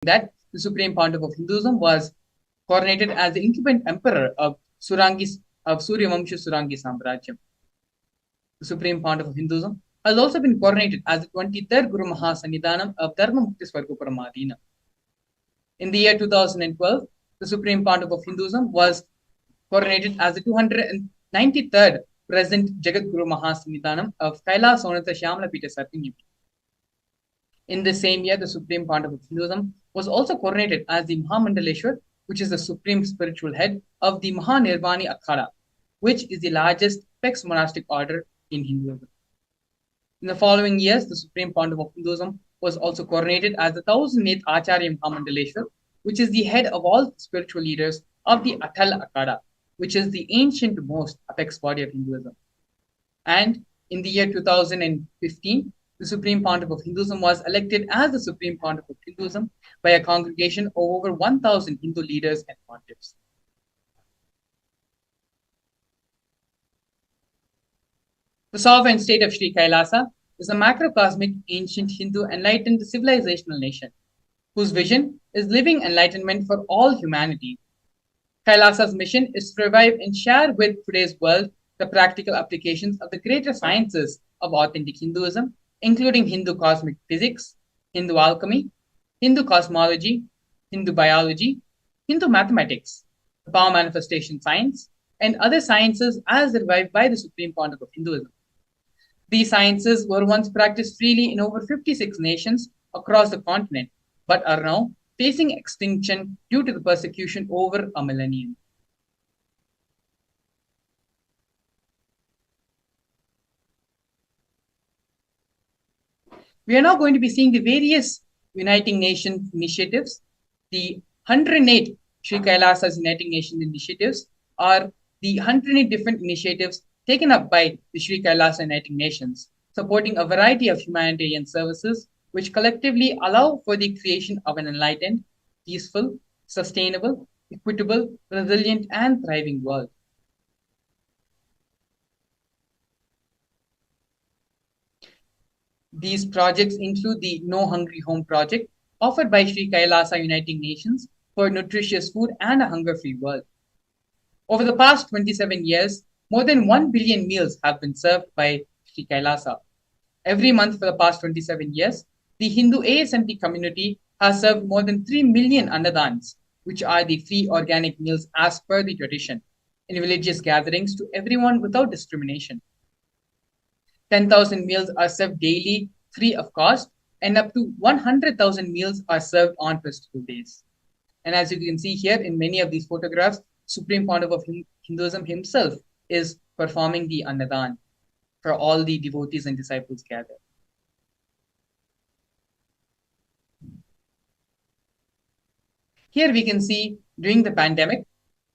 that the Supreme Pontiff of Hinduism was coronated as the incumbent emperor of Suryavamsha Surangi Samrajyam. The Supreme Pontiff of Hinduism has also been coronated as the 23rd Guru Mahasannidhanam of Dharma Mukti Swargoparamadina. In the year 2012, the Supreme Pontiff of Hinduism was coronated as the 293rd President Jagat Guru Mahasannidhanam of Kailas Sonatha Shyamala Pita Satyam. In the same year, the Supreme Pontiff of Hinduism was also coronated as the Mahamandaleshwar, which is the supreme spiritual head of the Mahanirvani Akhada, which is the largest apex monastic order in Hinduism. In the following years, the Supreme Pontiff of Hinduism was also coronated as the 1008th Acharya Mahamandaleshwar, which is the head of all spiritual leaders of the Atal Akhada, which is the ancient most apex body of Hinduism. And in the year 2015, the Supreme Pontiff of Hinduism was elected as the Supreme Pontiff of Hinduism by a congregation of over 1,000 Hindu leaders and pontiffs. The sovereign state of Sri Kailasa is a macrocosmic, ancient Hindu enlightened civilizational nation, whose vision is living enlightenment for all humanity. Kailasa's mission is to revive and share with today's world the practical applications of the greater sciences of authentic Hinduism, including Hindu cosmic physics, Hindu alchemy, Hindu cosmology, Hindu biology, Hindu mathematics, the power manifestation science, and other sciences as revived by the Supreme Pontiff of Hinduism. These sciences were once practiced freely in over 56 nations across the continent, but are now facing extinction due to the persecution over a millennium. We are now going to be seeing the various Uniting Nations initiatives. The 108 Sri Kailasa's Uniting Nations initiatives are the 108 different initiatives taken up by the Sri Kailasa Uniting Nations, supporting a variety of humanitarian services which collectively allow for the creation of an enlightened, peaceful, sustainable, equitable, resilient, and thriving world. These projects include the No Hungry Home project, offered by Sri Kailasa Uniting Nations for nutritious food and a hunger-free world. Over the past 27 years, more than 1 billion meals have been served by Sri Kailasa. Every month for the past 27 years, the Hindu ASMT community has served more than 3 million annadans, which are the free organic meals as per the tradition, in religious gatherings to everyone without discrimination. 10,000 meals are served daily, free of cost, and up to 100,000 meals are served on festival days. And as you can see here in many of these photographs, Supreme Pontiff of Hinduism himself is performing the Annadan for all the devotees and disciples gathered. Here we can see during the pandemic,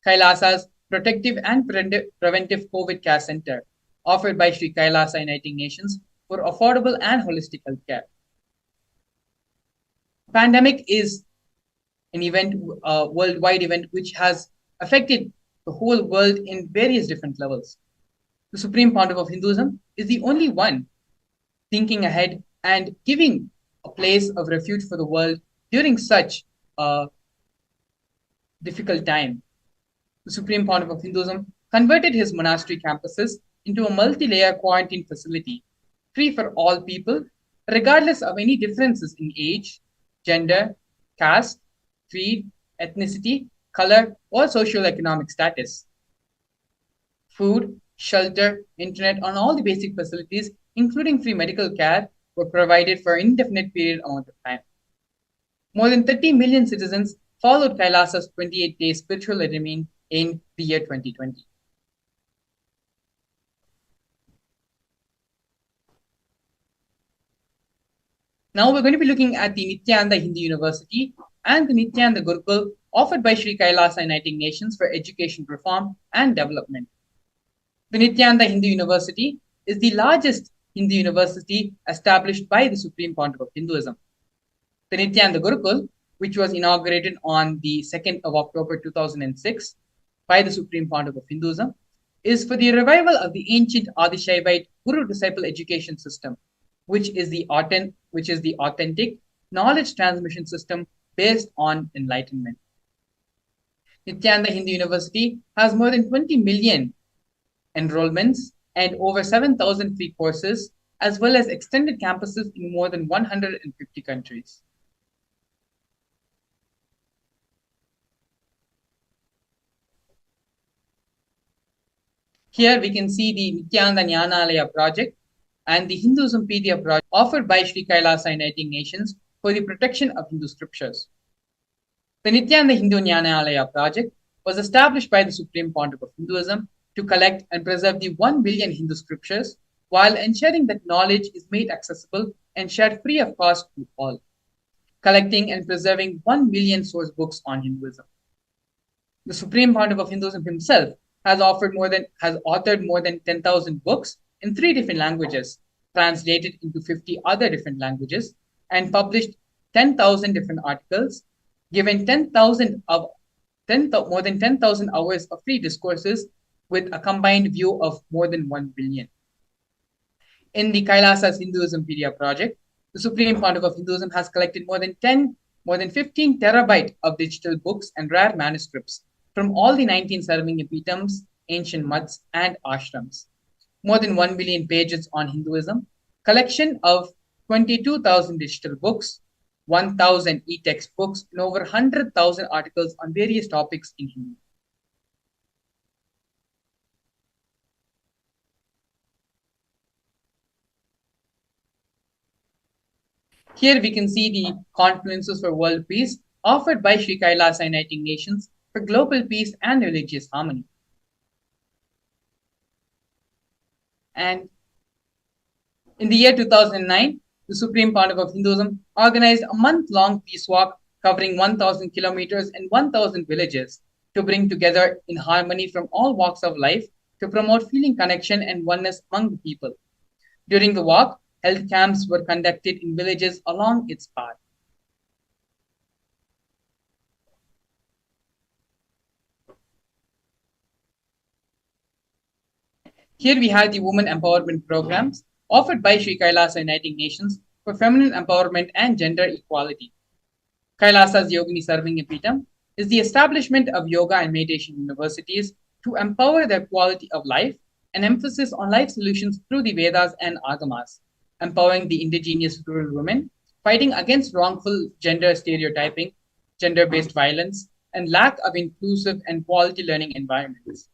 Kailasa's Protective and Preventive COVID Care Center, offered by Sri Kailasa Uniting Nations for affordable and holistic healthcare. Pandemic is an event, a worldwide event, which has affected the whole world in various different levels. The Supreme Pontiff of Hinduism is the only one thinking ahead and giving a place of refuge for the world during such a difficult time. The Supreme Pontiff of Hinduism converted his monastery campuses into a multi-layer quarantine facility, free for all people, regardless of any differences in age, gender, caste, creed, ethnicity, color, or socioeconomic status. Food, shelter, internet, and all the basic facilities, including free medical care, were provided for an indefinite period amount of time. More than 30 million citizens followed Kailasa's 28-day spiritual regimen in the year 2020. Now we're going to be looking at the Nithyananda Hindu University and the Nithyananda Gurukul offered by Sri Kailasa Uniting Nations for education reform and development. The Nithyananda Hindu University is the largest Hindu university established by the Supreme Pontiff of Hinduism. The Nithyananda Gurukul, which was inaugurated on the 2nd of October 2006 by the Supreme Pontiff of Hinduism, is for the revival of the ancient Adishaivite Guru-disciple education system, which is the authentic knowledge transmission system based on enlightenment. Nithyananda Hindu University has more than 20 million enrollments and over 7,000 free courses, as well as extended campuses in more than 150 countries. Here we can see the Nithyananda Jnanalaya project and the Hinduismpedia project offered by Sri Kailasa Uniting Nations for the protection of Hindu scriptures. The Nithyananda Hindu Jnanalaya project was established by the Supreme Pontiff of Hinduism to collect and preserve the 1 billion Hindu scriptures while ensuring that knowledge is made accessible and shared free of cost to all, collecting and preserving 1 million source books on Hinduism. The Supreme Pontiff of Hinduism himself has authored more than 10,000 books in 3 different languages, translated into 50 other different languages, and published 10,000 different articles, given 10,000 of 10, more than 10,000 hours of free discourses with a combined view of more than 1 billion. In the Kailasa's Hinduismpedia project, the Supreme Pontiff of Hinduism has collected more than 15 terabyte of digital books and rare manuscripts from all the 19 Sarvingapitams, ancient mutts, and ashrams. More than 1 billion pages on Hinduism, collection of 22,000 digital books, 1,000 e-text books, and over 100,000 articles on various topics in Hindu. Here we can see the conferences for world peace offered by Sri Kailasa Uniting Nations for global peace and religious harmony. And in the year 2009, the Supreme Pontiff of Hinduism organized a month-long peace walk covering 1,000 kilometers and 1,000 villages to bring together in harmony from all walks of life to promote feeling connection and oneness among the people. During the walk, health camps were conducted in villages along its path. Here we have the women empowerment programs offered by Sri Kailasa Uniting Nations for feminine empowerment and gender equality. Kailasa's Yogini Sarvingapitam is the establishment of yoga and meditation universities to empower their quality of life and emphasis on life solutions through the Vedas and Agamas, empowering the indigenous rural women, fighting against wrongful gender stereotyping, gender-based violence, and lack of inclusive and quality learning environments.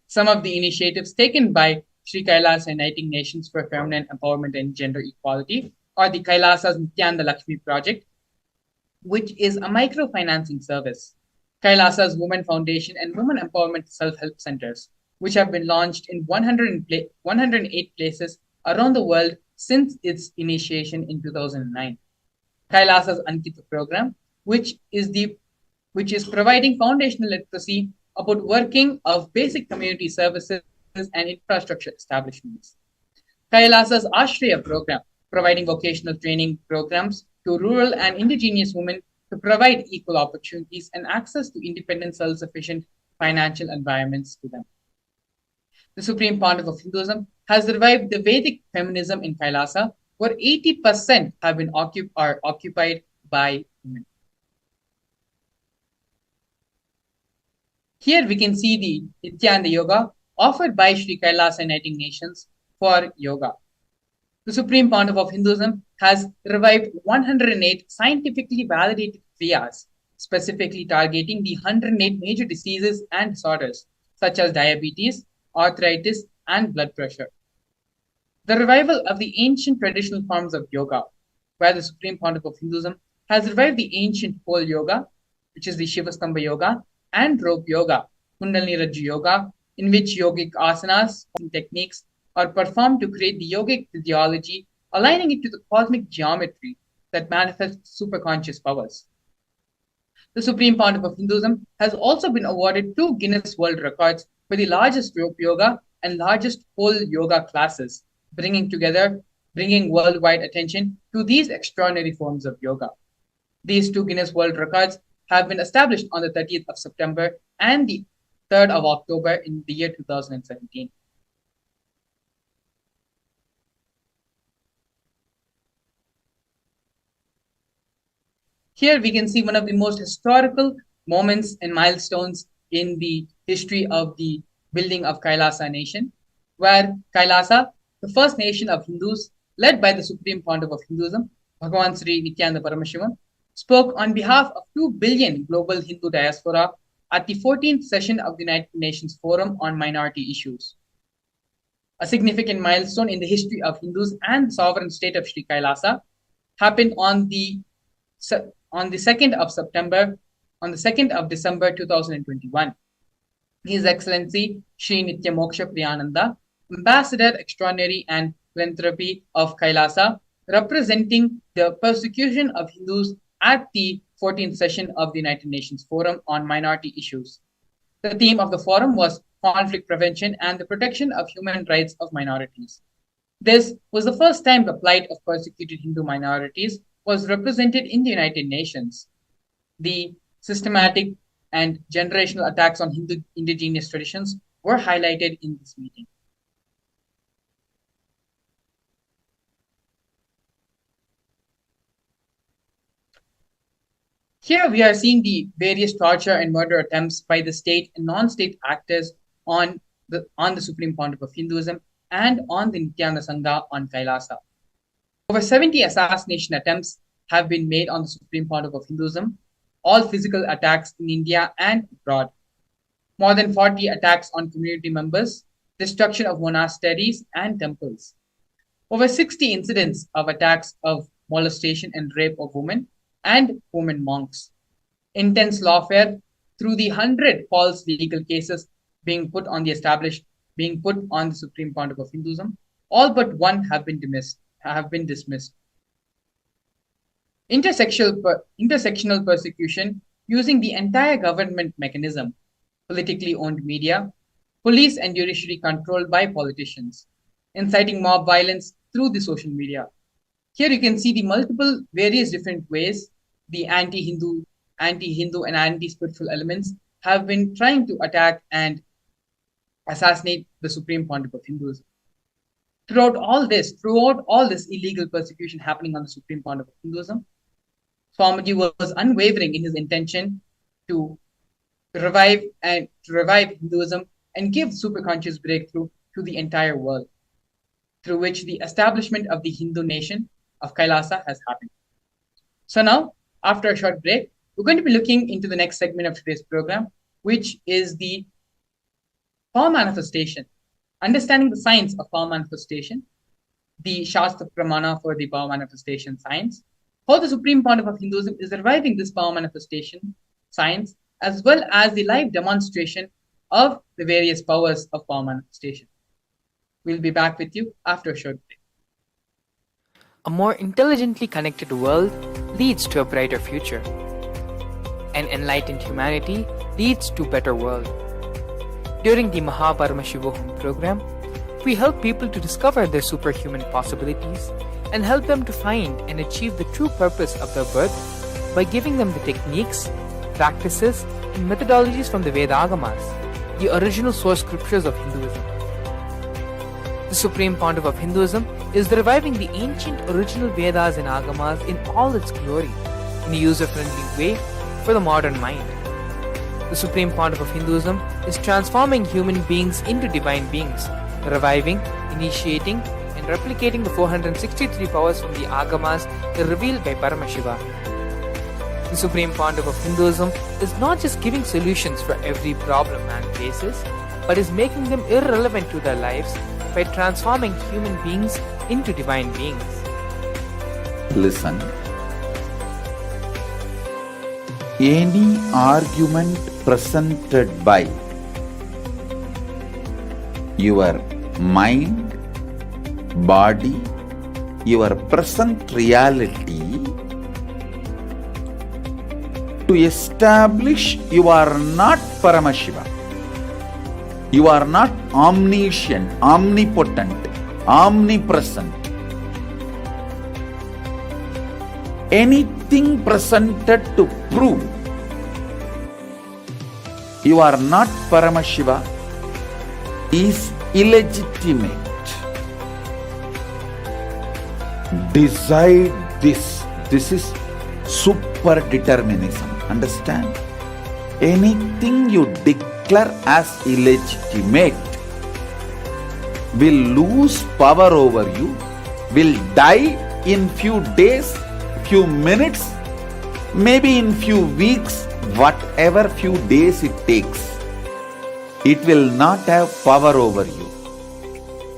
Some of the initiatives taken by Sri Kailasa Uniting Nations for Feminine Empowerment and Gender Equality are the Kailasa's Nithyananda Lakshmi Project, which is a microfinancing service, Kailasa's Women Foundation and Women Empowerment Self-Help Centers, which have been launched in 108 places around the world since its initiation in 2009. Kailasa's Ankita program, which is providing foundational literacy about working of basic community services and infrastructure establishments. Kailasa's Ashraya program, providing vocational training programs to rural and indigenous women to provide equal opportunities and access to independent, self-sufficient financial environments to them. The Supreme Pontiff of Hinduism has revived the Vedic feminism in Kailasa, where 80% have been occupied by women. Here we can see the Nithyananda Yoga offered by Sri Kailasa Uniting Nations for yoga. The Supreme Pontiff of Hinduism has revived 108 scientifically validated kriyas, specifically targeting the 108 major diseases and disorders, such as diabetes, arthritis, and blood pressure. The revival of the ancient traditional forms of yoga, where the Supreme Pontiff of Hinduism has revived the ancient pole yoga, which is the Shivastambha yoga, and rope yoga, Kundalini Rajju yoga, in which yogic asanas and techniques are performed to create the yogic physiology, aligning it to the cosmic geometry that manifests superconscious powers. The Supreme Pontiff of Hinduism has also been awarded 2 Guinness World Records for the largest rope yoga and largest pole yoga classes, bringing worldwide attention to these extraordinary forms of yoga. These 2 Guinness World Records have been established on the 30th of September and the 3rd of October in the year 2017. Here we can see one of the most historical moments and milestones in the history of the building of Kailasa nation, where Kailasa, the first nation of Hindus, led by the Supreme Pontiff of Hinduism, Bhagavan Sri Nithyananda Paramashivam, spoke on behalf of 2 billion global Hindu diaspora at the 14th session of the United Nations Forum on Minority Issues. A significant milestone in the history of Hindus and the sovereign state of Sri Kailasa happened on the 2nd of December 2021. His Excellency Sri Nitya Moksha Priyananda, Ambassador Extraordinary and Philanthropy of Kailasa, representing the persecution of Hindus at the 14th session of the United Nations Forum on Minority Issues. The theme of the forum was conflict prevention and the protection of human rights of minorities. This was the first time the plight of persecuted Hindu minorities was represented in the United Nations. The systematic and generational attacks on Hindu indigenous traditions were highlighted in this meeting. Here we are seeing the various torture and murder attempts by the state and non-state actors on the Supreme Pontiff of Hinduism and on the Nityananda Sangha on Kailasa. Over 70 assassination attempts have been made on the Supreme Pontiff of Hinduism, all physical attacks in India and abroad. More than 40 attacks on community members, destruction of monasteries and temples. Over 60 incidents of attacks of molestation and rape of women and women monks. Intense lawfare through the 100 false legal cases being put on the Supreme Pontiff of Hinduism. All but one have been dismissed. Intersectional persecution using the entire government mechanism, politically owned media, police and judiciary controlled by politicians, inciting mob violence through the social media. Here you can see the multiple various different ways the anti-Hindu and anti-spiritual elements have been trying to attack and assassinate the Supreme Pontiff of Hinduism. Throughout all this illegal persecution happening on the Supreme Pontiff of Hinduism, Swamiji was unwavering in his intention to revive Hinduism and give superconscious breakthrough to the entire world, through which the establishment of the Hindu nation of Kailasa has happened. So now, after a short break, we're going to be looking into the next segment of today's program, which is the power manifestation, understanding the science of power manifestation, the Shastra Pramana for the power manifestation science, how the Supreme Pontiff of Hinduism is reviving this power manifestation science, as well as the live demonstration of the various powers of power manifestation. We'll be back with you after a short break. A more intelligently connected world leads to a brighter future. An enlightened humanity leads to a better world. During the Paramashivam program, we help people to discover their superhuman possibilities and help them to find and achieve the true purpose of their birth by giving them the techniques, practices, and methodologies from the Vedagamas, the original source scriptures of Hinduism. The Supreme Pontiff of Hinduism is reviving the ancient original Vedas and Agamas in all its glory, in a user-friendly way for the modern mind. The Supreme Pontiff of Hinduism is transforming human beings into divine beings, reviving, initiating, and replicating the 463 powers from the Agamas revealed by Paramashivam. The Supreme Pontiff of Hinduism is not just giving solutions for every problem man faces, but is making them irrelevant to their lives by transforming human beings into divine beings. Listen. Any argument presented by your mind, body, your present reality to establish you are not Paramashivam. You are not omniscient, omnipotent, omnipresent. Anything presented to prove you are not Paramashiva is illegitimate. Decide this. This is super determinism. Understand? Anything you declare as illegitimate will lose power over you, will die in few days, few minutes, maybe in few weeks, whatever few days it takes. It will not have power over you.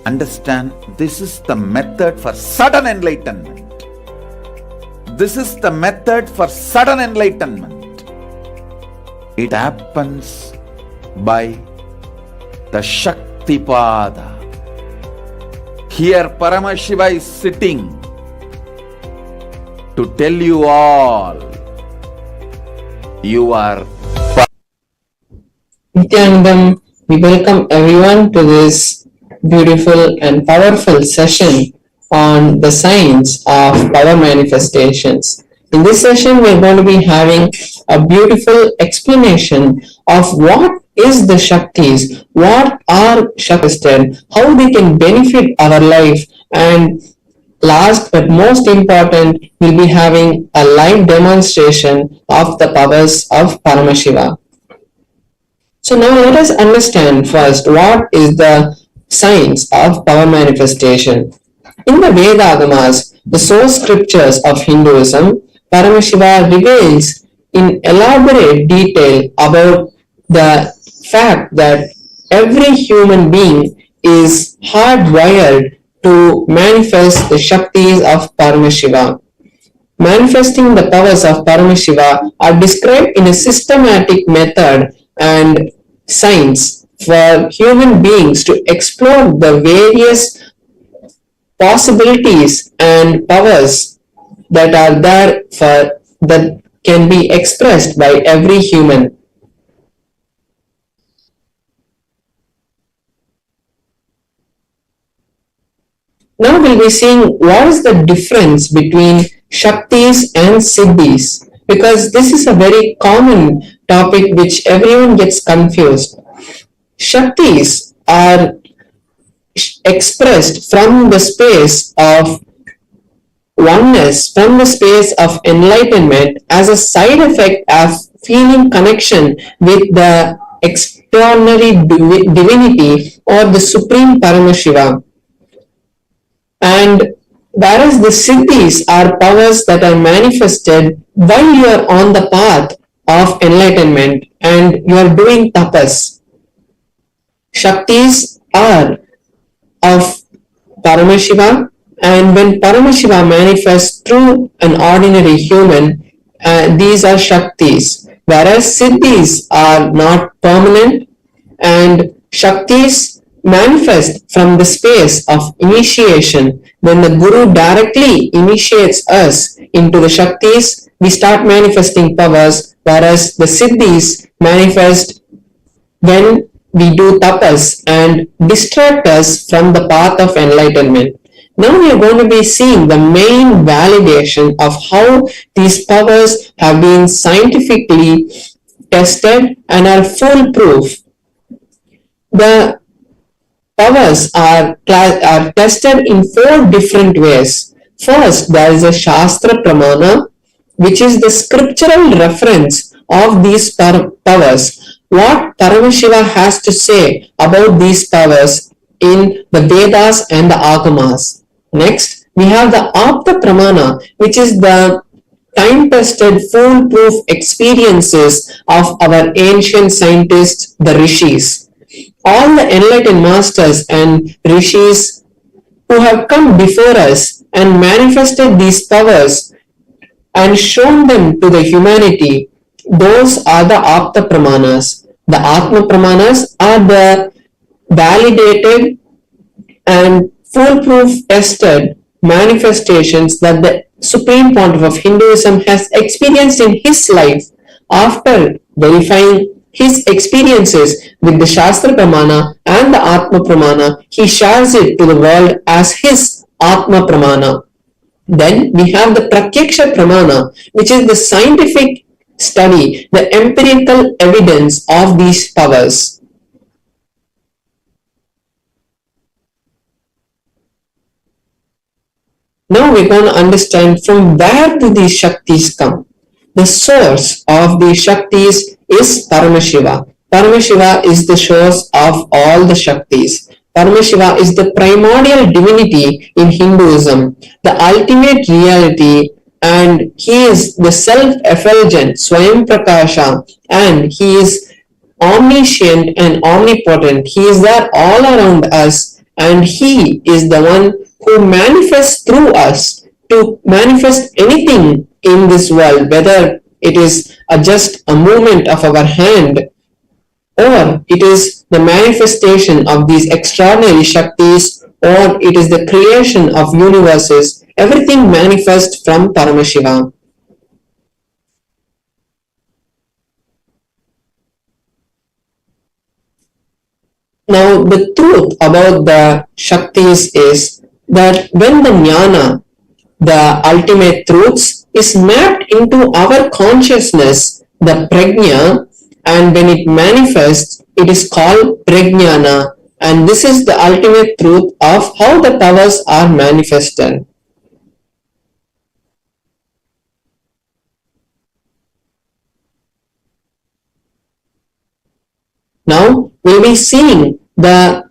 Understand, this is the method for sudden enlightenment. This is the method for sudden enlightenment. It happens by the Shaktipada. Here Paramashiva is sitting to tell you all, you are Nithyanandam, we welcome everyone to this beautiful and powerful session on the science of power manifestations. In this session, we are going to be having a beautiful explanation of what is the Shaktis, what are Shaktis, how they can benefit our life, and last but most important, we'll be having a live demonstration of the powers of Paramashiva. So now let us understand first what is the science of power manifestation. In the Veda-agamas, the source scriptures of Hinduism, Paramashiva reveals in elaborate detail about the fact that every human being is hardwired to manifest the Shaktis of Paramashiva. Manifesting the powers of Paramashiva are described in a systematic method and science for human beings to explore the various possibilities and powers that are there for that can be expressed by every human. Now we'll be seeing what is the difference between Shaktis and Siddhis, because this is a very common topic which everyone gets confused. Shaktis are expressed from the space of oneness, from the space of enlightenment as a side effect of feeling connection with the extraordinary divinity or the supreme Paramashiva. And whereas the Siddhis are powers that are manifested while you are on the path of enlightenment and you are doing tapas. Shaktis are of Paramashiva, and when Paramashiva manifests through an ordinary human, these are Shaktis. Whereas Siddhis are not permanent, and Shaktis manifest from the space of initiation. When the Guru directly initiates us into the Shaktis, we start manifesting powers, whereas the Siddhis manifest when we do tapas and distract us from the path of enlightenment. Now we are going to be seeing the main validation of how these powers have been scientifically tested and are foolproof. The powers are tested in 4 different ways. First, there is a Shastra Pramana, which is the scriptural reference of these powers. What Paramashiva has to say about these powers in the Vedas and the Agamas. Next, we have the Apta Pramana, which is the time-tested, foolproof experiences of our ancient scientists, the Rishis. All the enlightened masters and Rishis who have come before us and manifested these powers and shown them to the humanity, those are the Apta Pramanas. The Atma Pramanas are the validated and foolproof tested manifestations that the Supreme Pontiff of Hinduism has experienced in his life. After verifying his experiences with the Shastra Pramana and the Atma Pramana, he shares it to the world as his Atma Pramana. Then we have the Pratyaksha Pramana, which is the scientific study, the empirical evidence of these powers. Now we're going to understand from where do these Shaktis come. The source of these Shaktis is Paramashiva. Paramashiva is the source of all the Shaktis. Paramashiva is the primordial divinity in Hinduism, the ultimate reality, and he is the self-effulgent Swayam Prakasha, and he is omniscient and omnipotent. He is there all around us, and he is the one who manifests through us to manifest anything in this world, whether it is just a movement of our hand or it is the manifestation of these extraordinary Shaktis, or it is the creation of universes. Everything manifests from Paramashiva. Now, the truth about the Shaktis is that when the Jnana, the ultimate truths, is mapped into our consciousness, the Prajna, and when it manifests, it is called Prajnana. And this is the ultimate truth of how the powers are manifested. Now, we'll be seeing the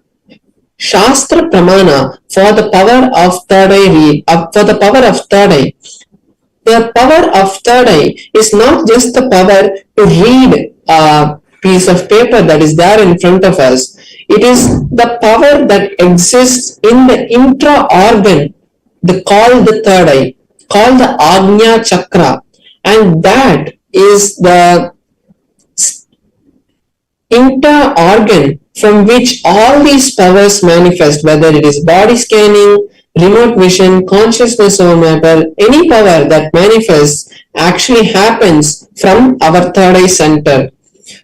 Shastra Pramana for the power of third eye. The power of third eye is not just the power to read a piece of paper that is there in front of us. It is the power that exists in the intra-organ, called the third eye, called the Agnya Chakra. And that is the inter-organ from which all these powers manifest, whether it is body scanning, remote vision, consciousness over matter, any power that manifests actually happens from our third eye center.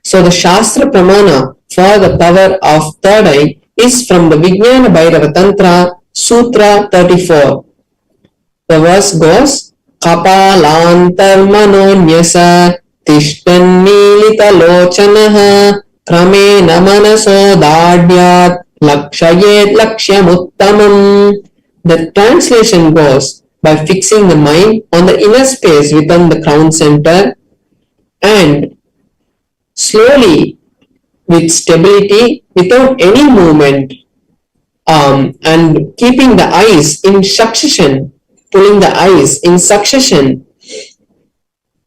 So the Shastra Pramana for the power of third eye is from the Vijnana Bhairava Tantra, Sutra 34. The verse goes, Kapalantar manonyasa tishtannilita lochanaha kramena manaso dadyat lakshayet lakshyamuttamam. The translation goes, by fixing the mind on the inner space within the crown center and slowly with stability without any movement, and keeping the eyes in succession, pulling the eyes in succession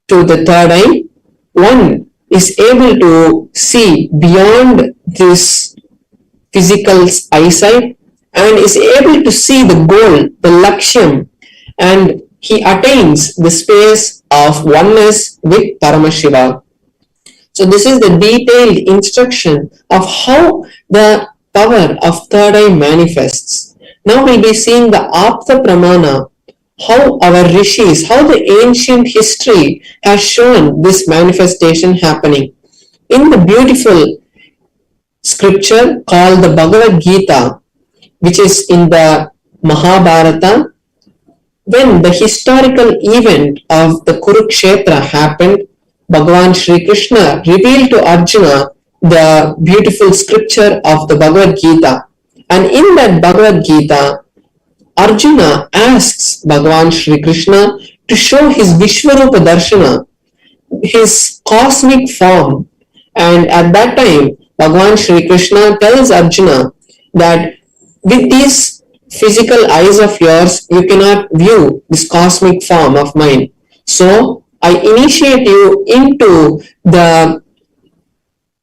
to the third eye, one is able to see beyond this physical eyesight and is able to see the goal, the lakshyam, and he attains the space of oneness with Paramashiva. So this is the detailed instruction of how the power of third eye manifests. Now we'll be seeing the Apta Pramana, how our rishis, how the ancient history has shown this manifestation happening. In the beautiful scripture called the Bhagavad Gita, which is in the Mahabharata, when the historical event of the Kurukshetra happened, Bhagavan Shri Krishna revealed to Arjuna the beautiful scripture of the Bhagavad Gita. And in that Bhagavad Gita, Arjuna asks Bhagavan Shri Krishna to show his Vishwarupa Darshana, his cosmic form. And at that time, Bhagavan Shri Krishna tells Arjuna that with these physical eyes of yours, you cannot view this cosmic form of mine. So, I initiate you into the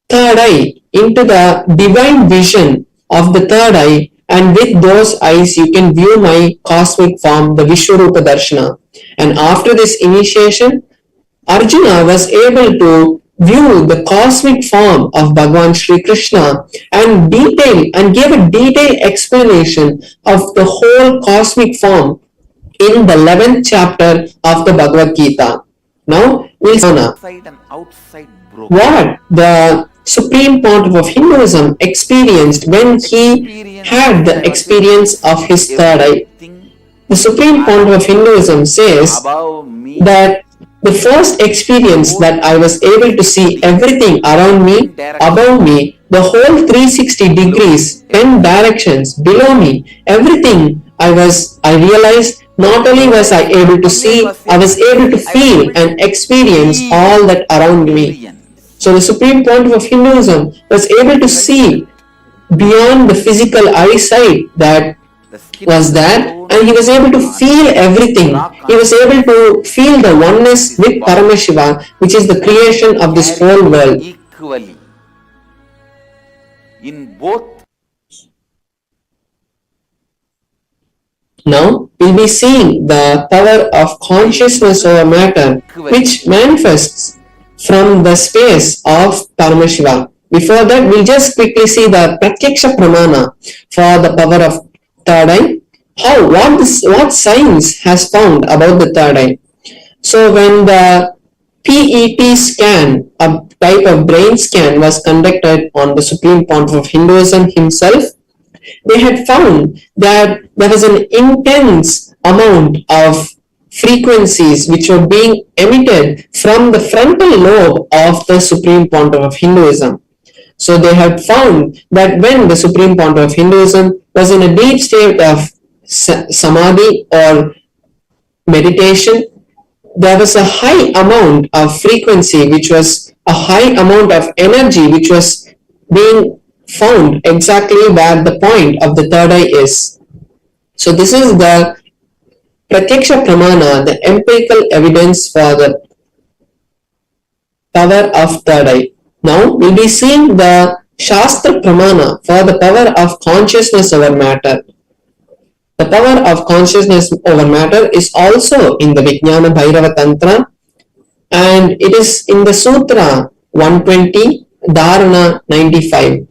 third eye, into the divine vision of the third eye, and with those eyes you can view my cosmic form, the Vishwarupa Darshana. And after this initiation, Arjuna was able to view the cosmic form of Bhagavan Shri Krishna and gave a detailed explanation of the whole cosmic form in the 11th chapter of the Bhagavad Gita. Now we'll see Inside and outside broken. what the Supreme Pontiff of Hinduism experienced when he had the experience of his third eye. The Supreme Pontiff of Hinduism says Above me, that the first experience that I was able to see everything around me, above me, the whole 360 degrees, 10 directions below me, everything I realized Not only was I able to see, I was able to feel and experience all that around me. So the supreme point of Hinduism was able to see beyond the physical eyesight that was there, and he was able to feel everything. He was able to feel the oneness with Paramashiva, which is the creation of this whole world. Equally in both. Now we'll be seeing the power of consciousness over matter, which manifests from the space of Paramashiva. Before that, we'll just quickly see the Pratyaksha Pramana for the power of third eye. What science has found about the third eye? So when the PET scan, a type of brain scan, was conducted on the supreme pontiff of Hinduism himself, they had found that there was an intense amount of frequencies which were being emitted from the frontal lobe of the supreme pontiff of Hinduism. So they had found that when the supreme pontiff of Hinduism was in a deep state of Samadhi or meditation, there was a high amount of frequency, which was a high amount of energy, which was being found exactly where the point of the third eye is. So this is the Pratyaksha Pramana, the empirical evidence for the power of third eye. Now we'll be seeing the Shastra Pramana for the power of consciousness over matter. The power of consciousness over matter is also in the Vijnana Bhairava Tantra, and it is in the Sutra 120, Dharana 95.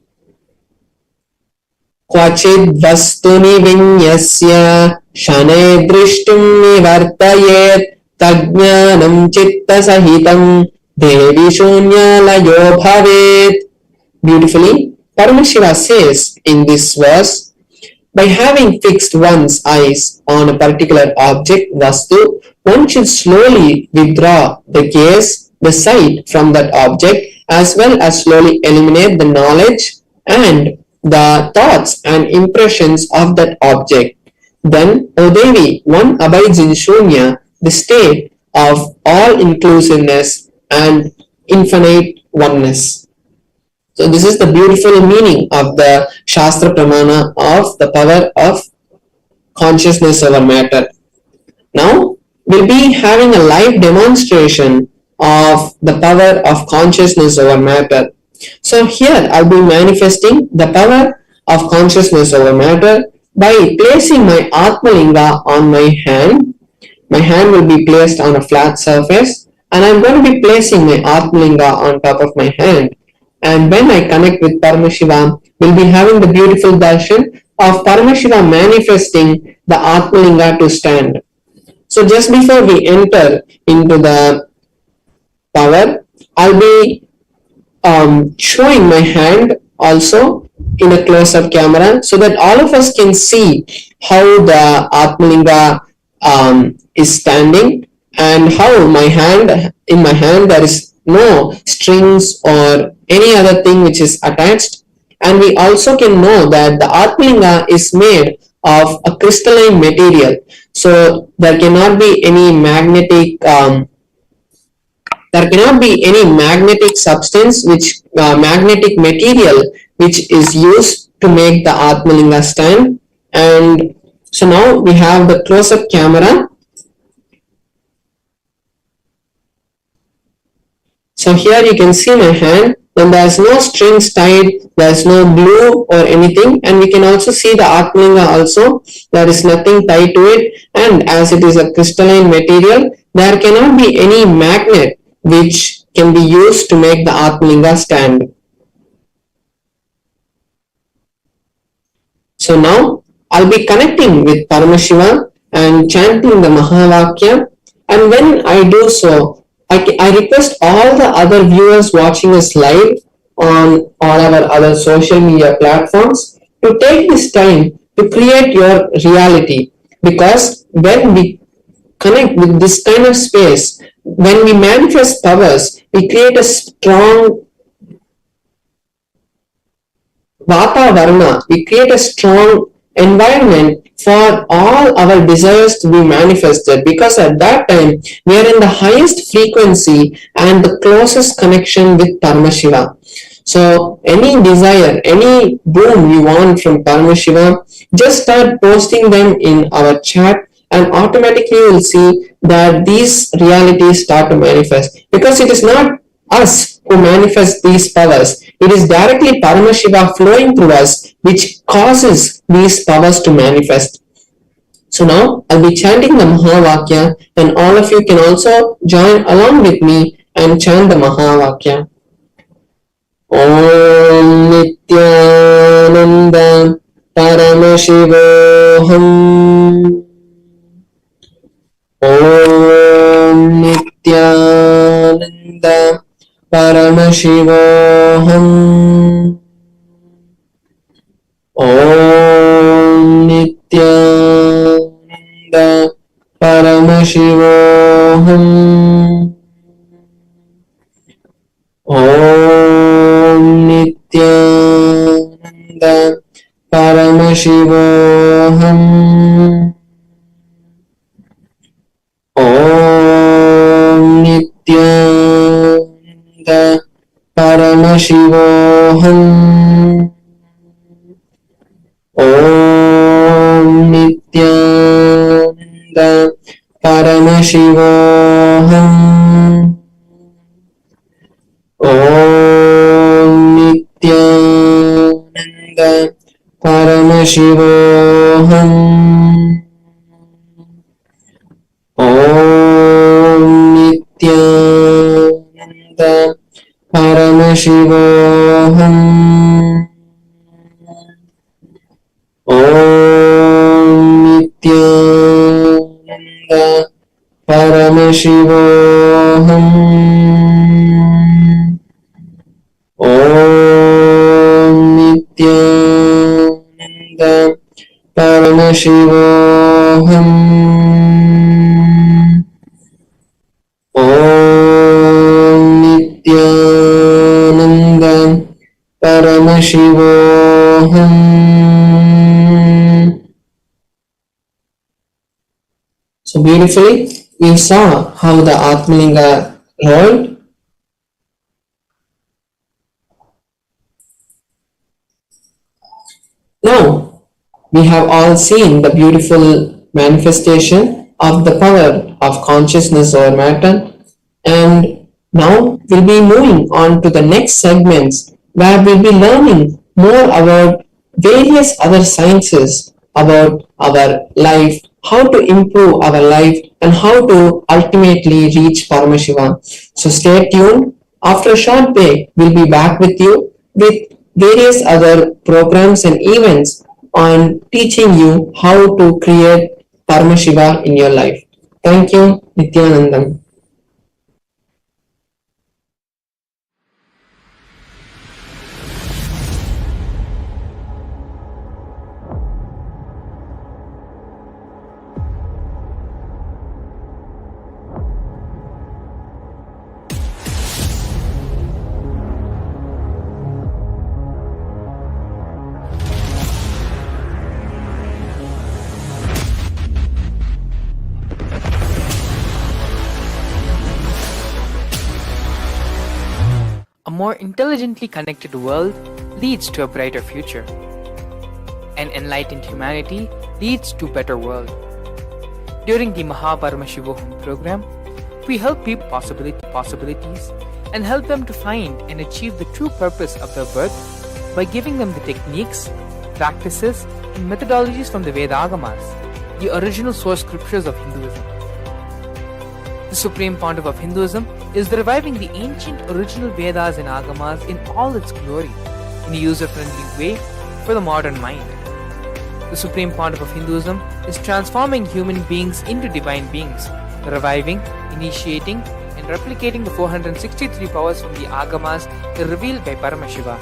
Kvachid vastuni vinyasya shane drishtum nivartayet tajnanam chitta sahitam devi shunyalayo bhavet. Beautifully, Paramashiva says in this verse, by having fixed one's eyes on a particular object, Vastu, one should slowly withdraw the gaze, the sight from that object, as well as slowly eliminate the knowledge and the thoughts and impressions of that object. Then, O Devi, one abides in Shunya, the state of all-inclusiveness and infinite oneness. So this is the beautiful meaning of the Shastra Pramana of the power of consciousness over matter. Now we'll be having a live demonstration of the power of consciousness over matter. So here I'll be manifesting the power of consciousness over matter by placing my Atmalinga on my hand. My hand will be placed on a flat surface, and I'm going to be placing my Atmalinga on top of my hand. And when I connect with Paramashivam, we'll be having the beautiful darshan of Paramashiva manifesting the Atmalinga to stand. So just before we enter into the power, I'll be showing my hand also in a close-up camera so that all of us can see how the Atmalinga is standing, and how in my hand there is no strings or any other thing which is attached. And we also can know that the Atmalinga is made of a crystalline material, so there cannot be any magnetic substance, magnetic material which is used to make the Atmalinga stand. And so now we have the close-up camera. So here you can see my hand, and there is no strings tied, there is no glue or anything, and we can also see the Atmalinga also, there is nothing tied to it, and as it is a crystalline material, there cannot be any magnet which can be used to make the Atmalinga stand. So now I'll be connecting with Paramashiva and chanting the Mahavakya, and when I do so, I request all the other viewers watching us live on all our other social media platforms to take this time to create your reality, because when we connect with this kind of space, when we manifest powers, we create a strong Vata Varna, we create a strong environment for all our desires to be manifested, because at that time we are in the highest frequency and the closest connection with Paramashiva. So any desire, any boon you want from Paramashiva, just start posting them in our chat, and automatically you will see that these realities start to manifest, because it is not us who manifest these powers. It is directly Paramashiva flowing through us which causes these powers to manifest. So now I'll be chanting the Mahavakya, and all of you can also join along with me and chant the Mahavakya. Om Nithyananda Paramashivoham. Om Nithyananda Paramashivoham. Om Nithyananda Paramashivoham. Om Nithyananda Paramashivoham. Om Nithyananda Paramashivoham. Om Nithyananda Paramashivoham. Om Nithyananda Paramashivoham. Om Nithyananda Paramashivoham. Om Nithyananda Paramashivoham. Om Nithyananda Paramashivoham. Om Nithyananda Paramashivoham. So beautifully, we saw how the Atmalinga rolled. Now, we have all seen the beautiful manifestation of the power of consciousness over matter, and now we'll be moving on to the next segments where we'll be learning more about various other sciences about our life, how to improve our life, and how to ultimately reach Paramashiva. So stay tuned. After a short break, we'll be back with you with various other programs and events on teaching you how to create Paramashiva in your life. Thank you, Nithyanandam. A more intelligently connected world leads to a brighter future. An enlightened humanity leads to a better world. During the Paramashivam program, we help people possibilities and help them to find and achieve the true purpose of their birth by giving them the techniques, practices, and methodologies from the Vedagamas, the original source scriptures of Hinduism. The Supreme Pontiff of Hinduism is reviving the ancient original Vedas and Agamas in all its glory, in a user-friendly way for the modern mind. The Supreme Pontiff of Hinduism is transforming human beings into divine beings, reviving, initiating, and replicating the 463 powers from the Agamas revealed by Paramashiva.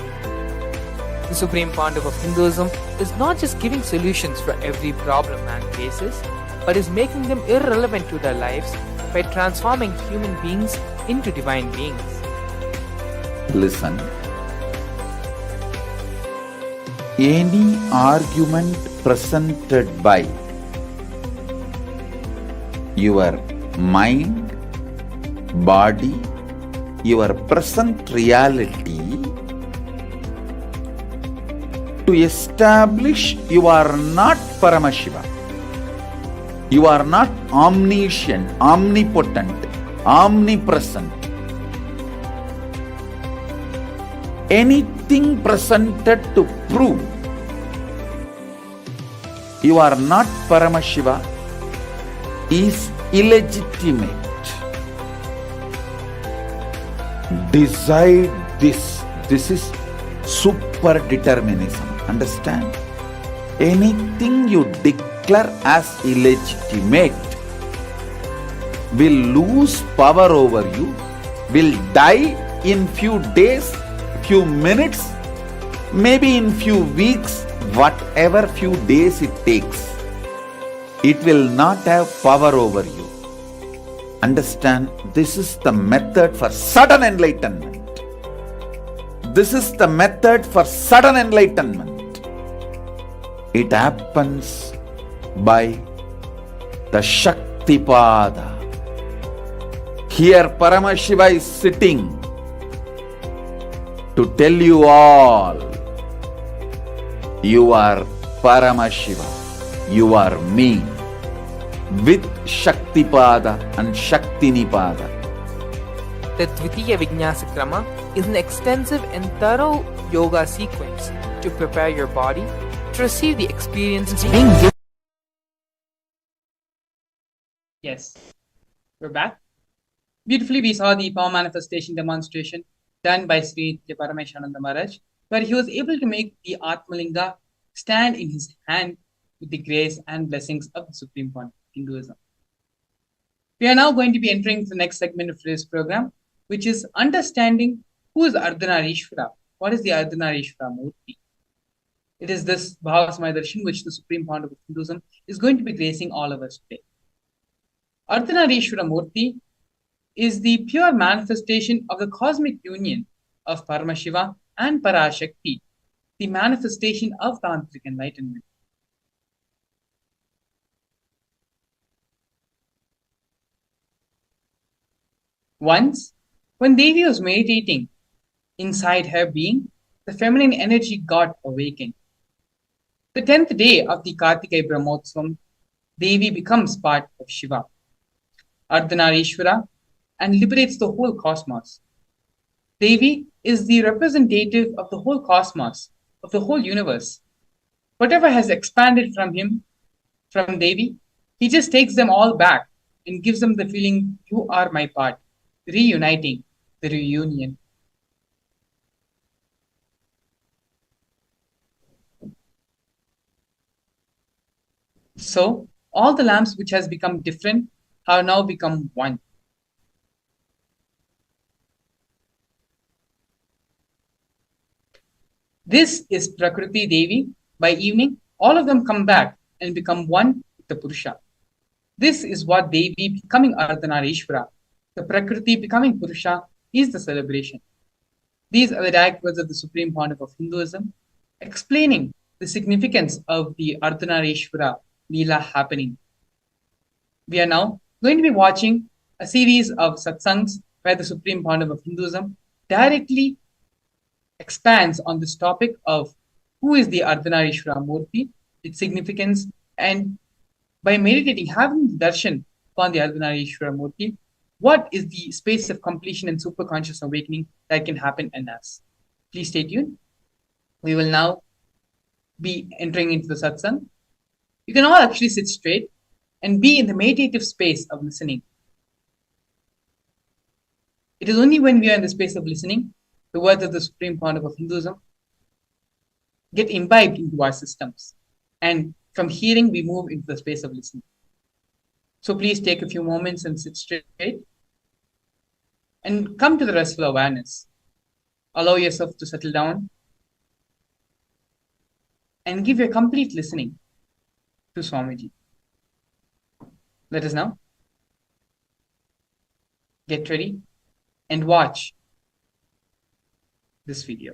The Supreme Pontiff of Hinduism is not just giving solutions for every problem man faces, but is making them irrelevant to their lives by transforming human beings into divine beings. Listen. Any argument presented by your mind, body, your present reality to establish you are not Paramashiva. You are not omniscient, omnipotent, omnipresent. Anything presented to prove you are not Paramashiva is illegitimate. Decide this. This is super determinism. Understand? Anything you declare as illegitimate will lose power over you, will die in few days, few minutes, maybe in few weeks, whatever few days it takes. It will not have power over you. Understand, this is the method for sudden enlightenment. This is the method for sudden enlightenment. It happens by the Shaktipada. Here Paramashiva is sitting to tell you all, you are Paramashiva, you are me, with Shaktipada and Shaktinipada. The Dvitiya Vijnasa Krama is an extensive and thorough yoga sequence to prepare your body to receive the experiences being given. Yes, we're back. Beautifully, we saw the power manifestation demonstration done by Sri Paramashananda Maharaj, where he was able to make the Atmalinga stand in his hand with the grace and blessings of the Supreme Point of Hinduism. We are now going to be entering the next segment of today's program, which is understanding who is Ardhanareeshwara. What is the Ardhanareeshwara Murti? It is this Bhava Darshan which the Supreme Point of Hinduism is going to be gracing all of us today. Ardhanareeshwara Murti is the pure manifestation of the cosmic union of Paramashiva and Parashakti, the manifestation of Tantric enlightenment. Once, when Devi was meditating, inside her being, the feminine energy got awakened. The 10th day of the Kartikeya Brahmotsvam, Devi becomes part of Shiva, Ardhanareeshwara, and liberates the whole cosmos. Devi is the representative of the whole cosmos, of the whole universe. Whatever has expanded from him, from Devi, he just takes them all back and gives them the feeling, you are my part, reuniting, the reunion. So, all the lamps which has become different have now become one. This is Prakriti Devi. By evening, all of them come back and become one with the Purusha. This is what Devi becoming Ardhanareeshwara, the Prakriti becoming Purusha, is the celebration. These are the direct words of the Supreme Pontiff of Hinduism, explaining the significance of the Ardhanareeshwara Leela happening. We are now going to be watching a series of satsangs where the Supreme Pontiff of Hinduism directly expands on this topic of who is the Ardhanareeshwara Murti, its significance, and by meditating, having the darshan upon the Ardhanareeshwara Murti, what is the space of completion and superconscious awakening that can happen in us. Please stay tuned. We will now be entering into the satsang. You can all actually sit straight and be in the meditative space of listening. It is only when we are in the space of listening, the words of the Supreme Pontiff of Hinduism get imbibed into our systems. And from hearing, we move into the space of listening. So please take a few moments and sit straight and come to the restful awareness. Allow yourself to settle down and give your complete listening to Swamiji. Let us now get ready and watch this video.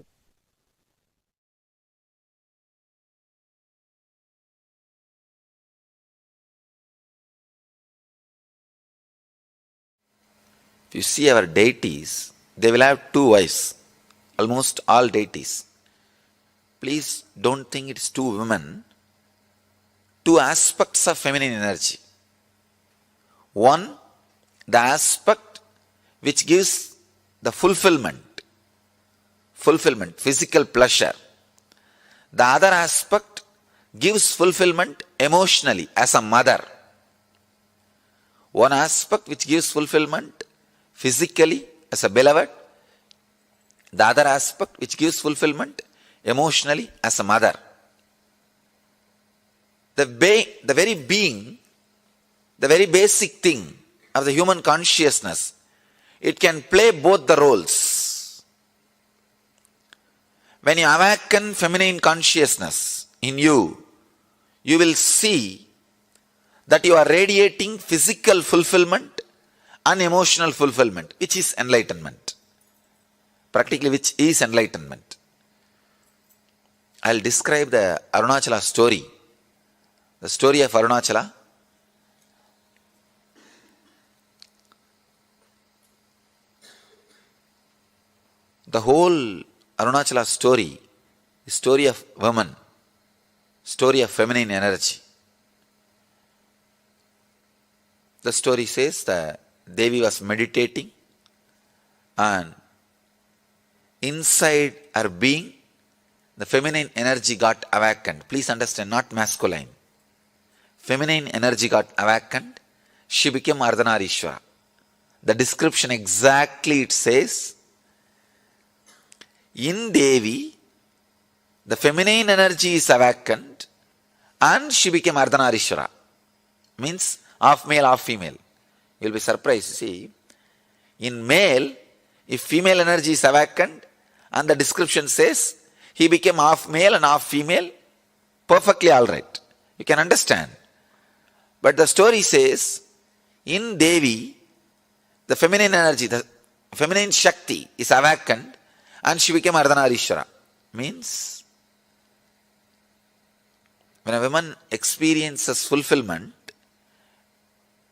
you see our deities, they will have two wives. Almost all deities. Please don't think it's two women. Two aspects of feminine energy. One, the aspect which gives the fulfillment, physical pleasure. The other aspect gives fulfillment emotionally as a mother. One aspect which gives fulfillment physically as a beloved. The other aspect which gives fulfillment emotionally as a mother. The very being, the very basic thing of the human consciousness, it can play both the roles. When you awaken feminine consciousness in you, you will see that you are radiating physical fulfillment and emotional fulfillment, which is enlightenment. Practically, which is enlightenment. I'll describe the Arunachala story. The story of Arunachala. The whole Arunachala story is story of women, story of feminine energy. The story says that Devi was meditating and inside her being, the feminine energy got awakened. Please understand, not masculine. Feminine energy got awakened. She became Ardhanareeshwara. The description exactly it says, in Devi, the feminine energy is awakened and she became Ardhanareeshwara. Means half male, half female. You will be surprised. See, in male, if female energy is awakened and the description says he became half male and half female, perfectly alright. You can understand. But the story says, in Devi, the feminine energy, the feminine Shakti is awakened and she became Ardhanareeshwara. Means, when a woman experiences fulfillment,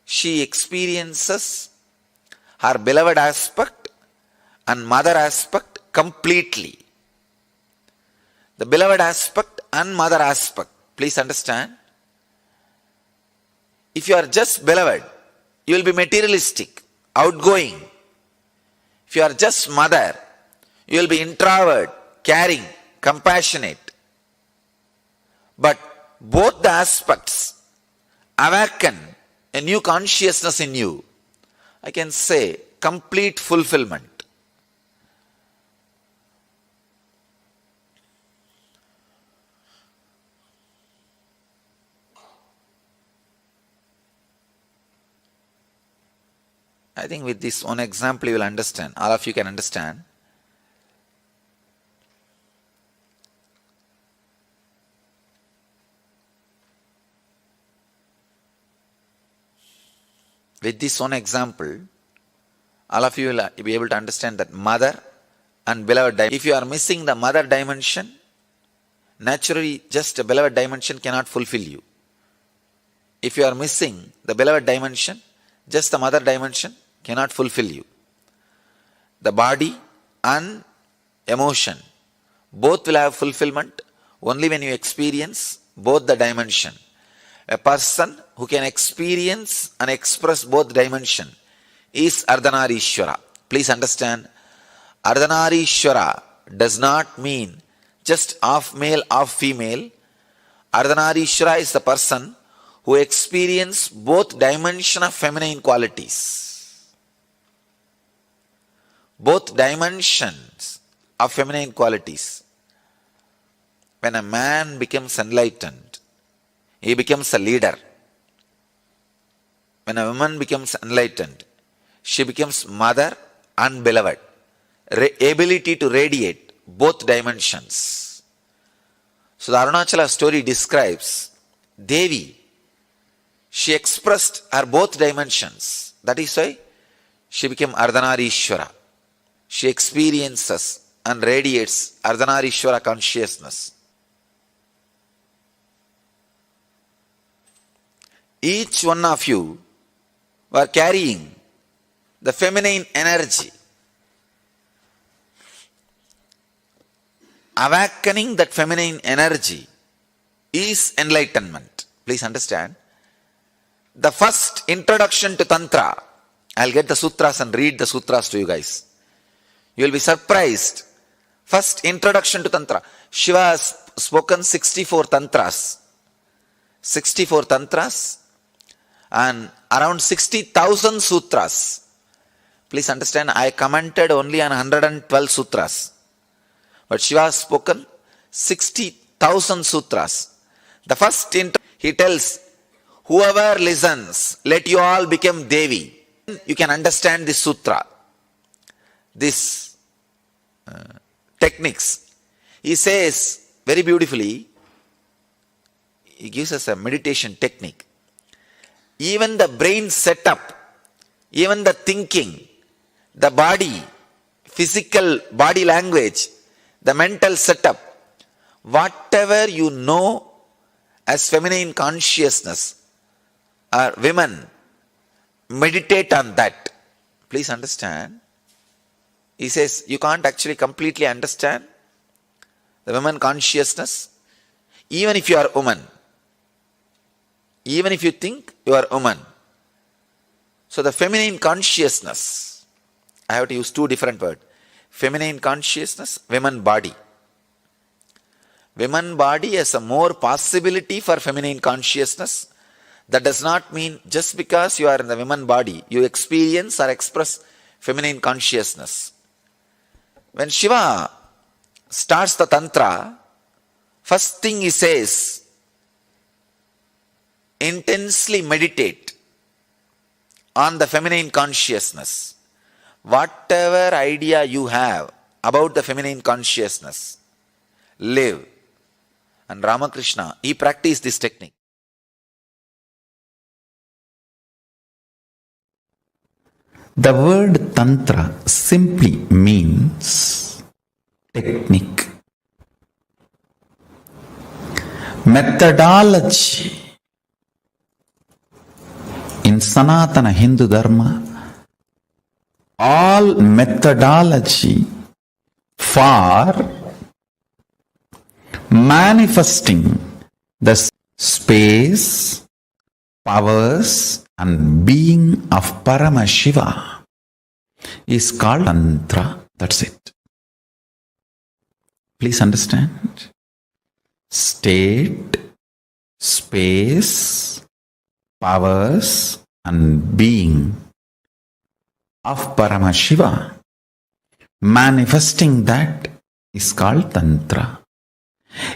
she experiences her beloved aspect and mother aspect completely. The beloved aspect and mother aspect. Please understand. If you are just beloved, you will be materialistic, outgoing. If you are just mother, you will be introvert, caring, compassionate. But both the aspects awaken a new consciousness in you. I can say complete fulfillment. I think with this one example you will understand. All of you can understand. With this one example, all of you will be able to understand that mother and beloved dimension. If you are missing the mother dimension, naturally just a beloved dimension cannot fulfill you. If you are missing the beloved dimension, just the mother dimension cannot fulfill you. The body and emotion, both will have fulfillment only when you experience both the dimension. A person who can experience and express both dimension is Ardhanareeshwara. Please understand, Ardhanareeshwara does not mean just half male, half female. Ardhanareeshwara is the person who experience both dimension of feminine qualities. Both dimensions of feminine qualities. When a man becomes enlightened, he becomes a leader. When a woman becomes enlightened, she becomes mother and beloved. Ability to radiate both dimensions. So the Arunachala story describes Devi. She expressed her both dimensions. That is why she became Ardhanareeshwara. She experiences and radiates Ardhanareeshwara consciousness. Each one of you were carrying the feminine energy. Awakening that feminine energy is enlightenment. Please understand. The first introduction to Tantra, I'll get the sutras and read the sutras to you guys. You will be surprised. First introduction to Tantra. Shiva has spoken 64 Tantras. 64 Tantras and around 60,000 sutras. Please understand, I commented only on 112 sutras. But Shiva has spoken 60,000 sutras. The first he tells, whoever listens, let you all become Devi. You can understand this sutra, this techniques. He says very beautifully, he gives us a meditation technique. Even the brain setup, even the thinking, the body, physical body language, the mental setup, whatever you know as feminine consciousness, or women, meditate on that. Please understand. He says you can't actually completely understand the woman consciousness, even if you are a woman. Even if you think you are a woman. So the feminine consciousness, I have to use two different words. Feminine consciousness, women body. Women body has a more possibility for feminine consciousness. That does not mean just because you are in the women body, you experience or express feminine consciousness. When Shiva starts the Tantra, first thing he says, intensely meditate on the feminine consciousness. Whatever idea you have about the feminine consciousness, live. And Ramakrishna, he practiced this technique. The word Tantra simply means technique, methodology. In Sanatana Hindu Dharma, all methodology for manifesting the space, powers and being of Paramashiva is called Tantra. That's it. Please understand. State, space, powers and being of Paramashiva, manifesting that is called Tantra.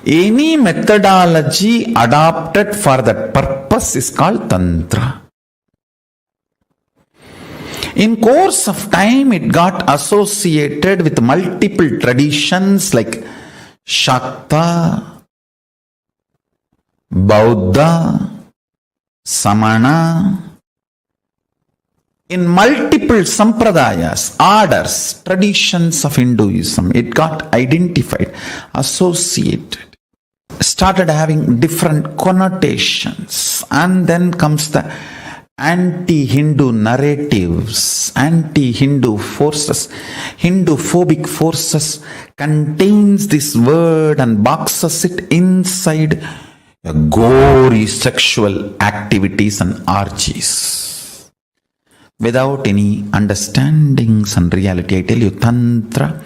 Any methodology adopted for that purpose is called Tantra. In course of time, it got associated with multiple traditions like Shakta, Bauddha, Samana. In multiple sampradayas, orders, traditions of Hinduism, it got identified, associated, started having different connotations, and then comes the anti-Hindu narratives, anti-Hindu forces, Hindu-phobic forces contains this word and boxes it inside gory sexual activities and orgies. Without any understandings and reality, I tell you, Tantra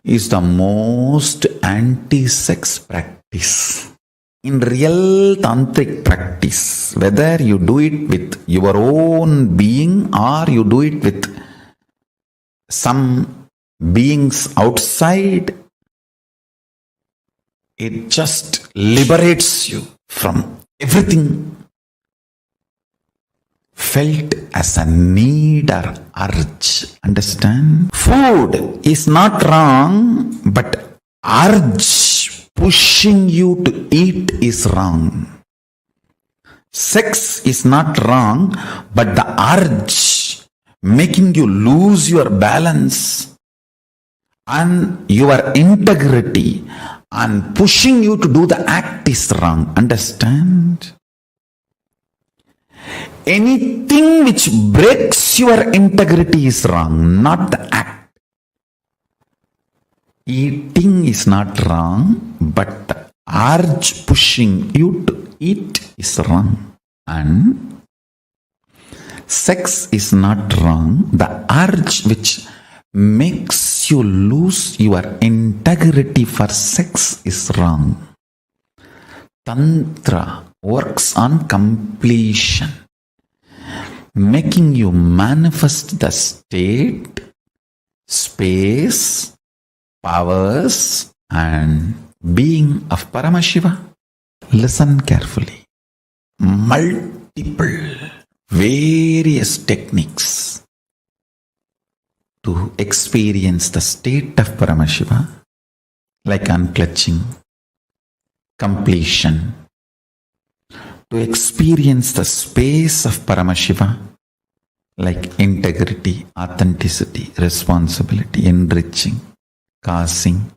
is the most anti-sex practice. In real tantric practice, whether you do it with your own being or you do it with some beings outside, it just liberates you from everything felt as a need or urge. Understand? Food is not wrong, but urge pushing you to eat is wrong. Sex is not wrong, but the urge making you lose your balance and your integrity and pushing you to do the act is wrong. Understand? Anything which breaks your integrity is wrong, not the act. Eating is not wrong, but the urge pushing you to eat is wrong. And sex is not wrong. The urge which makes you lose your integrity for sex is wrong. Tantra works on completion, making you manifest the state, space, powers and being of Paramashiva. Listen carefully. Multiple, various techniques to experience the state of Paramashiva, like unclutching, completion, to experience the space of Paramashiva, like integrity, authenticity, responsibility, enriching, causing,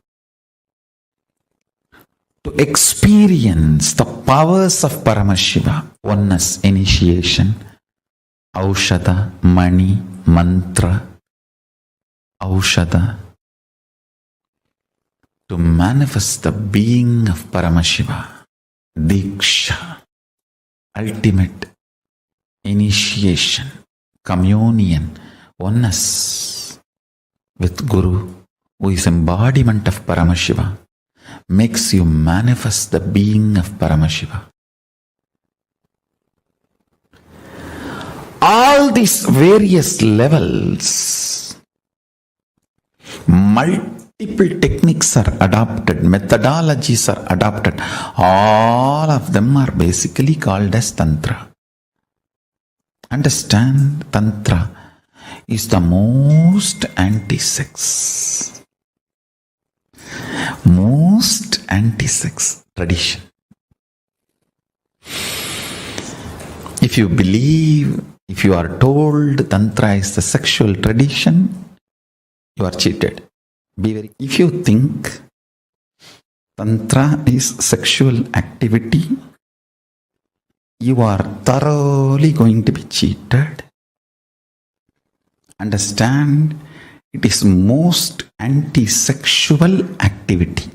to experience the powers of Paramashiva, oneness, initiation, Aushada, Mani, Mantra, Aushada, to manifest the being of Paramashiva, Diksha, ultimate initiation, communion, oneness with Guru, who is embodiment of Paramashiva, makes you manifest the being of Paramashiva. All these various levels, multiple techniques are adopted, methodologies are adopted. All of them are basically called as Tantra. Understand, Tantra is the most anti-sex, most anti-sex tradition. If you believe, if you are told Tantra is the sexual tradition, you are cheated. If you think Tantra is sexual activity, you are thoroughly going to be cheated. Understand, it is most anti-sexual activity.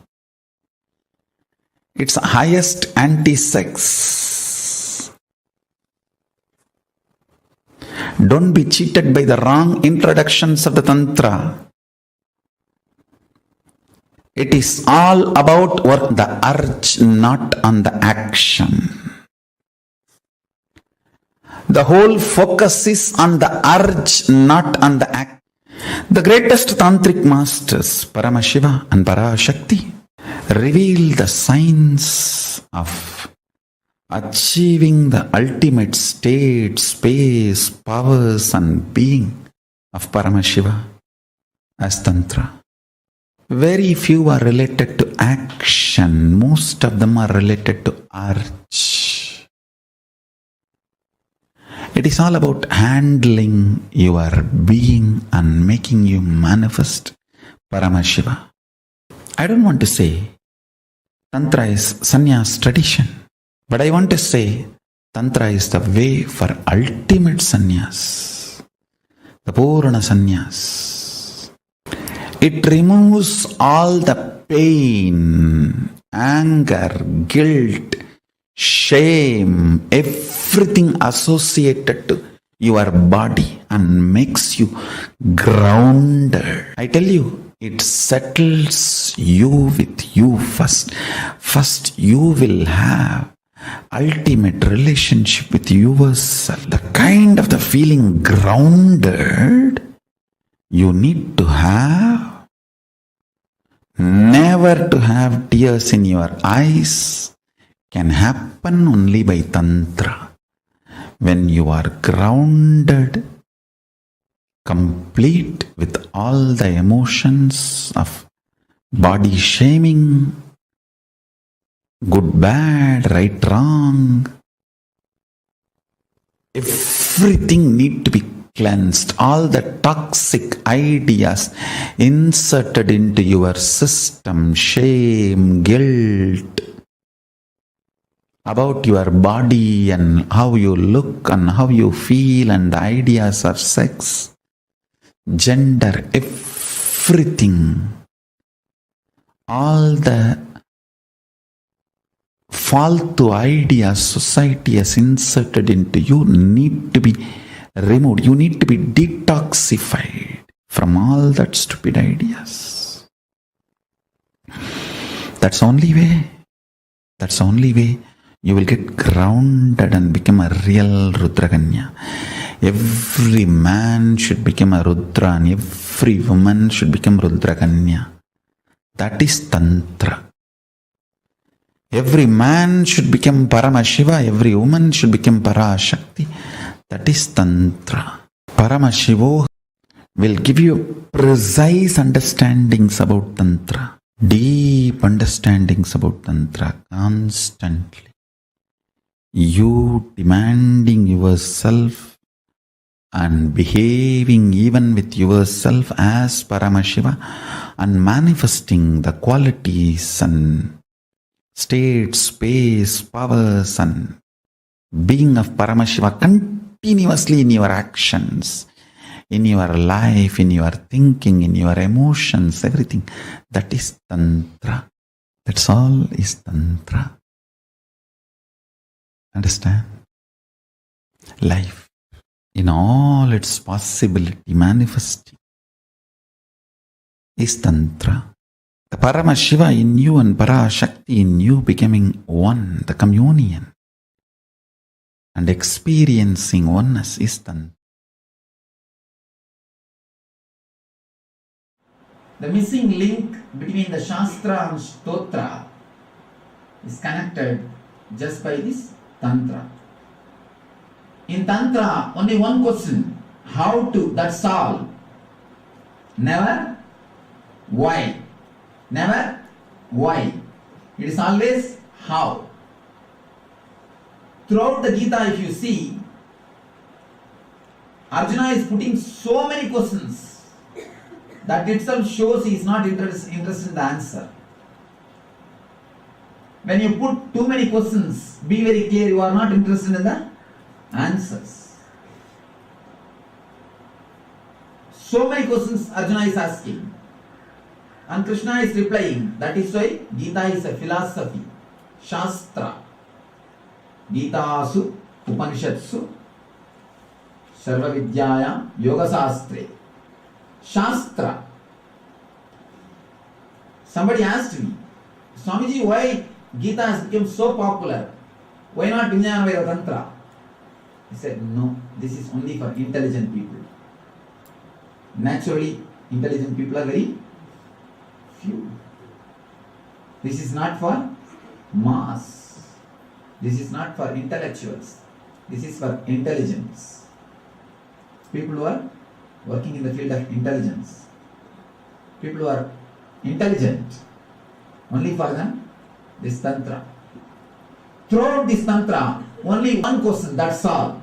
It's highest anti-sex. Don't be cheated by the wrong introductions of the Tantra. It is all about work, the urge, not on the action. The whole focus is on the urge, not on the act. The greatest tantric masters, Paramashiva and Parashakti, reveal the science of achieving the ultimate state, space, powers and being of Paramashiva as Tantra. Very few are related to action. Most of them are related to urge. It is all about handling your being and making you manifest Paramashiva. I don't want to say Tantra is sannyas tradition, but I want to say Tantra is the way for ultimate sannyas, the Purana sannyas. It removes all the pain, anger, guilt, shame, everything associated to your body and makes you grounded. I tell you, it settles you with you first. First, you will have ultimate relationship with yourself. The kind of the feeling grounded you need to have. Never to have tears in your eyes can happen only by Tantra. When you are grounded, complete with all the emotions of body shaming, good, bad, right, wrong, everything need to be cleansed. All the toxic ideas inserted into your system, shame, guilt, about your body and how you look and how you feel and the ideas of sex, gender, everything, all the faltu ideas society has inserted into you need to be removed. You need to be detoxified from all that stupid ideas. That's only way. That's only way you will get grounded and become a real Rudraganya. Every man should become a Rudra and every woman should become Rudraganya. That is Tantra. Every man should become Paramashiva, every woman should become Parashakti. That is Tantra. Paramashivo will give you precise understandings about Tantra, deep understandings about Tantra constantly. You demanding yourself and behaving even with yourself as Paramashiva and manifesting the qualities and state, space, powers and being of Paramashiva continuously in your actions, in your life, in your thinking, in your emotions, everything. That is Tantra. That's all is Tantra. Understand? Life in all its possibility manifesting is Tantra. The Paramashiva in you and Parashakti in you becoming one, the communion and experiencing oneness is Tantra. The missing link between the Shastra and Stotra is connected just by this Tantra. In Tantra, only one question, how to, that's all. Never why. Never why. It is always how. Throughout the Gita, if you see, Arjuna is putting so many questions. That itself shows he is not interested in the answer. When you put too many questions, be very clear, you are not interested in the answers. So many questions Arjuna is asking. And Krishna is replying. That is why Gita is a philosophy. Shastra. Gitasu Upanishatsu Sarva Vidyaya Yoga Sastre. Shastra. Somebody asked me, Swamiji, why Gita has become so popular? Why not Vijnana Vaira Tantra? He said, no, this is only for intelligent people. Naturally, intelligent people are very few. This is not for mass. This is not for intellectuals. This is for intelligence. People who are working in the field of intelligence. People who are intelligent. Only for them, this Tantra. Throughout this Tantra, only one question, that's all.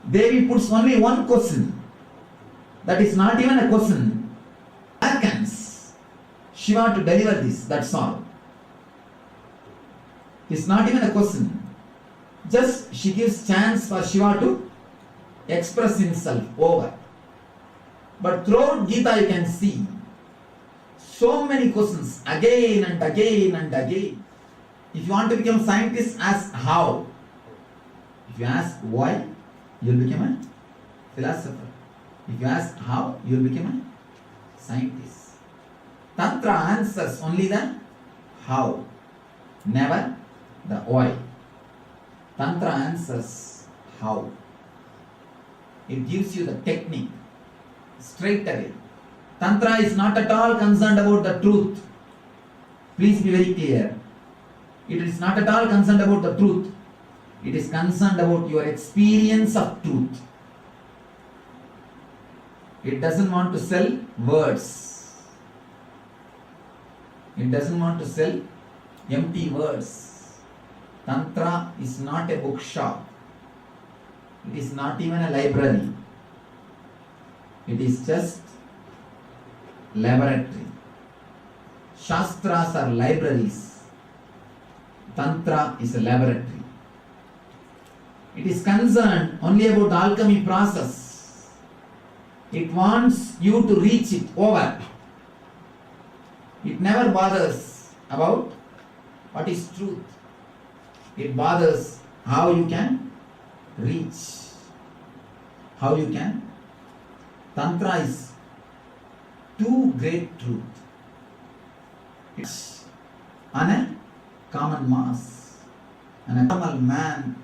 Devi puts only one question. That is not even a question. Beckons Shiva to deliver this, that's all. It's not even a question. Just she gives chance for Shiva to express himself over. But throughout Gita you can see so many questions again and again and again. If you want to become scientist, ask how. If you ask why, you will become a philosopher. If you ask how, you will become a scientist. Tantra answers only the how, never the why. Tantra answers how. It gives you the technique straight away. Tantra is not at all concerned about the truth. Please be very clear. It is not at all concerned about the truth. It is concerned about your experience of truth. It doesn't want to sell words. It doesn't want to sell empty words. Tantra is not a bookshop. It is not even a library. It is just laboratory. Shastras are libraries. Tantra is a laboratory. It is concerned only about the alchemy process. It wants you to reach it over. It never bothers about what is truth. It bothers how you can reach, how you can. Tantra is two great truths. It's on a common mass. And a normal man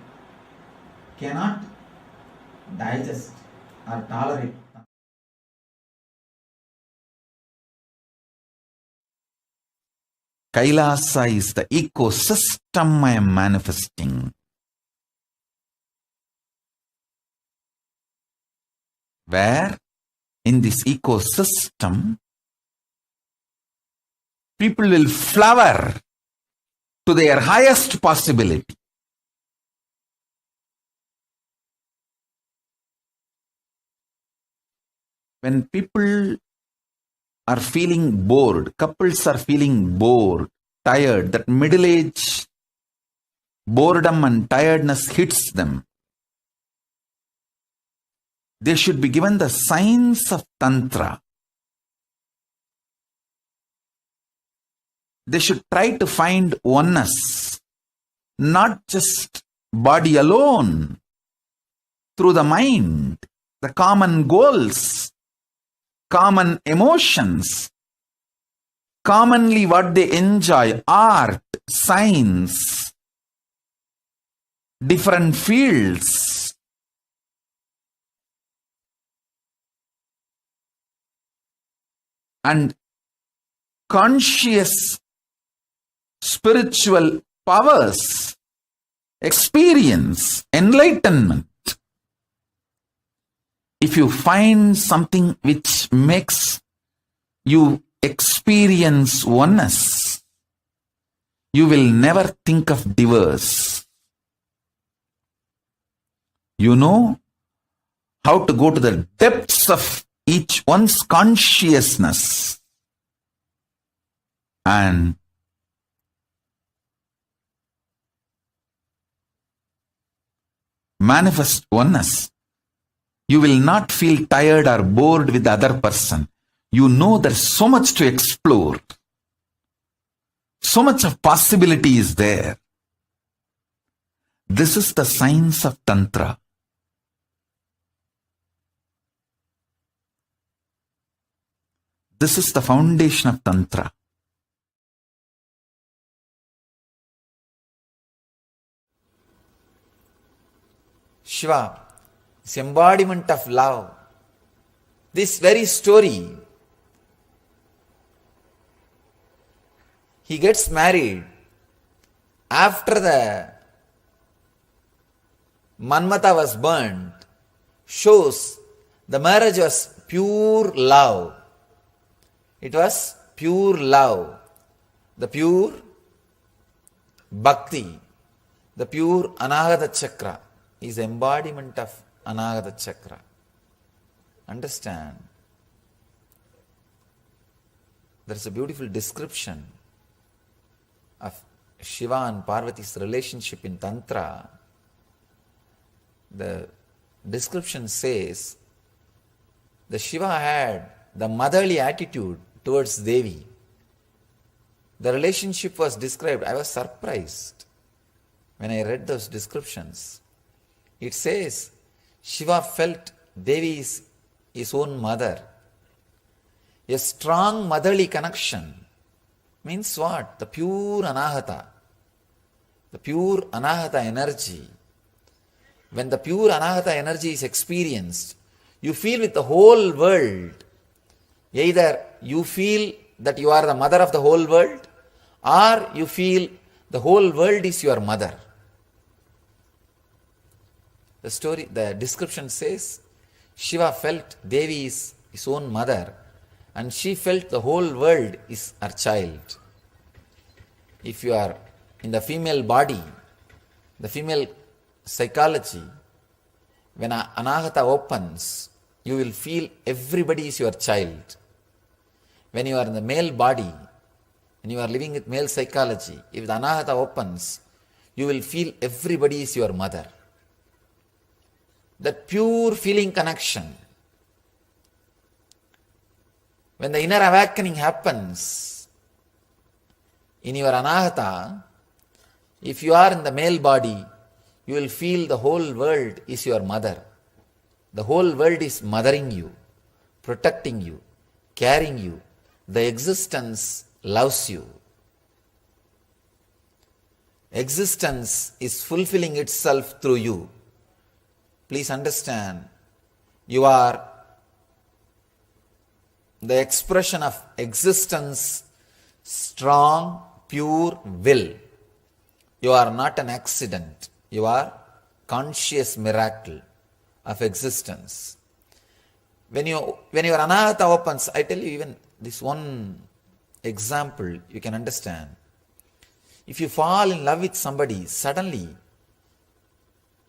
cannot digest or tolerate. Kailasa is the ecosystem I am manifesting. Where in this ecosystem, people will flower to their highest possibility. When people are feeling bored, couples are feeling bored, tired, that middle age boredom and tiredness hits them, they should be given the signs of Tantra. They should try to find oneness, not just body alone, through the mind, the common goals, common emotions, commonly what they enjoy, art, science, different fields. And conscious spiritual powers, experience, enlightenment. If you find something which makes you experience oneness, you will never think of divorce. You know how to go to the depths of each one's consciousness and manifest oneness. You will not feel tired or bored with the other person. You know there's so much to explore. So much of possibility is there. This is the science of Tantra. This is the foundation of Tantra. Shiva is embodiment of love. This very story, he gets married after the Manmata was burnt, shows the marriage was pure love. It was pure love, the pure bhakti, the pure Anahata Chakra is embodiment of Anahata Chakra. Understand? There is a beautiful description of Shiva and Parvati's relationship in Tantra. The description says the Shiva had the motherly attitude towards Devi. The relationship was described. I was surprised when I read those descriptions. It says Shiva felt Devi is his own mother. A strong motherly connection means what? The pure Anahata. The pure Anahata energy. When the pure Anahata energy is experienced, you feel with the whole world. Either you feel that you are the mother of the whole world, or you feel the whole world is your mother. The description says, Shiva felt Devi is his own mother, and she felt the whole world is her child. If you are in the female body, the female psychology, when Anahata opens, you will feel everybody is your child. When you are in the male body, When you are living with male psychology, if the anahata opens, you will feel everybody is your mother. That pure feeling connection. When the inner awakening happens in your anahata, if you are in the male body, you will feel the whole world is your mother. The whole world is mothering you, protecting you, carrying you. The existence loves you. Existence is fulfilling itself through you. Please understand, you are the expression of existence, strong, pure will. You are not an accident. You are conscious miracle of existence. When your anahata opens, I tell you even this one example you can understand. If you fall in love with somebody, suddenly,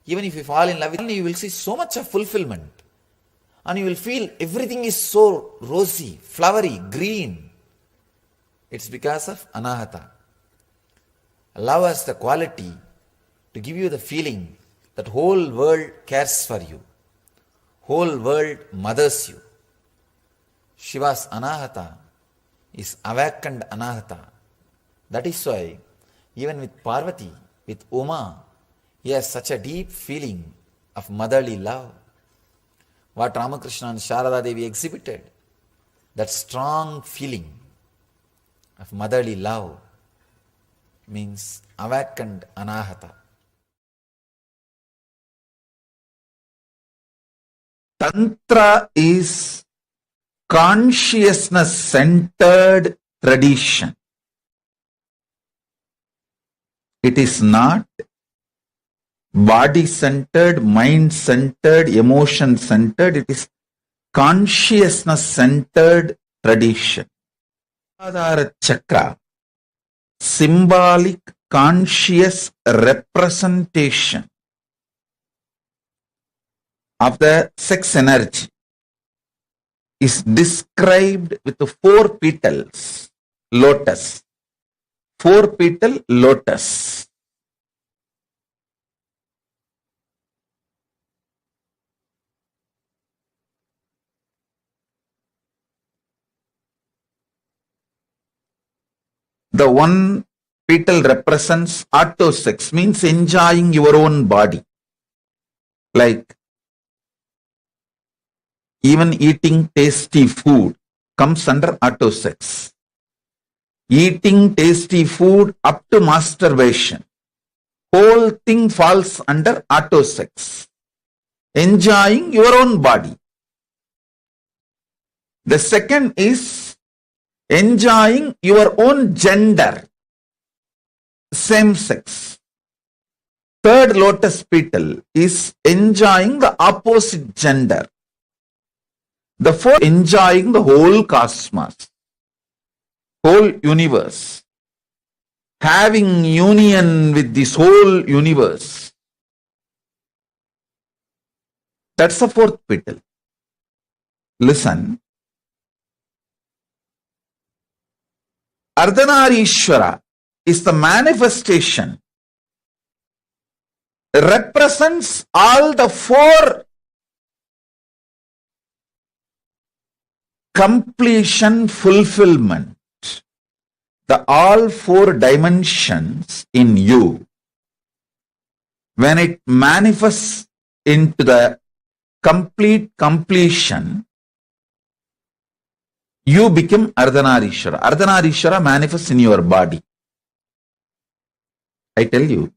even if you fall in love with somebody, you will see so much of fulfillment. And you will feel everything is so rosy, flowery, green. It's because of anahata. Love has the quality to give you the feeling that whole world cares for you. Whole world mothers you. Shiva's anahata is awakened anahata. That is why even with Parvati, with Uma, he has such a deep feeling of motherly love. What Ramakrishna and Sharada Devi exhibited, that strong feeling of motherly love means awakened anahata. Tantra is consciousness centered tradition. It is not body centered, mind centered, emotion centered. It is consciousness centered tradition. Adhara chakra, symbolic conscious representation of the sex energy, is described with the 4 petals, lotus. 4-petal lotus. The one petal represents autosex, means enjoying your own body. Like even eating tasty food comes under autosex. Eating tasty food up to masturbation, whole thing falls under autosex. Enjoying your own body. The second is enjoying your own gender, same sex. Third lotus petal is enjoying the opposite gender. The fourth, enjoying the whole cosmos, whole universe, having union with this whole universe. That's the 4th petal. Listen. Ardhanareeshwara is the manifestation, represents all the 4 completion, fulfillment, the all 4 dimensions in you. When it manifests into the complete completion, you become Ardhanareeshwara. Ardhanareeshwara manifests in your body. I tell you,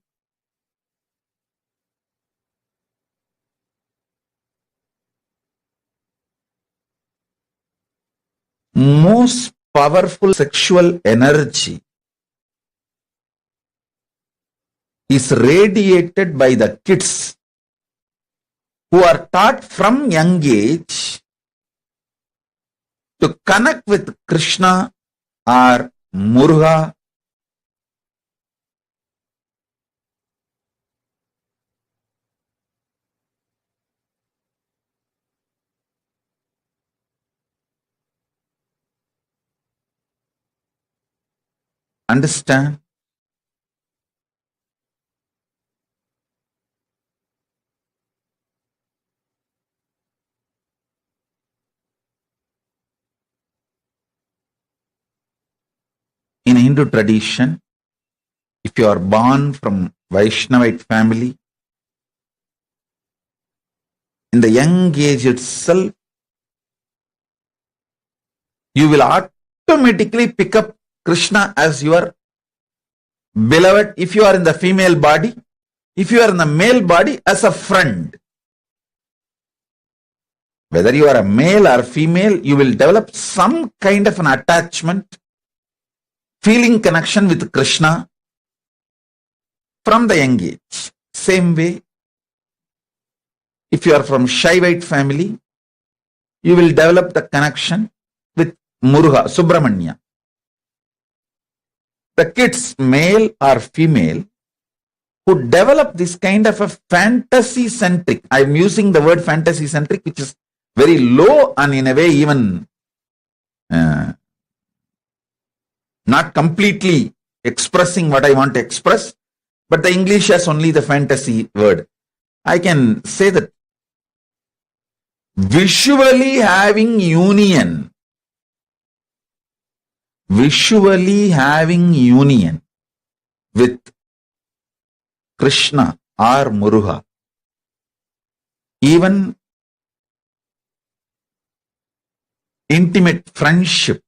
most powerful sexual energy is radiated by the kids who are taught from young age to connect with Krishna or Muruga. Understand? In Hindu tradition, if you are born from Vaishnavite family, in the young age itself, you will automatically pick up Krishna as your beloved if you are in the female body, if you are in the male body as a friend. Whether you are a male or female, you will develop some kind of an attachment, feeling connection with Krishna from the young age. Same way, if you are from Shaivite family, you will develop the connection with Muruga, Subramanya. The kids, male or female, who develop this kind of a fantasy-centric, I am using the word fantasy-centric, which is very low and in a way even not completely expressing what I want to express, but the English has only the fantasy word. I can say that visually having union with Krishna or Muruga, even intimate friendship,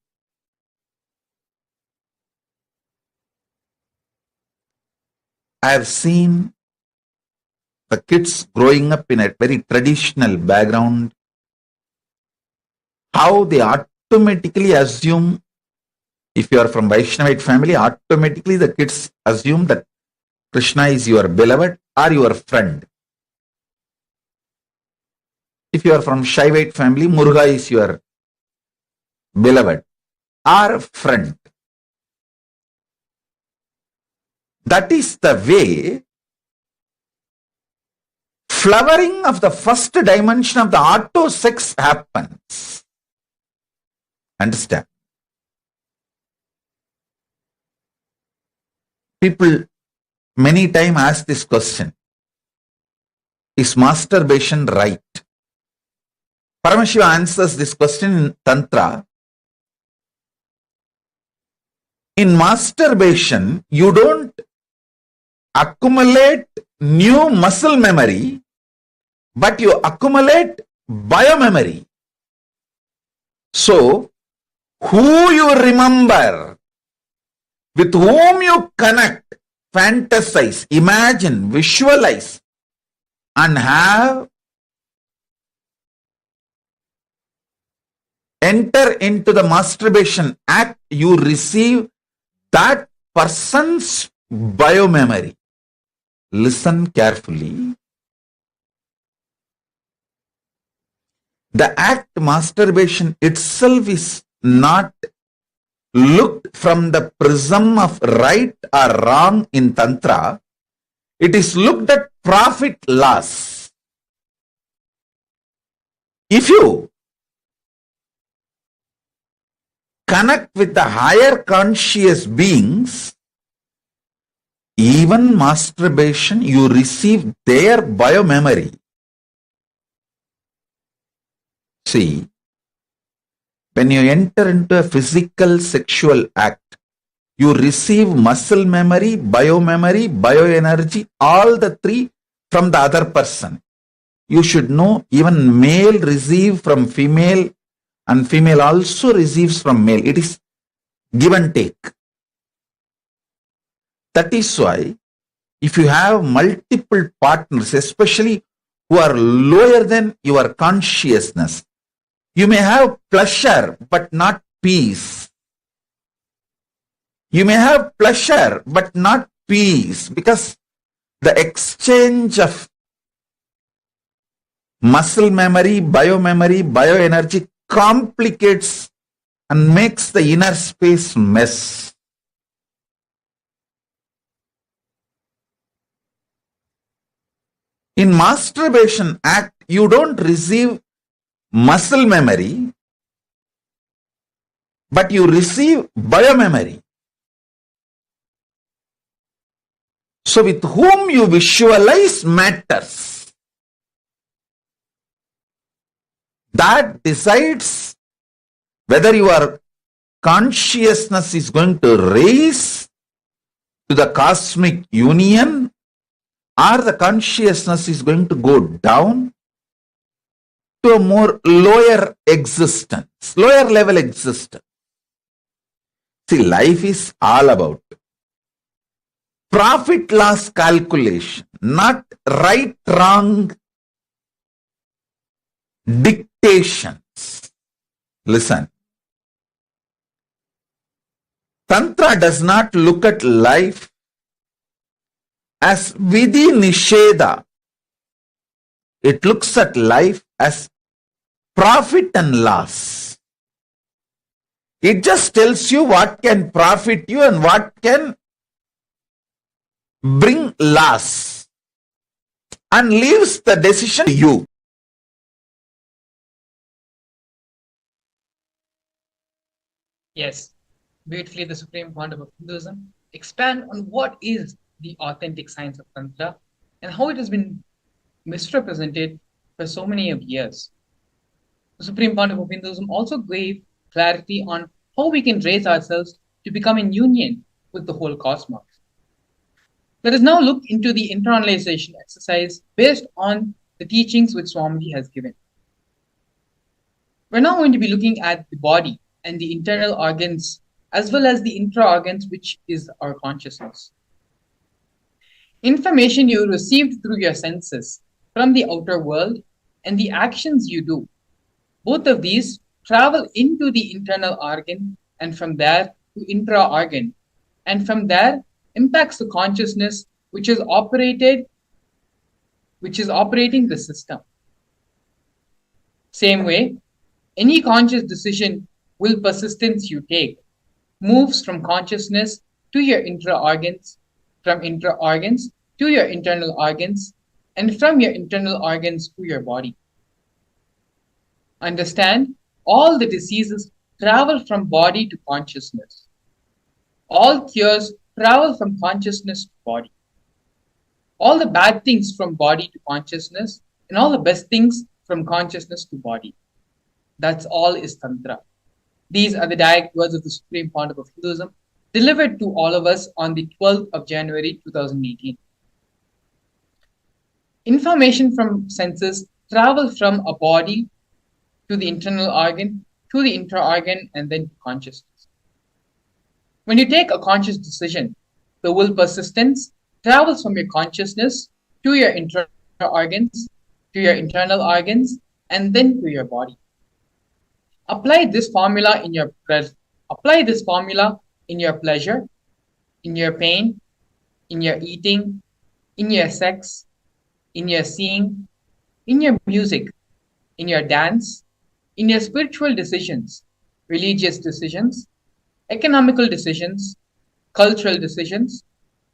I have seen the kids growing up in a very traditional background, how they automatically assume, if you are from Vaishnavite family, automatically the kids assume that Krishna is your beloved or your friend. If you are from Shaivite family, Muruga is your beloved or friend. That is the way flowering of the first dimension of the auto sex happens. Understand? People many times ask this question: is masturbation right? Paramashivam answers this question in Tantra. In masturbation, you don't accumulate new muscle memory, but you accumulate biomemory. So, who you remember, with whom you connect, fantasize, imagine, visualize, and have enter into the masturbation act, you receive that person's biomemory. Listen carefully. The act masturbation itself is not looked from the prism of right or wrong in Tantra. It is looked at profit loss. If you connect with the higher conscious beings, even masturbation, you receive their biomemory. See, when you enter into a physical sexual act, you receive muscle memory, bioenergy, all the three from the other person. You should know even male receive from female and female also receives from male. It is give and take. That is why if you have multiple partners, especially who are lower than your consciousness, you may have pleasure but not peace. You may have pleasure but not peace, because the exchange of muscle memory, bioenergy complicates and makes the inner space mess. In masturbation act, you don't receive muscle memory, but you receive biomemory. So with whom you visualize matters. That decides whether your consciousness is going to raise to the cosmic union or the consciousness is going to go down to a more lower existence, lower level existence. See, life is all about profit loss calculation, not right wrong dictations. Listen, Tantra does not look at life as vidhi nisheda. It looks at life as profit and loss. It just tells you what can profit you and what can bring loss and leaves the decision to you. Yes, beautifully the supreme quantum of Hinduism expand on what is the authentic science of Tantra and how it has been misrepresented for so many of years. The supreme quantum of Hinduism also gave clarity on how we can raise ourselves to become in union with the whole cosmos. Let us now look into the internalization exercise based on the teachings which Swamiji has given. We're now going to be looking at the body and the internal organs as well as the intra-organs, which is our consciousness. Information you received through your senses from the outer world and the actions you do, both of these travel into the internal organ and from there to intra-organ, and from there impacts the consciousness which is operating the system. Same way, any conscious decision will persistence you take moves from consciousness to your intra-organs, from intra-organs to your internal organs, and from your internal organs to your body. Understand, all the diseases travel from body to consciousness. All cures travel from consciousness to body. All the bad things from body to consciousness, and all the best things from consciousness to body. That's all is Tantra. These are the direct words of the Supreme Quantum of Hinduism, delivered to all of us on the 12th of January 2018. Information from senses travel from a body to the internal organ, to the intra-organ, and then to consciousness. When you take a conscious decision, the will persistence travels from your consciousness to your intra-organs, to your internal organs, and then to your body. Apply this formula in your pleasure, in your pain, in your eating, in your sex, in your seeing, in your music, in your dance, in your spiritual decisions, religious decisions, economical decisions, cultural decisions,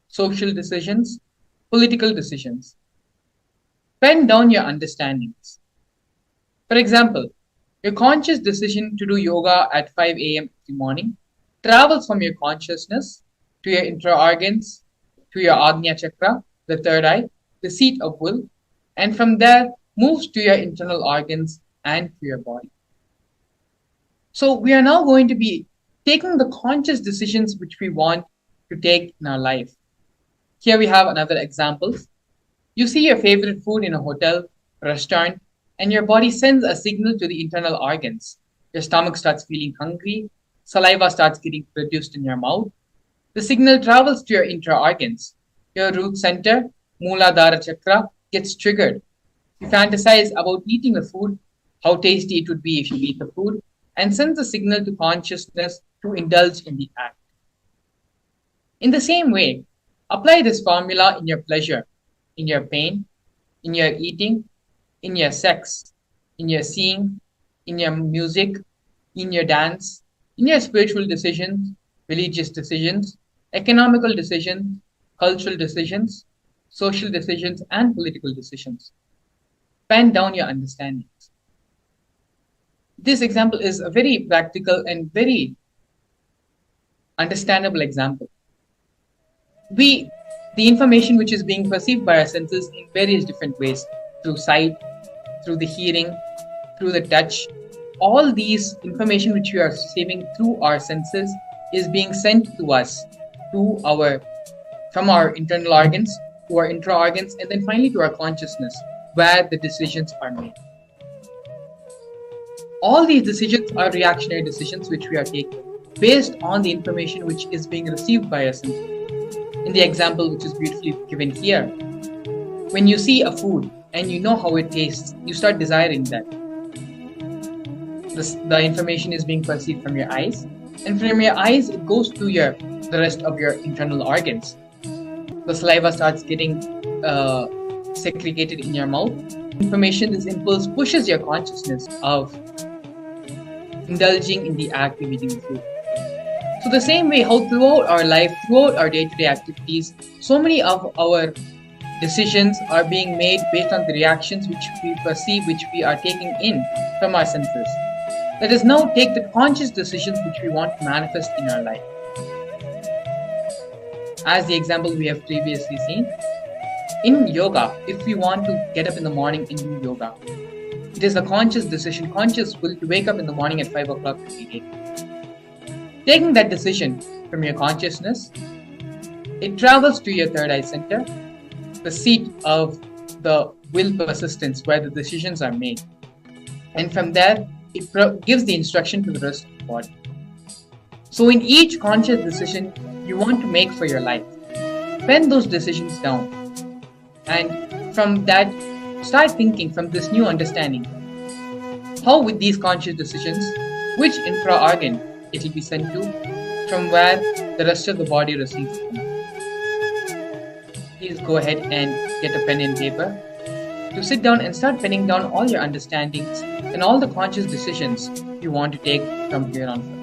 social decisions, political decisions. Pen down your understandings. For example, your conscious decision to do yoga at 5 a.m. in the morning travels from your consciousness to your intra-organs, to your Agnya Chakra, the third eye, the seat of will, and from there moves to your internal organs and to your body. So we are now going to be taking the conscious decisions which we want to take in our life. Here we have another example. You see your favorite food in a hotel, restaurant, and your body sends a signal to the internal organs. Your stomach starts feeling hungry, saliva starts getting produced in your mouth. The signal travels to your intra-organs. Your root center, Mooladhara Chakra, gets triggered. You fantasize about eating the food, how tasty it would be if you eat the food, and sends a signal to consciousness to indulge in the act. In the same way, apply this formula in your pleasure, in your pain, in your eating, in your sex, in your seeing, in your music, in your dance, in your spiritual decisions, religious decisions, economical decisions, cultural decisions, social decisions, and political decisions. Pen down your understandings. This example is a very practical and very understandable example. We The information which is being perceived by our senses in various different ways, through sight, through the hearing, through the touch, all these information which we are receiving through our senses is being sent to us from our internal organs to our intra organs, and then finally to our consciousness, where the decisions are made. All these decisions are reactionary decisions which we are taking based on the information which is being received by us. In the example which is beautifully given here, when you see a food and you know how it tastes, you start desiring that. The information is being perceived from your eyes, and from your eyes it goes to the rest of your internal organs. The saliva starts getting segregated in your mouth. Information, this impulse pushes your consciousness of indulging in the act of eating the food. So the same way how throughout our life, throughout our day-to-day activities, so many of our decisions are being made based on the reactions which we perceive, which we are taking in from our senses. Let us now take the conscious decisions which we want to manifest in our life. As the example we have previously seen, in yoga, if we want to get up in the morning and do yoga, it is a conscious decision, conscious will to wake up in the morning at 5 o'clock every day. Taking that decision from your consciousness, it travels to your third eye center, the seat of the will persistence where the decisions are made. And from there, it gives the instruction to the rest of the body. So in each conscious decision you want to make for your life, pen those decisions down. And from that, start thinking from this new understanding, how with these conscious decisions, which infra-organ it will be sent to, from where the rest of the body receives them. Please go ahead and get a pen and paper to sit down and start penning down all your understandings and all the conscious decisions you want to take from here on.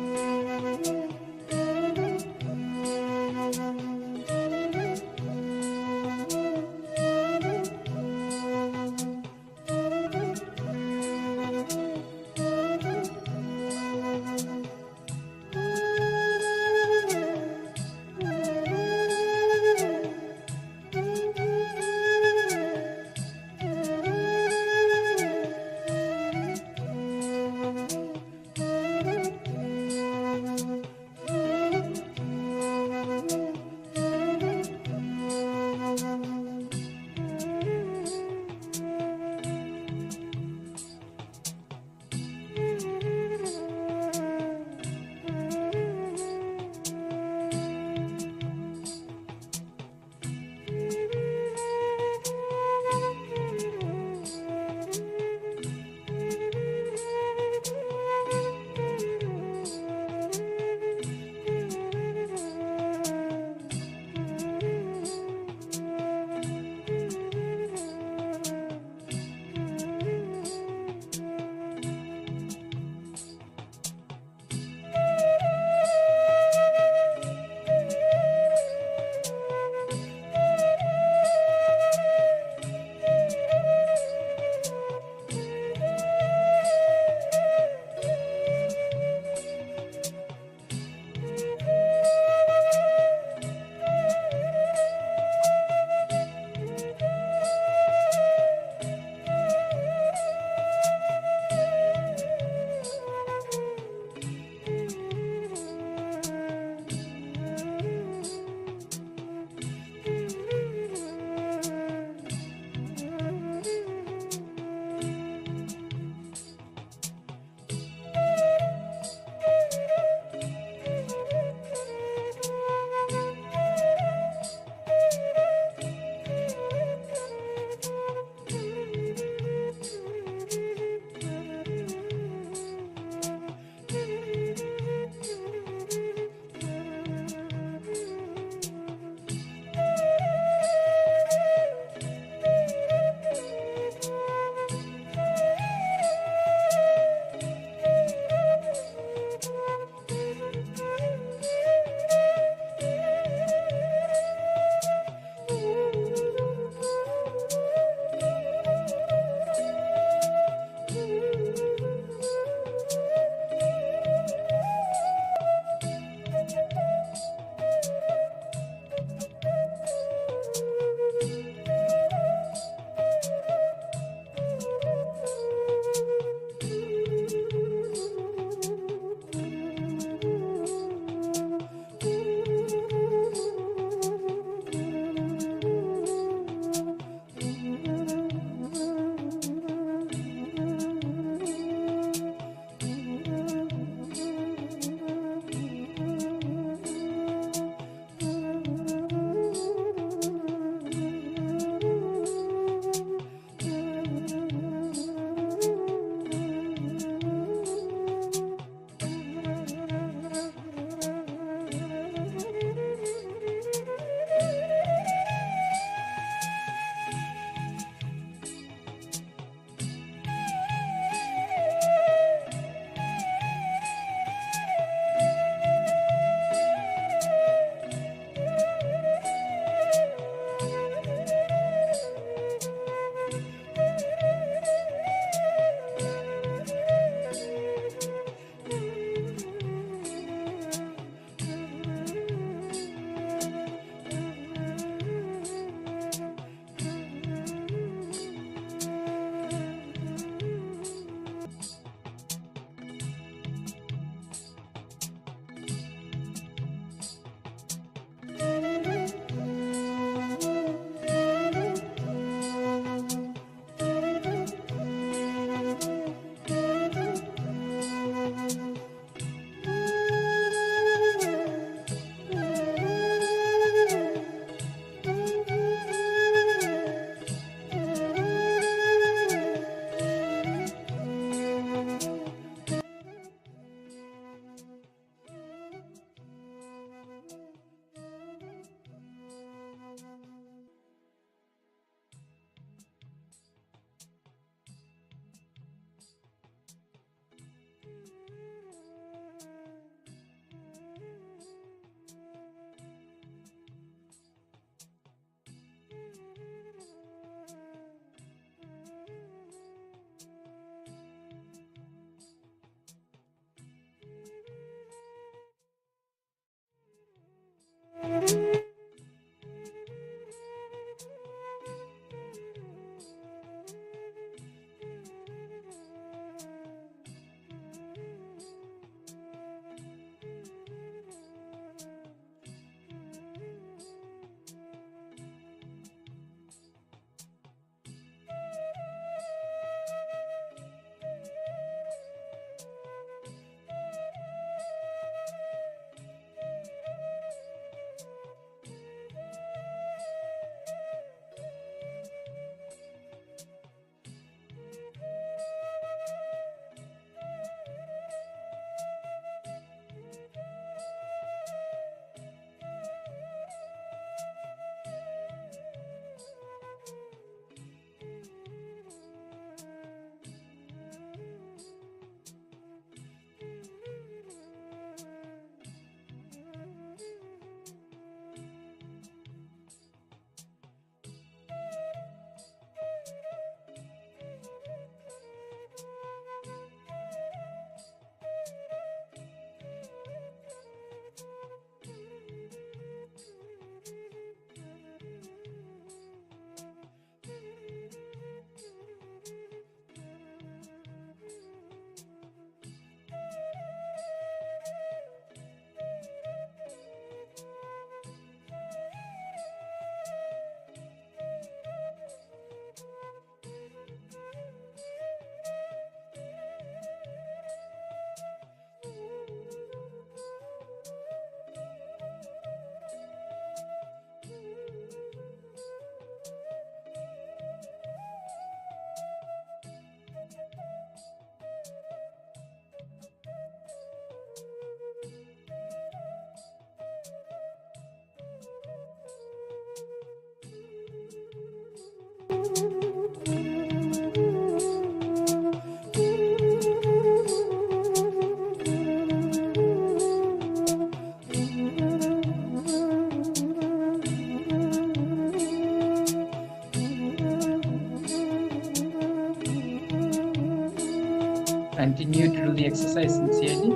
Continue to do the exercise sincerely.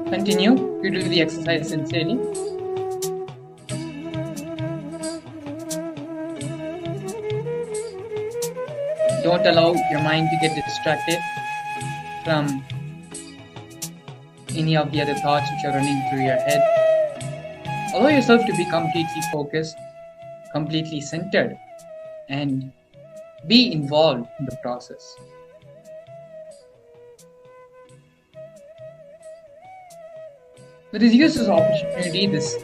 Continue to do the exercise sincerely. Don't allow your mind to get distracted from any of the other thoughts which are running through your head. Allow yourself to be completely focused, completely centered, and be involved in the process. Let us use this opportunity, this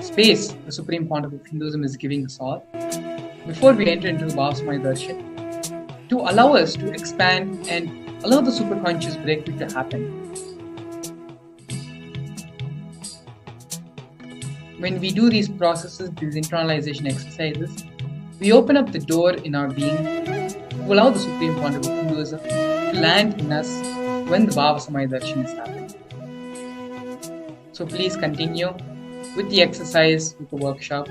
space the Supreme Pontiff of Hinduism is giving us all, before we enter into the Bhava Samadhi Darshan, to allow us to expand and allow the superconscious breakthrough to happen. When we do these processes, these internalization exercises, we open up the door in our being to allow the Supreme Pontiff of Hinduism to land in us when the Bhava Samadhi Darshan is happening. So please continue with the exercise, with the workshop.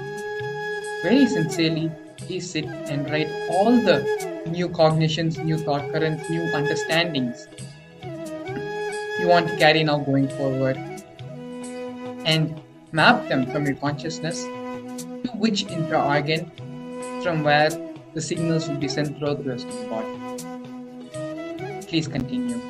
Very sincerely, please sit and write all the new cognitions, new thought currents, new understandings you want to carry now going forward, and map them from your consciousness to which intra-organ, from where the signals will be sent throughout the rest of the body. Please continue.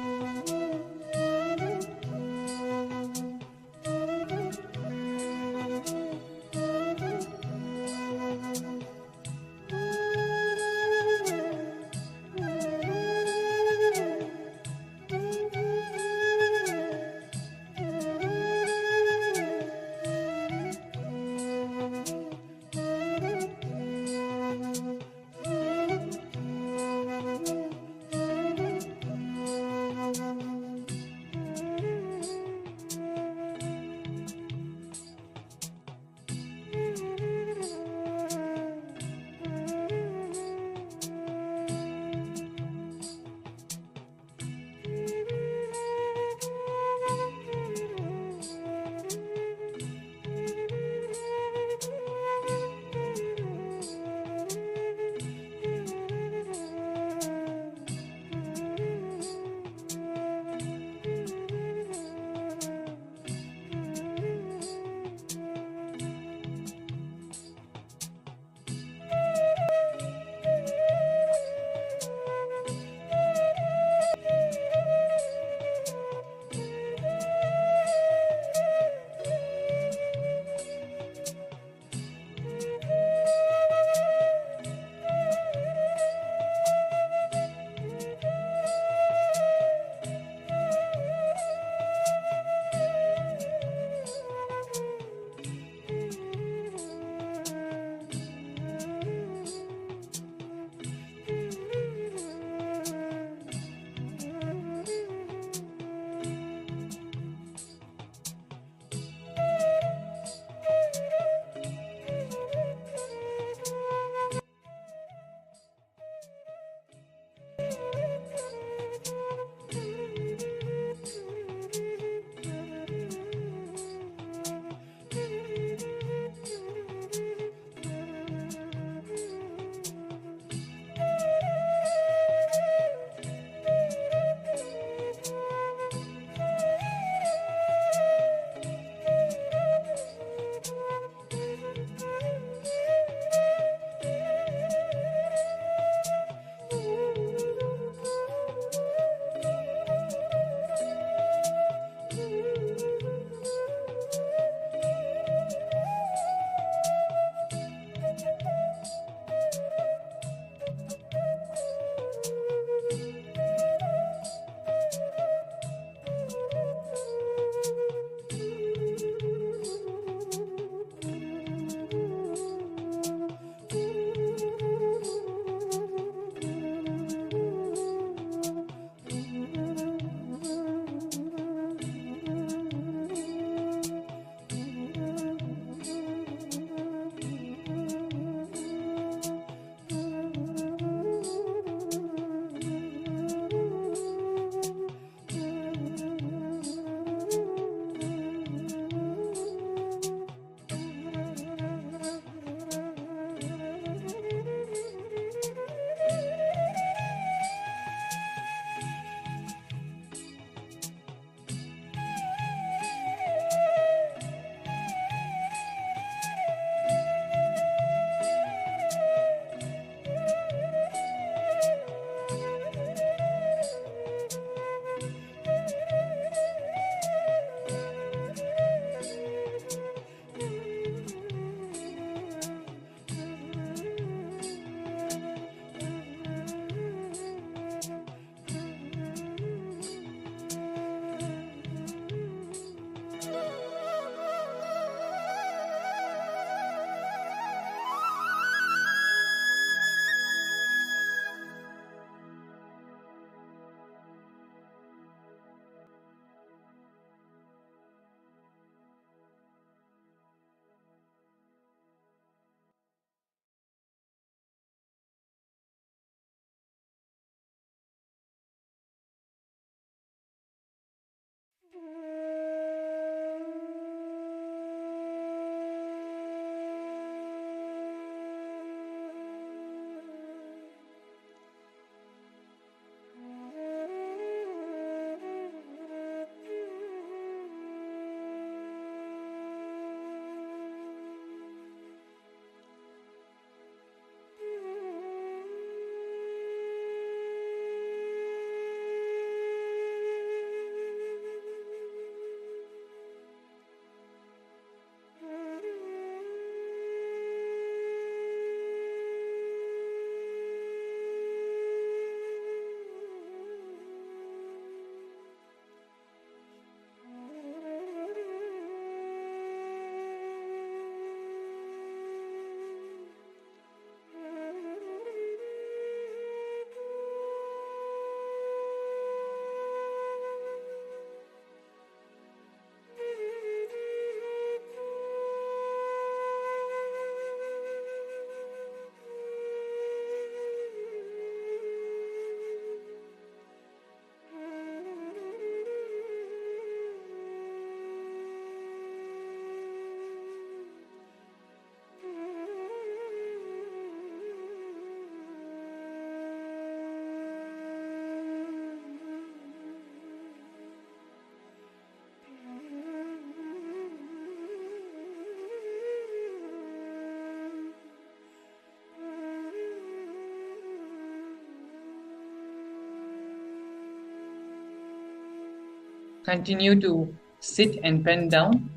Continue to sit and pen down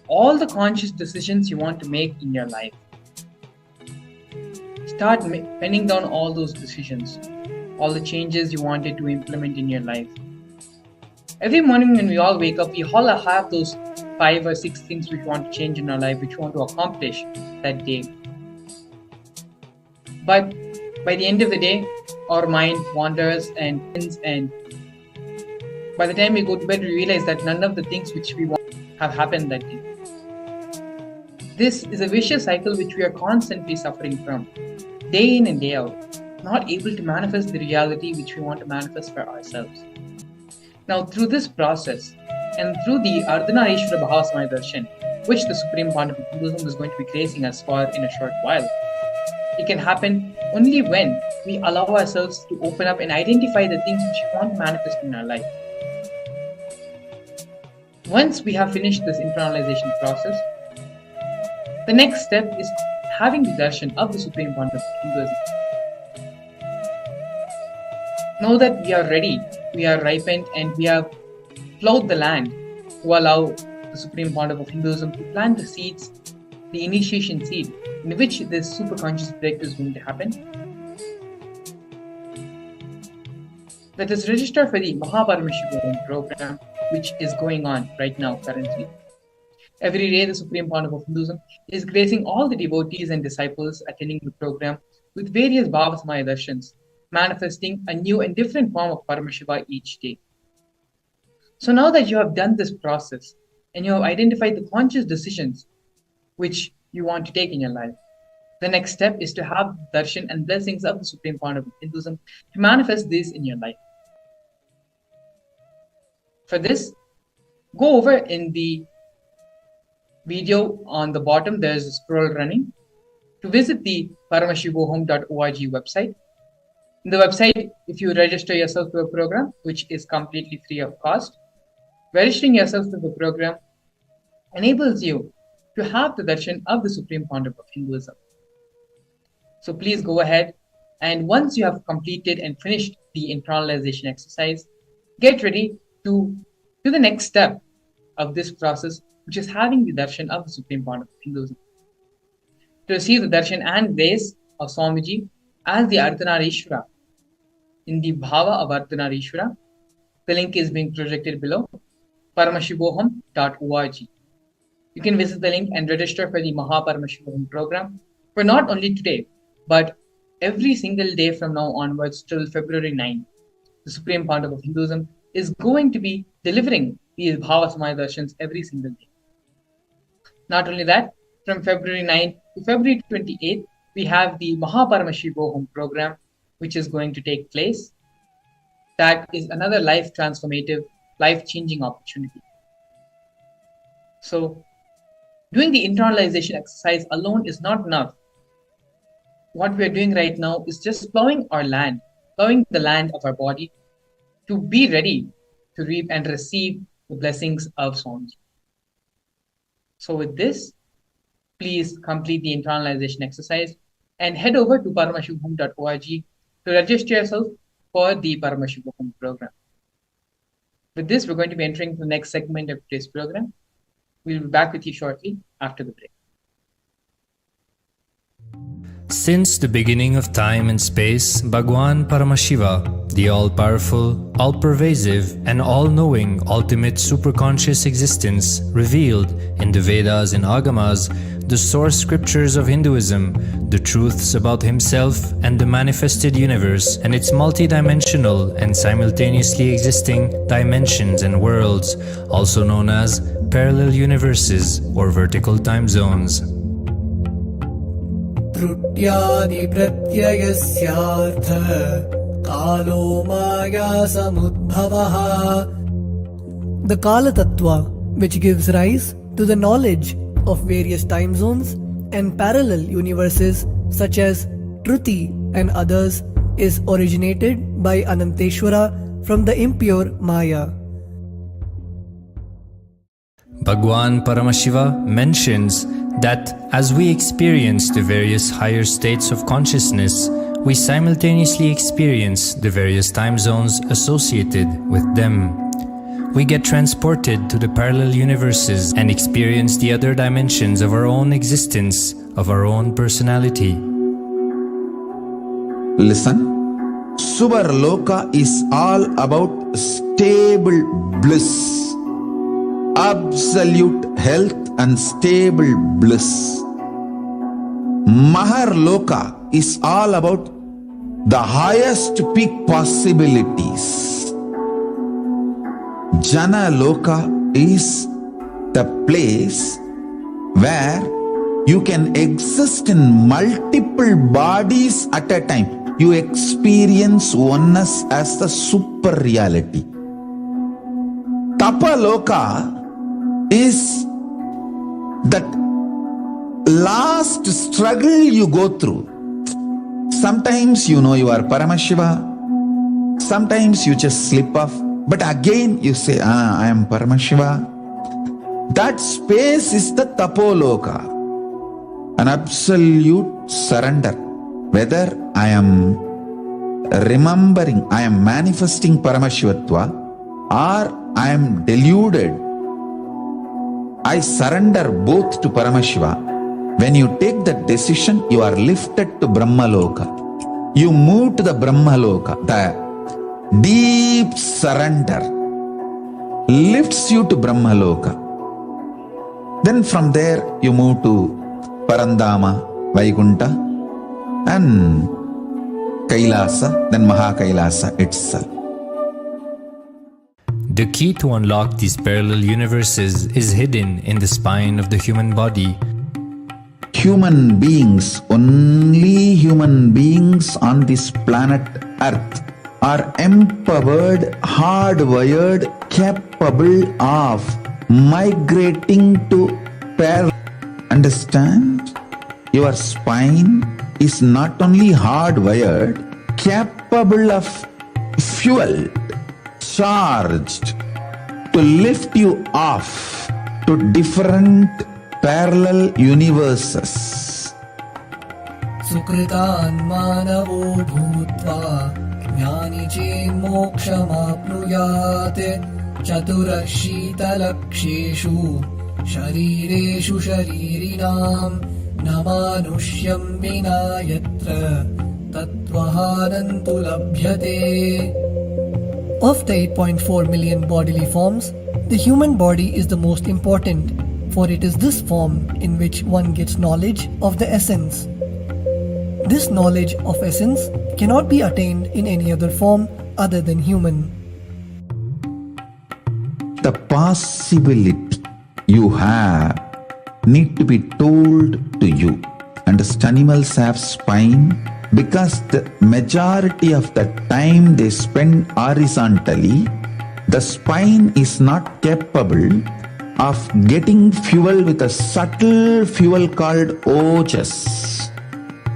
all the conscious decisions you want to make in your life. Start penning down all those decisions, all the changes you wanted to implement in your life. Every morning when we all wake up, we all have those 5 or 6 things which we want to change in our life, which we want to accomplish that day. But by the end of the day, our mind wanders and by the time we go to bed, we realize that none of the things which we want have happened that day. This is a vicious cycle which we are constantly suffering from, day in and day out, not able to manifest the reality which we want to manifest for ourselves. Now, through this process and through the Ardhanareeshwara Bhava Samadhi Darshan, which the Supreme Pontiff of Hinduism is going to be gracing us for in a short while, it can happen only when we allow ourselves to open up and identify the things which we want to manifest in our life. Once we have finished this internalization process, the next step is having the darshan of the Supreme Pontiff of Hinduism. Know that we are ready, we are ripened, and we have plowed the land to allow the Supreme Pontiff of Hinduism to plant the seeds, the initiation seed, in which this superconscious breakthrough is going to happen. Let us register for the Paramashivam program, which is going on right now currently. Every day, the Supreme Pontiff of Hinduism is gracing all the devotees and disciples attending the program with various Bhava Samadhi Darshans, manifesting a new and different form of Paramashiva each day. So now that you have done this process and you have identified the conscious decisions which you want to take in your life, the next step is to have darshan and blessings of the Supreme Pontiff of Hinduism to manifest this in your life. For this, go over in the video on the bottom, there is a scroll running, to visit the paramashivohom.org website. In the website, if you register yourself to a program, which is completely free of cost, registering yourself to the program enables you to have the darshan of the Supreme Pontiff of Hinduism. So please go ahead, and once you have completed and finished the internalization exercise, get ready to do the next step of this process, which is having the darshan of the Supreme Pontiff of Hinduism. To receive the darshan and grace of Swamiji as the Ardhanareeshwara in the Bhava of Ardhanareeshwara, the link is being projected below, paramashivoham.org. You can visit the link and register for the Paramashivam program for not only today, but every single day from now onwards till February 9th. The Supreme Pontiff of Hinduism is going to be delivering these Bhava Samadhi Darshans every single day. Not only that, from February 9th to February 28th, we have the Paramashivam program, which is going to take place. That is another life-transformative, life-changing opportunity. So, doing the internalization exercise alone is not enough. What we are doing right now is just plowing the land of our body to be ready to reap and receive the blessings of Swami. So with this, please complete the internalization exercise and head over to paramashivam.org to register yourself for the Paramashivam program. With this, we're going to be entering the next segment of today's program. We'll be back with you shortly after the break. Since the beginning of time and space, Bhagwan Paramashiva, the all-powerful, all-pervasive, and all-knowing ultimate superconscious existence, revealed in the Vedas and Agamas, the source scriptures of Hinduism, the truths about himself and the manifested universe and its multidimensional and simultaneously existing dimensions and worlds, also known as parallel universes or vertical time zones. त्रुट्यादि प्रत्ययस्यार्थ कालो माया समुद्भवः. The Kala Tattva, which gives rise to the knowledge of various time zones and parallel universes such as Truti and others, is originated by Ananteshwara from the impure Maya. Bhagwan Paramashiva mentions that as we experience the various higher states of consciousness, we simultaneously experience the various time zones associated with them. We get transported to the parallel universes and experience the other dimensions of our own existence, of our own personality. Listen, Subarloka is all about stable bliss, absolute health and stable bliss. Maharloka is all about the highest peak possibilities. Jana Loka is the place where you can exist in multiple bodies at a time. You experience oneness as the super reality. Tapa Loka is that last struggle you go through. Sometimes you know you are Paramashiva, sometimes you just slip off, but again you say, I am Paramashiva. That space is the Tapoloka, an absolute surrender. Whether I am remembering, I am manifesting Paramashivatva, or I am deluded, I surrender both to Paramashiva. When you take that decision, you are lifted to Brahmaloka. You move to the Brahmaloka. The deep surrender lifts you to Brahmaloka. Then from there you move to Parandama, Vaikunta, and Kailasa, then Mahakailasa itself. The key to unlock these parallel universes is hidden in the spine of the human body. Human beings, only human beings on this planet Earth are empowered, hardwired, capable of migrating to parallel. Understand? Your spine is not only hardwired, capable of fuel, charged to lift you off to different parallel universes. Sukritan manavo bhutva jnani chen mokshamapnuyat chatura shitalaksheshu sharireshu sharirinam namanusyam vina yatra tattvahanantu labhyate. Of the 8.4 million bodily forms, the human body is the most important, for it is this form in which one gets knowledge of the essence. This knowledge of essence cannot be attained in any other form other than human. The possibility you have need to be told to you. And animals have spine because the majority of the time they spend horizontally. The spine is not capable of getting fuel with a subtle fuel called ojas.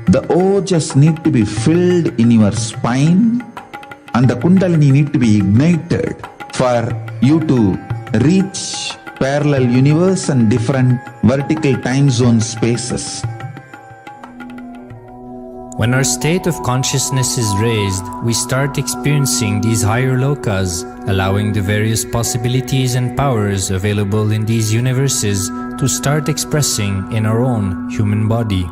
The ojas need to be filled in your spine and the kundalini need to be ignited for you to reach parallel universe and different vertical time zone spaces. When our state of consciousness is raised, we start experiencing these higher lokas, allowing the various possibilities and powers available in these universes to start expressing in our own human body.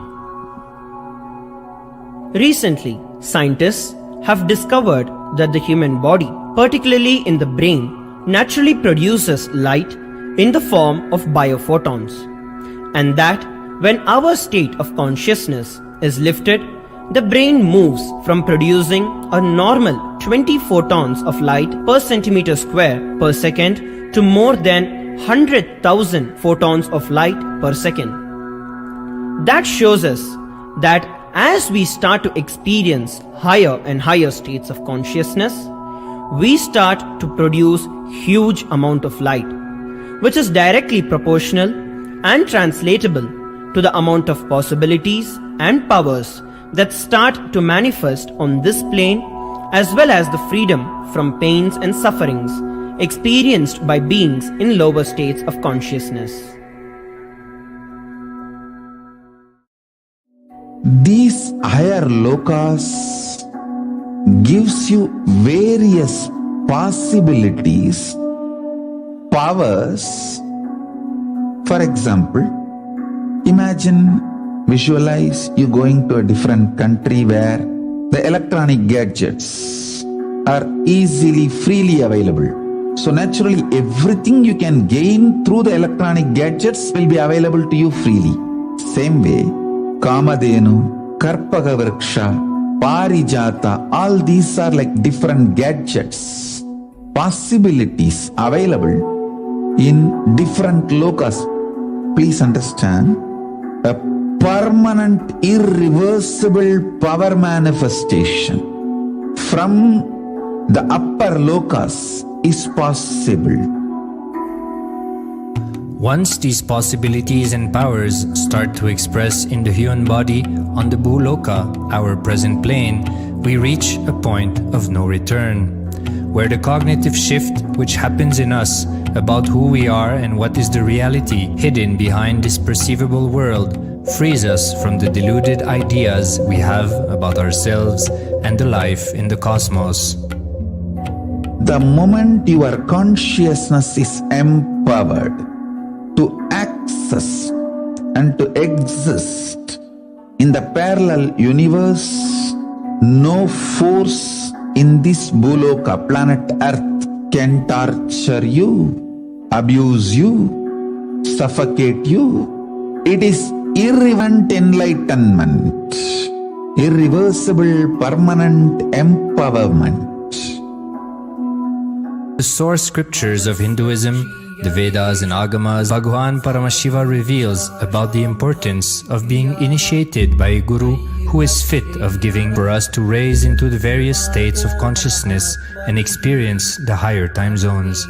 Recently, scientists have discovered that the human body, particularly in the brain, naturally produces light in the form of biophotons, and that when our state of consciousness is lifted, the brain moves from producing a normal 20 photons of light per centimeter square per second to more than 100,000 photons of light per second. That shows us that as we start to experience higher and higher states of consciousness, we start to produce huge amount of light, which is directly proportional and translatable to the amount of possibilities and powers that start to manifest on this plane, as well as the freedom from pains and sufferings experienced by beings in lower states of consciousness. These higher lokas gives you various possibilities, powers. For example, visualize you going to a different country where the electronic gadgets are easily, freely available. So naturally, everything you can gain through the electronic gadgets will be available to you freely. Same way, Kamadhenu, Karpaga Vriksha, Parijata, all these are like different gadgets, possibilities available in different lokas. Please understand, a permanent, irreversible power manifestation from the upper lokas is possible. Once these possibilities and powers start to express in the human body on the Bhuloka, our present plane, we reach a point of no return, where the cognitive shift which happens in us about who we are and what is the reality hidden behind this perceivable world frees us from the deluded ideas we have about ourselves and the life in the cosmos. The moment your consciousness is empowered to access and to exist in the parallel universe, no force in this Bhuloka, planet Earth, can torture you, abuse you, suffocate you. It is irrelevant enlightenment, irreversible, permanent empowerment. The source scriptures of Hinduism, the Vedas and Agamas, Bhagwan Paramashiva reveals about the importance of being initiated by a guru who is fit of giving for us to raise into the various states of consciousness and experience the higher time zones.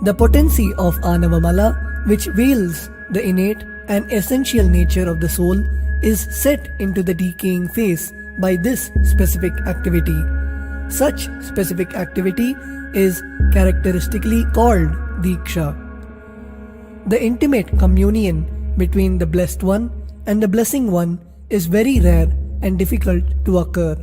The potency of Anavamala, which veils the innate and essential nature of the soul, is set into the decaying phase by this specific activity. Such specific activity is characteristically called Diksha. The intimate communion between the Blessed One and the Blessing One is very rare and difficult to occur.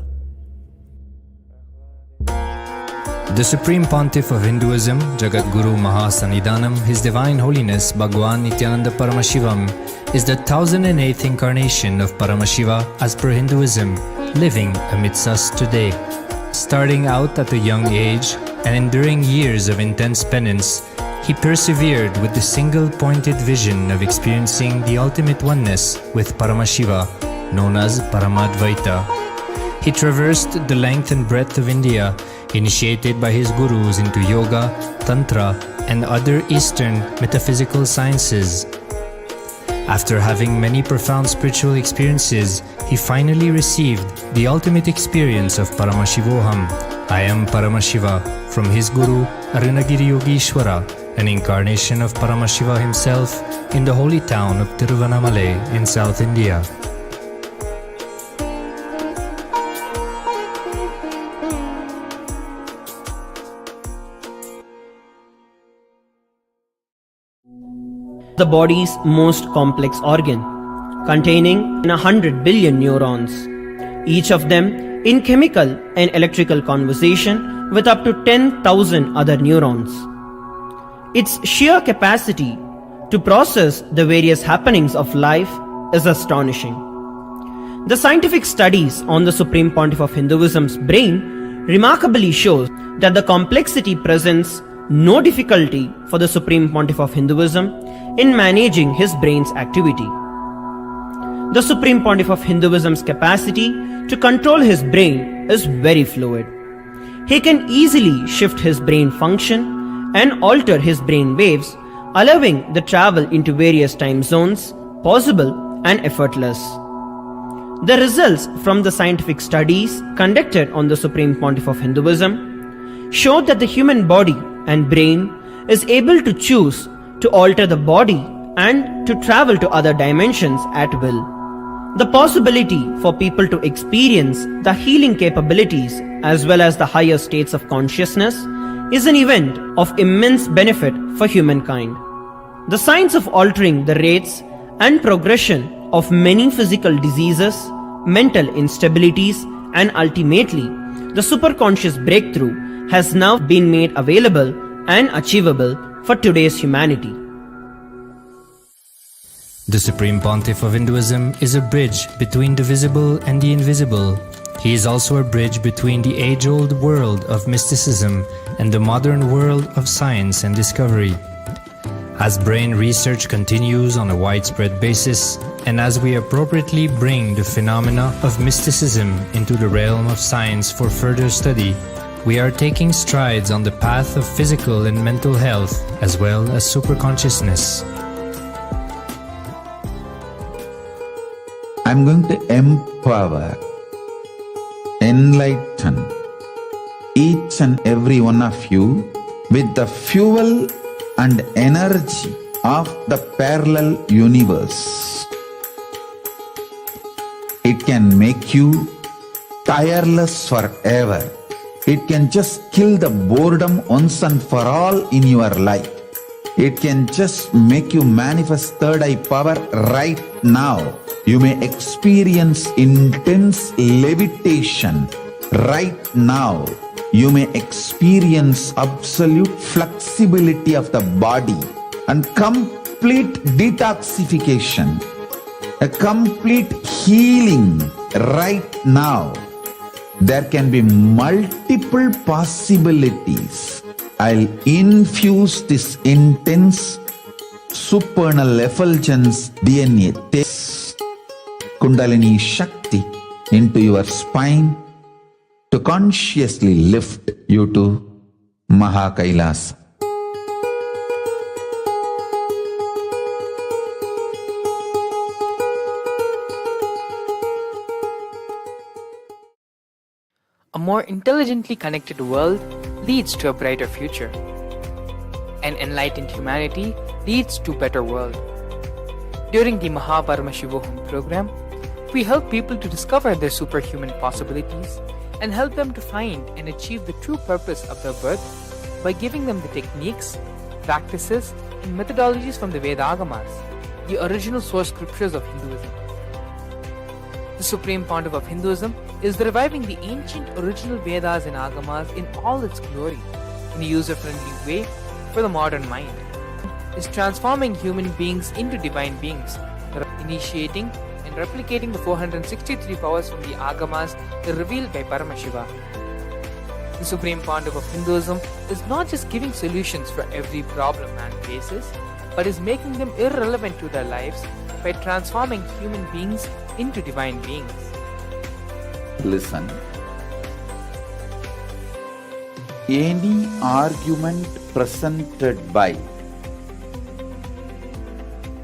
The Supreme Pontiff of Hinduism, Jagat Guru Mahasannidhanam, His Divine Holiness Bhagwan Nithyananda Paramashivam, is the 1008th incarnation of Paramashiva as per Hinduism, living amidst us today. Starting out at a young age and enduring years of intense penance, he persevered with the single-pointed vision of experiencing the ultimate oneness with Paramashiva, known as Paramadvaita. He traversed the length and breadth of India, initiated by his gurus into yoga, tantra, and other Eastern metaphysical sciences. After having many profound spiritual experiences, he finally received the ultimate experience of Paramashivoham, I am Paramashiva, from his guru Ardhanareeshwara, an incarnation of Paramashiva himself in the holy town of Tiruvannamalai in South India. The body's most complex organ, containing 100 billion neurons, each of them in chemical and electrical conversation with up to 10,000 other neurons. Its sheer capacity to process the various happenings of life is astonishing. The scientific studies on the Supreme Pontiff of Hinduism's brain remarkably shows that the complexity presents no difficulty for the Supreme Pontiff of Hinduism in managing his brain's activity. The Supreme Pontiff of Hinduism's capacity to control his brain is very fluid. He can easily shift his brain function and alter his brain waves, allowing the travel into various time zones possible and effortless. The results from the scientific studies conducted on the Supreme Pontiff of Hinduism showed that the human body and brain is able to choose to alter the body and to travel to other dimensions at will. The possibility for people to experience the healing capabilities as well as the higher states of consciousness is an event of immense benefit for humankind. The science of altering the rates and progression of many physical diseases, mental instabilities, and ultimately the superconscious breakthrough has now been made available and achievable for today's humanity. The Supreme Pontiff of Hinduism is a bridge between the visible and the invisible. He is also a bridge between the age-old world of mysticism and the modern world of science and discovery. As brain research continues on a widespread basis, and as we appropriately bring the phenomena of mysticism into the realm of science for further study, we are taking strides on the path of physical and mental health as well as superconsciousness. I'm going to empower, enlighten each and every one of you with the fuel and energy of the parallel universe. It can make you tireless forever. It can just kill the boredom once and for all in your life. It can just make you manifest third eye power right now. You may experience intense levitation right now. You may experience absolute flexibility of the body and complete detoxification, a complete healing right now. There can be multiple possibilities. I'll infuse this intense supernal effulgence DNA test, Kundalini Shakti into your spine to consciously lift you to Mahakailasa. A more intelligently connected world leads to a brighter future. An enlightened humanity leads to a better world. During the Paramashivam program, we help people to discover their superhuman possibilities and help them to find and achieve the true purpose of their birth by giving them the techniques, practices, and methodologies from the Vedagamas, the original source scriptures of Hinduism. The Supreme Pontiff of Hinduism is reviving the ancient original Vedas and Agamas in all its glory in a user-friendly way for the modern mind. Is transforming human beings into divine beings, initiating and replicating the 463 powers from the Agamas revealed by Paramashiva. The Supreme Pontiff of Hinduism is not just giving solutions for every problem man faces, but is making them irrelevant to their lives by transforming human beings into divine beings. Listen. Any argument presented by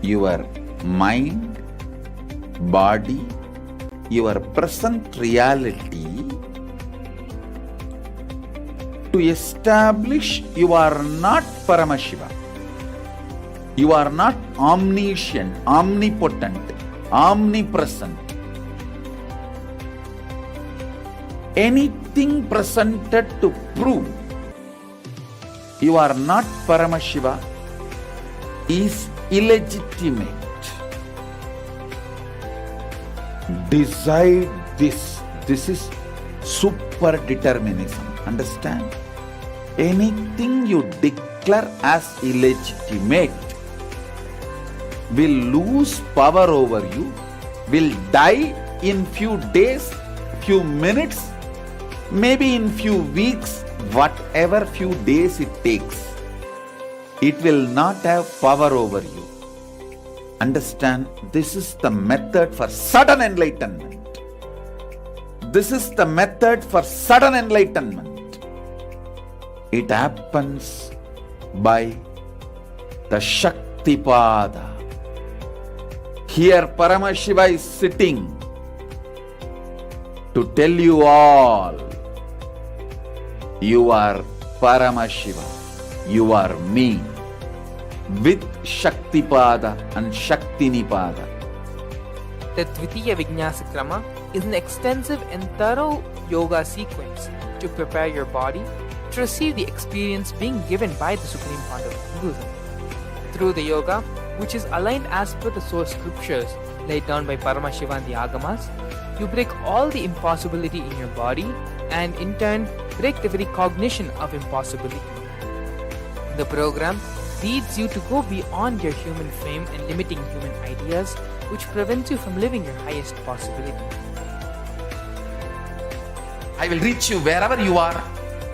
your mind, body, your present reality. To establish you are not Paramashiva. You are not omniscient, omnipotent, omnipresent. Anything presented to prove you are not Paramashiva is illegitimate. Decide this. This is super determinism. Understand? Anything you declare as illegitimate will lose power over you, will die in few days, few minutes, maybe in few weeks, whatever few days it takes. It will not have power over you. Understand, this is the method for sudden enlightenment. This is the method for sudden enlightenment. It happens by the Shaktipada. Here Paramashiva is sitting to tell you all, you are Paramashiva, you are me, with Shaktipada and Shaktinipada. The Dvitiya Vijnasa Krama is an extensive and thorough yoga sequence to prepare your body to receive the experience being given by the Supreme Founder of Hinduism. Through the yoga, which is aligned as per the source scriptures laid down by Paramashiva and the Agamas, you break all the impossibility in your body and in turn break the very cognition of impossibility. The program leads you to go beyond your human frame and limiting human ideas, which prevents you from living your highest possibility. I will reach you wherever you are,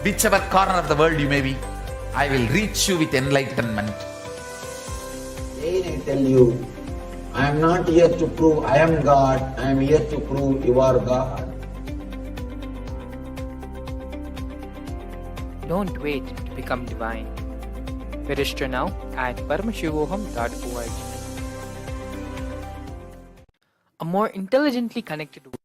whichever corner of the world you may be. I will reach you with enlightenment. Again I tell you, I am not here to prove I am God, I am here to prove you are God. Don't wait to become divine. Register now at paramashivoham.org. A more intelligently connected world.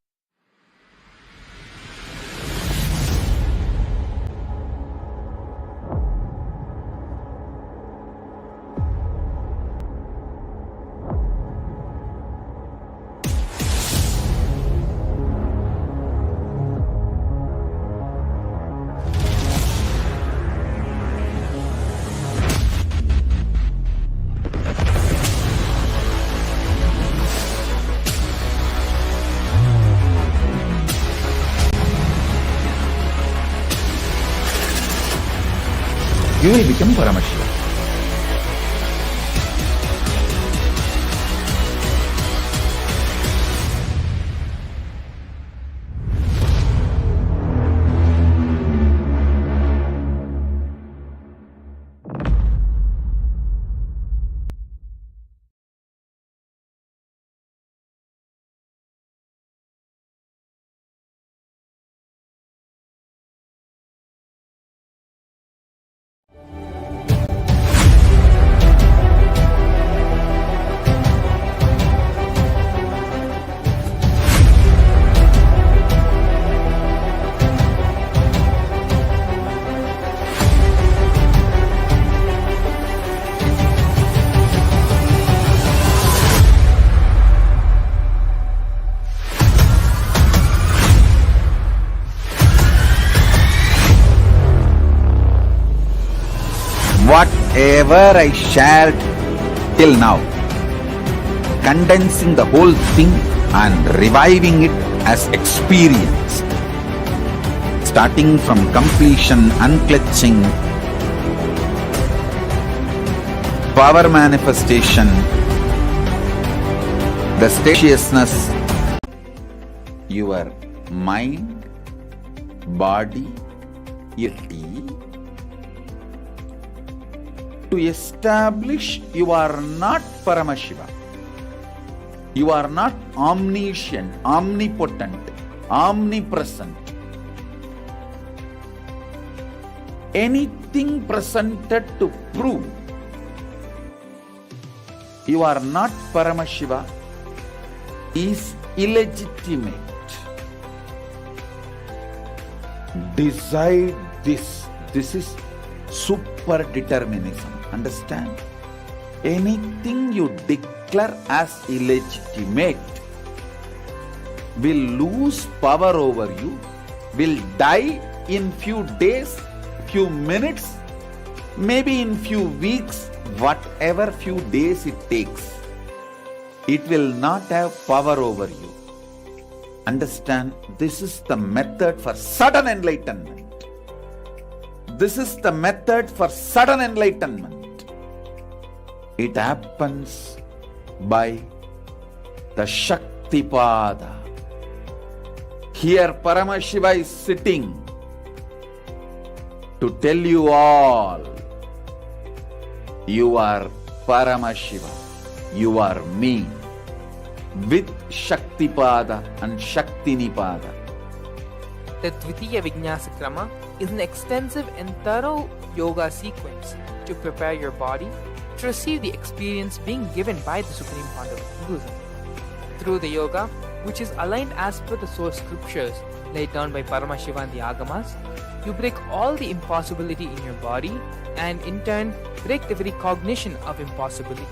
You will become Paramashiva. Whatever I shared till now, condensing the whole thing and reviving it as experience, starting from completion, unclutching, power manifestation, the spaciousness, your mind, body, yeti. To establish you are not Paramashiva. You are not omniscient, omnipotent, omnipresent. Anything presented to prove you are not Paramashiva is illegitimate. Decide this. This is super determinism. Understand? Anything you declare as illegitimate will lose power over you, will die in few days, few minutes, maybe in few weeks, whatever few days it takes. It will not have power over you. Understand, this is the method for sudden enlightenment. This is the method for sudden enlightenment. It happens by the Shaktipada. Here Paramashiva is sitting to tell you all, you are Paramashiva, you are me, with Shaktipada and Shaktinipada. The Dvitiya Vijnasa Krama is an extensive and thorough yoga sequence to prepare your body to receive the experience being given by the Supreme Founder of Hinduism. Through the yoga, which is aligned as per the source scriptures laid down by Paramashiva and the Agamas, you break all the impossibility in your body and in turn break the very cognition of impossibility.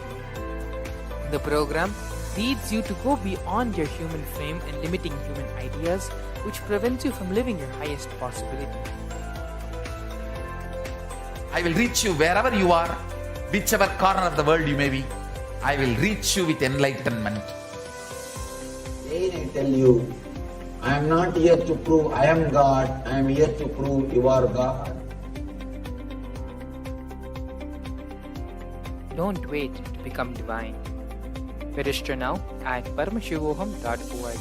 The program leads you to go beyond your human frame and limiting human ideas, which prevents you from living your highest possibility. I will reach you wherever you are, whichever corner of the world you may be. I will reach you with enlightenment. Again I tell you, I am not here to prove I am God, I am here to prove you are God. Don't wait to become divine. Register now at paramashivoham.org.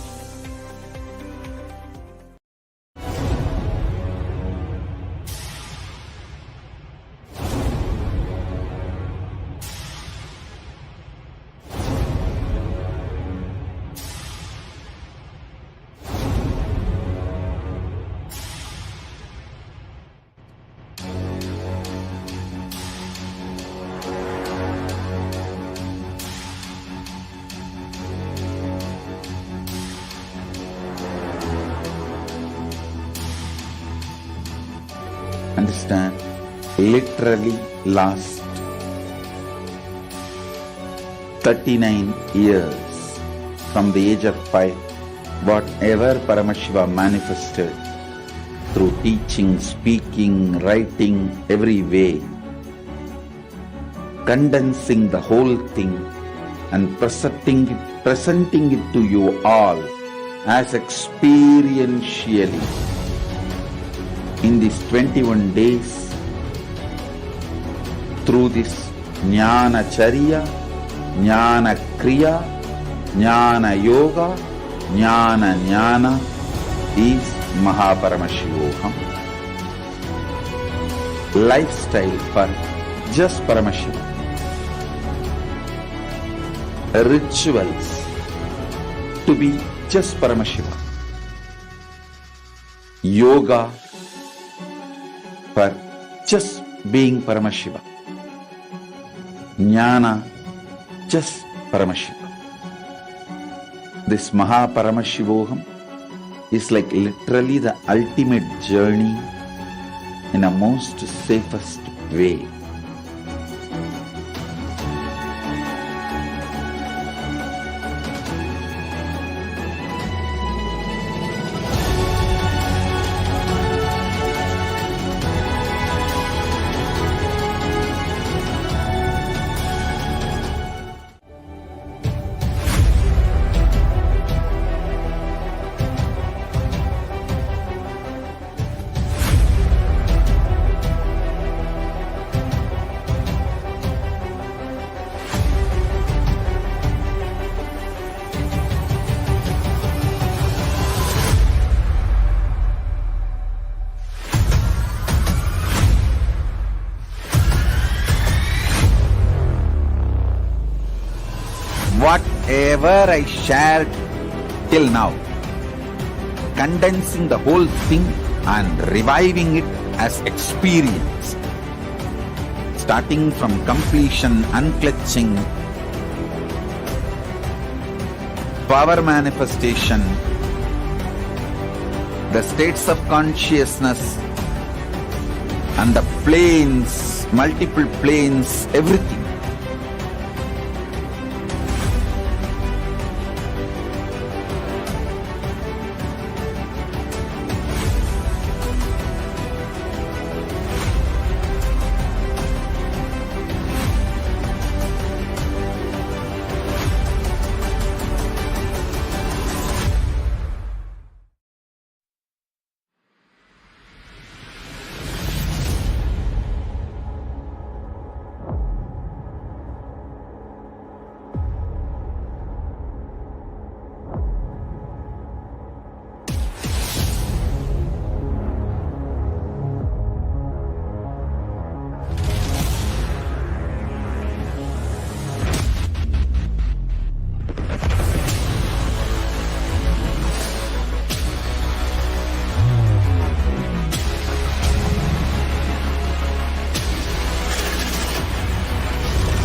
Understand? Literally last 39 years from the age of 5, whatever Paramashiva manifested through teaching, speaking, writing, every way, condensing the whole thing and presenting it to you all as experientially in these 21 days through this Jnana Charya, Jnana Kriya, Jnana Yoga, Jnana Jnana is Mahaparamashivoham. Lifestyle for just Paramashiva. Rituals to be just Paramashiva. Yoga for just being Paramashiva. Jnana, just Paramashiva. This Mahaparamashivoham is like literally the ultimate journey in a most safest way. Whatever I shared till now, condensing the whole thing and reviving it as experience, starting from completion, unclutching, power manifestation, the states of consciousness, and the planes, multiple planes, everything.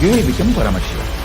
You will become Paramashivam.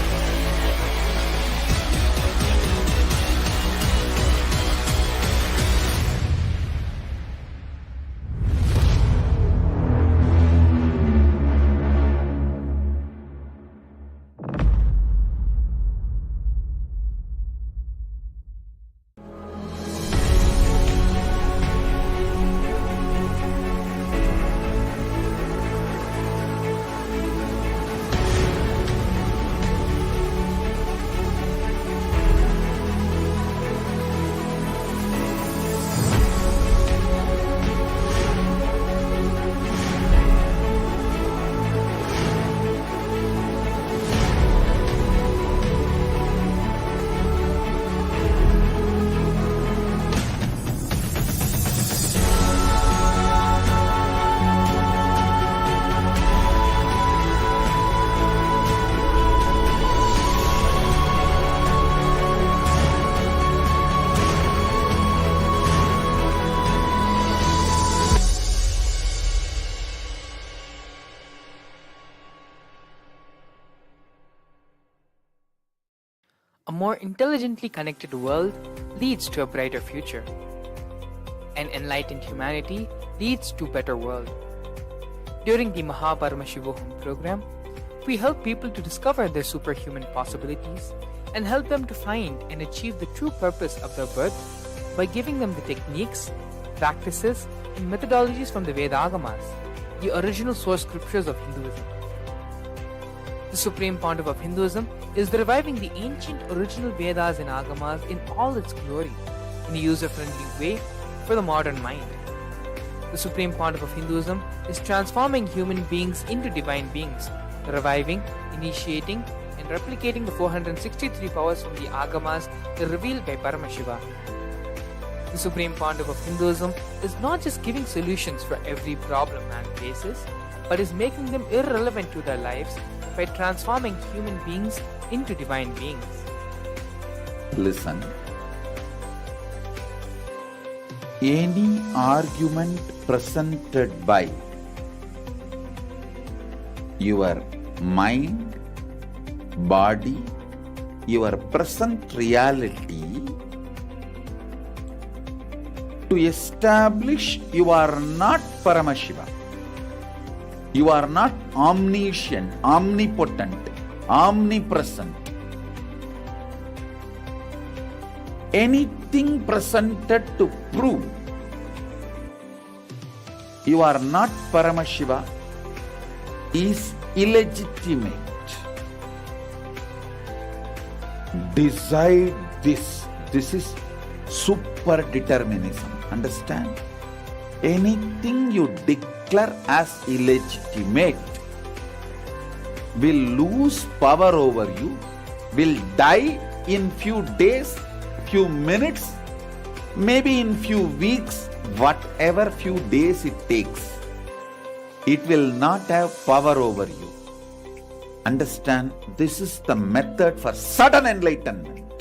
A more intelligently connected world leads to a brighter future. An enlightened humanity leads to a better world. During the Paramashivam program, we help people to discover their superhuman possibilities and help them to find and achieve the true purpose of their birth by giving them the techniques, practices, and methodologies from the Vedagamas, the original source scriptures of Hinduism. The Supreme Pontiff of Hinduism is reviving the ancient original Vedas and Agamas in all its glory, in a user-friendly way for the modern mind. The Supreme Pontiff of Hinduism is transforming human beings into divine beings, reviving, initiating, and replicating the 463 powers from the Agamas revealed by Paramashiva. The Supreme Pontiff of Hinduism is not just giving solutions for every problem man faces, but is making them irrelevant to their lives by transforming human beings into divine beings. Listen. Any argument presented by your mind, body, your present reality to establish you are not Paramashiva. You are not omniscient, omnipotent, omnipresent. Anything presented to prove you are not Paramashiva is illegitimate. Decide this. This is super determinism. Understand? Anything you declare as illegitimate will lose power over you, will die in few days, few minutes, maybe in few weeks, whatever few days it takes. It will not have power over you. Understand? This is the method for sudden enlightenment.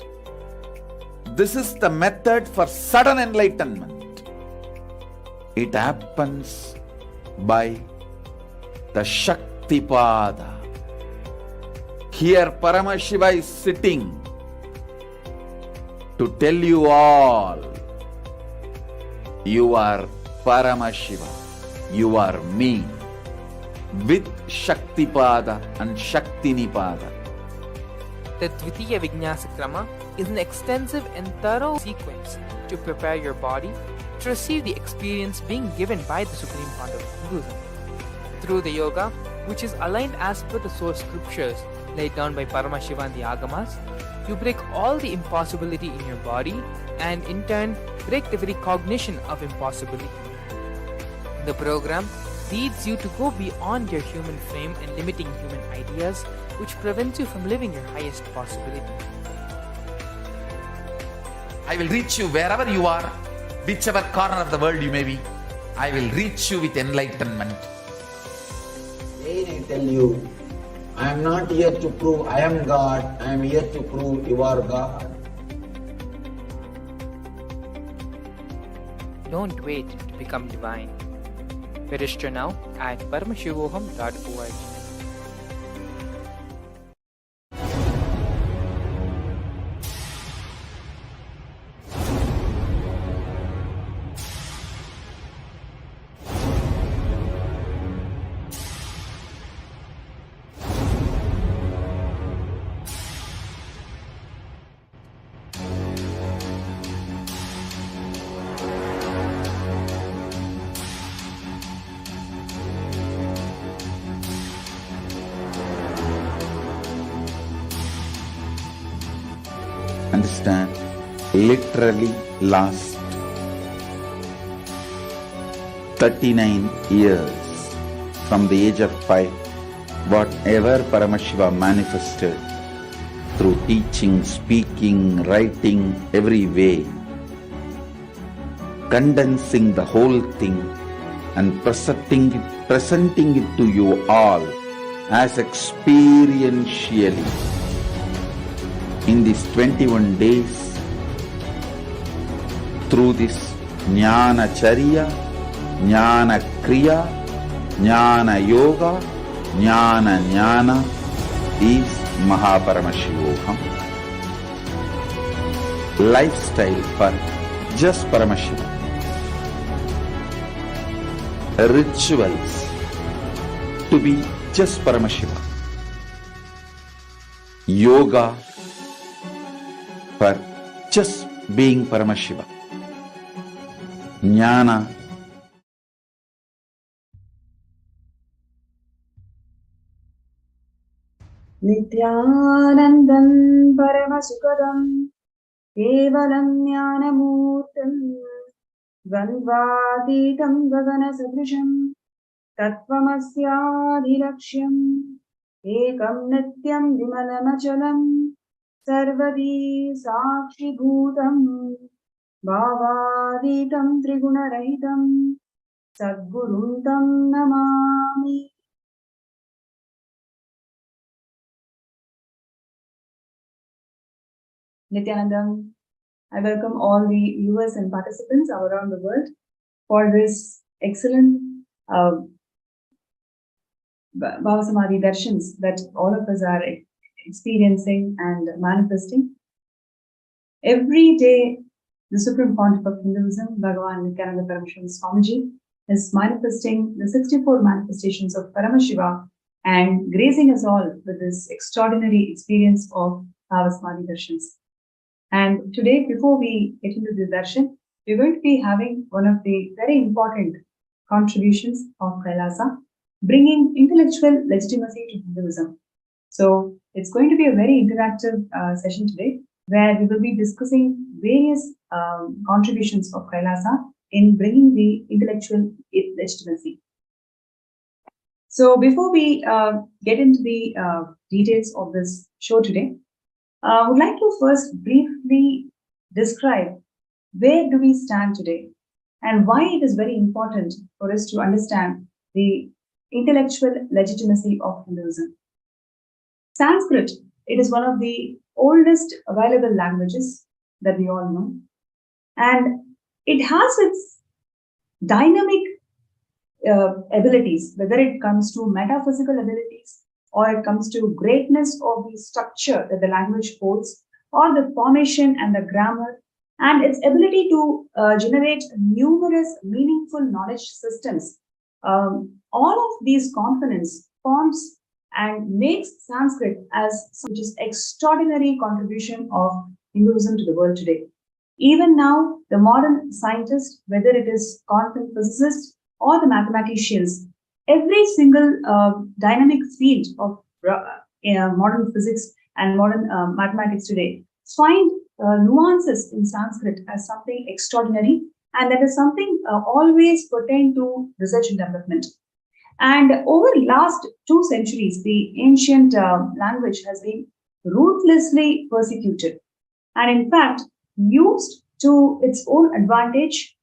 This is the method for sudden enlightenment. It happens by the Shaktipada. Here Paramashiva is sitting to tell you all, you are Paramashiva, you are me, with Shaktipada and Shaktinipada. The Dvitiya Vijnasakrama is an extensive and thorough sequence to prepare your body to receive the experience being given by the Supreme Founder of Hinduism. Through the yoga, which is aligned as per the source scriptures laid down by Paramashivam and the Agamas, you break all the impossibility in your body and in turn break the very cognition of impossibility. The program leads you to go beyond your human frame and limiting human ideas, which prevents you from living your highest possibility. I will reach you wherever you are, whichever corner of the world you may be. I will reach you with enlightenment. Again I tell you, I am not here to prove I am God, I am here to prove you are God. Don't wait to become divine. Register now at paramashivoham.org. Understand? Literally last 39 years from the age of 5, whatever Paramashiva manifested through teaching, speaking, writing, every way, condensing the whole thing and presenting it to you all as experientially in these 21 days through this Jnana Charya, Jnana Kriya, Jnana Yoga, Jnana Jnana is Mahaparamashivoham. Lifestyle for just Paramashiva. Rituals to be just Paramashiva. Yoga for just being Paramashiva. Jnana Nithyanandam Paramasukadam Kevalam Jnanamurtam Dvandvatitam Gagana Sadrisham Tattvamasyaadhilaksham Ekam Nityam Vimalamachalam Sarvadi Sakshi Bhutam Bhavaditam Triguna-rahitam Sadguruntam Namami. Nithyanandam, I welcome all the viewers and participants around the world for this excellent Bhava Samadhi Darshans that all of us are experiencing and manifesting. Every day, the Supreme Founder of Hinduism, Bhagavan Nithyananda Paramashivam Swamiji, is manifesting the 64 manifestations of Paramashiva and gracing us all with this extraordinary experience of Bhava Samadhi Darshans. And today, before we get into this darshan, we're going to be having one of the very important contributions of Kailasa, bringing intellectual legitimacy to Hinduism. So it's going to be a very interactive session today, where we will be discussing various contributions of Kailasa in bringing the intellectual legitimacy. So before we get into the details of this show today, I would like to first briefly describe where do we stand today and why it is very important for us to understand the intellectual legitimacy of Hinduism. Sanskrit, it is one of the oldest available languages that we all know, and it has its dynamic abilities, whether it comes to metaphysical abilities or it comes to greatness of the structure that the language holds, or the formation and the grammar, and its ability to generate numerous meaningful knowledge systems. All of these components forms and makes Sanskrit as which is extraordinary contribution of Hinduism to the world today. Even now, the modern scientists, whether it is quantum physicists or the mathematicians, every single dynamic field of modern physics and modern mathematics today find nuances in Sanskrit as something extraordinary, and that is something always pertain to research and development. And over the last 2 centuries, the ancient language has been ruthlessly persecuted, and in fact used to its own advantage,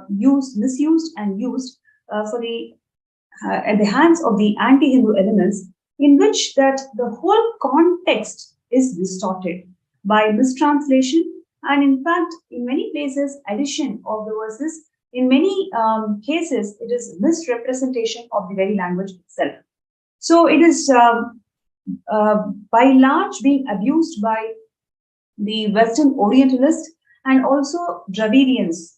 misused and used for the at the hands of the anti-Hindu elements, in which that the whole context is distorted by mistranslation, and in fact in many places addition of the verses. In many cases it is misrepresentation of the very language itself. So it is by large being abused by the Western Orientalists and also Dravidians,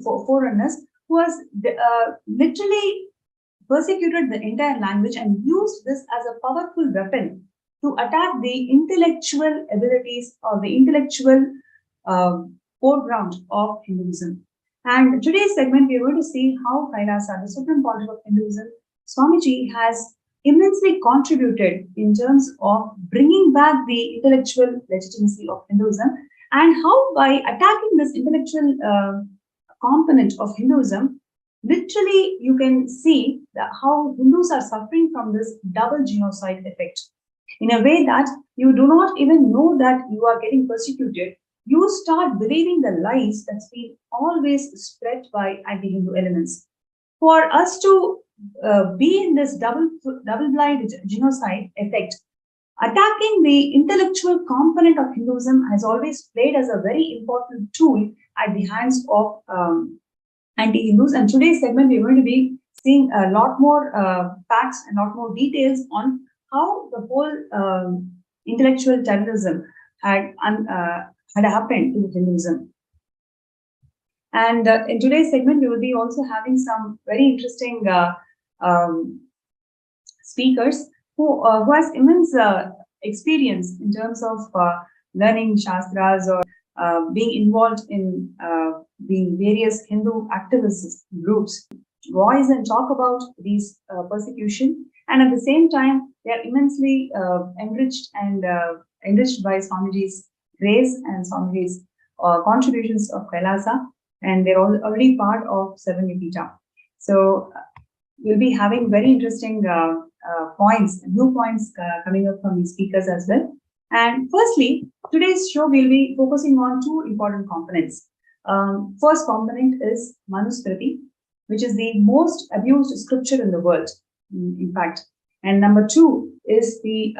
foreigners, who has literally persecuted the entire language and used this as a powerful weapon to attack the intellectual abilities or the intellectual foreground of Hinduism. And today's segment, we are going to see how Kailasa, the Supreme Pontiff of Hinduism, Swamiji, has immensely contributed in terms of bringing back the intellectual legitimacy of Hinduism, and how by attacking this intellectual component of Hinduism, literally you can see that how Hindus are suffering from this double genocide effect. In a way that you do not even know that you are getting persecuted, you start believing the lies that's been always spread by anti-Hindu elements. For us to be in this double-blind genocide effect, attacking the intellectual component of Hinduism has always played as a very important tool at the hands of anti-Hindus. And today's segment, we're going to be seeing a lot more facts and a lot more details on how the whole intellectual terrorism had happened in Hinduism. And in today's segment, we will be also having some very interesting speakers who has immense experience in terms of learning Shastras or being involved in the various Hindu activist groups, voice and talk about these persecution. And at the same time, they are immensely enriched by Swamiji's grace and Swamiji's contributions of Kailasa, and they're already part of Seven Vipita. So we'll be having very interesting new points coming up from these speakers as well. And firstly, today's show will be focusing on 2 important components. First component is Manusmriti, which is the most abused scripture in the world, in fact. And number 2 is the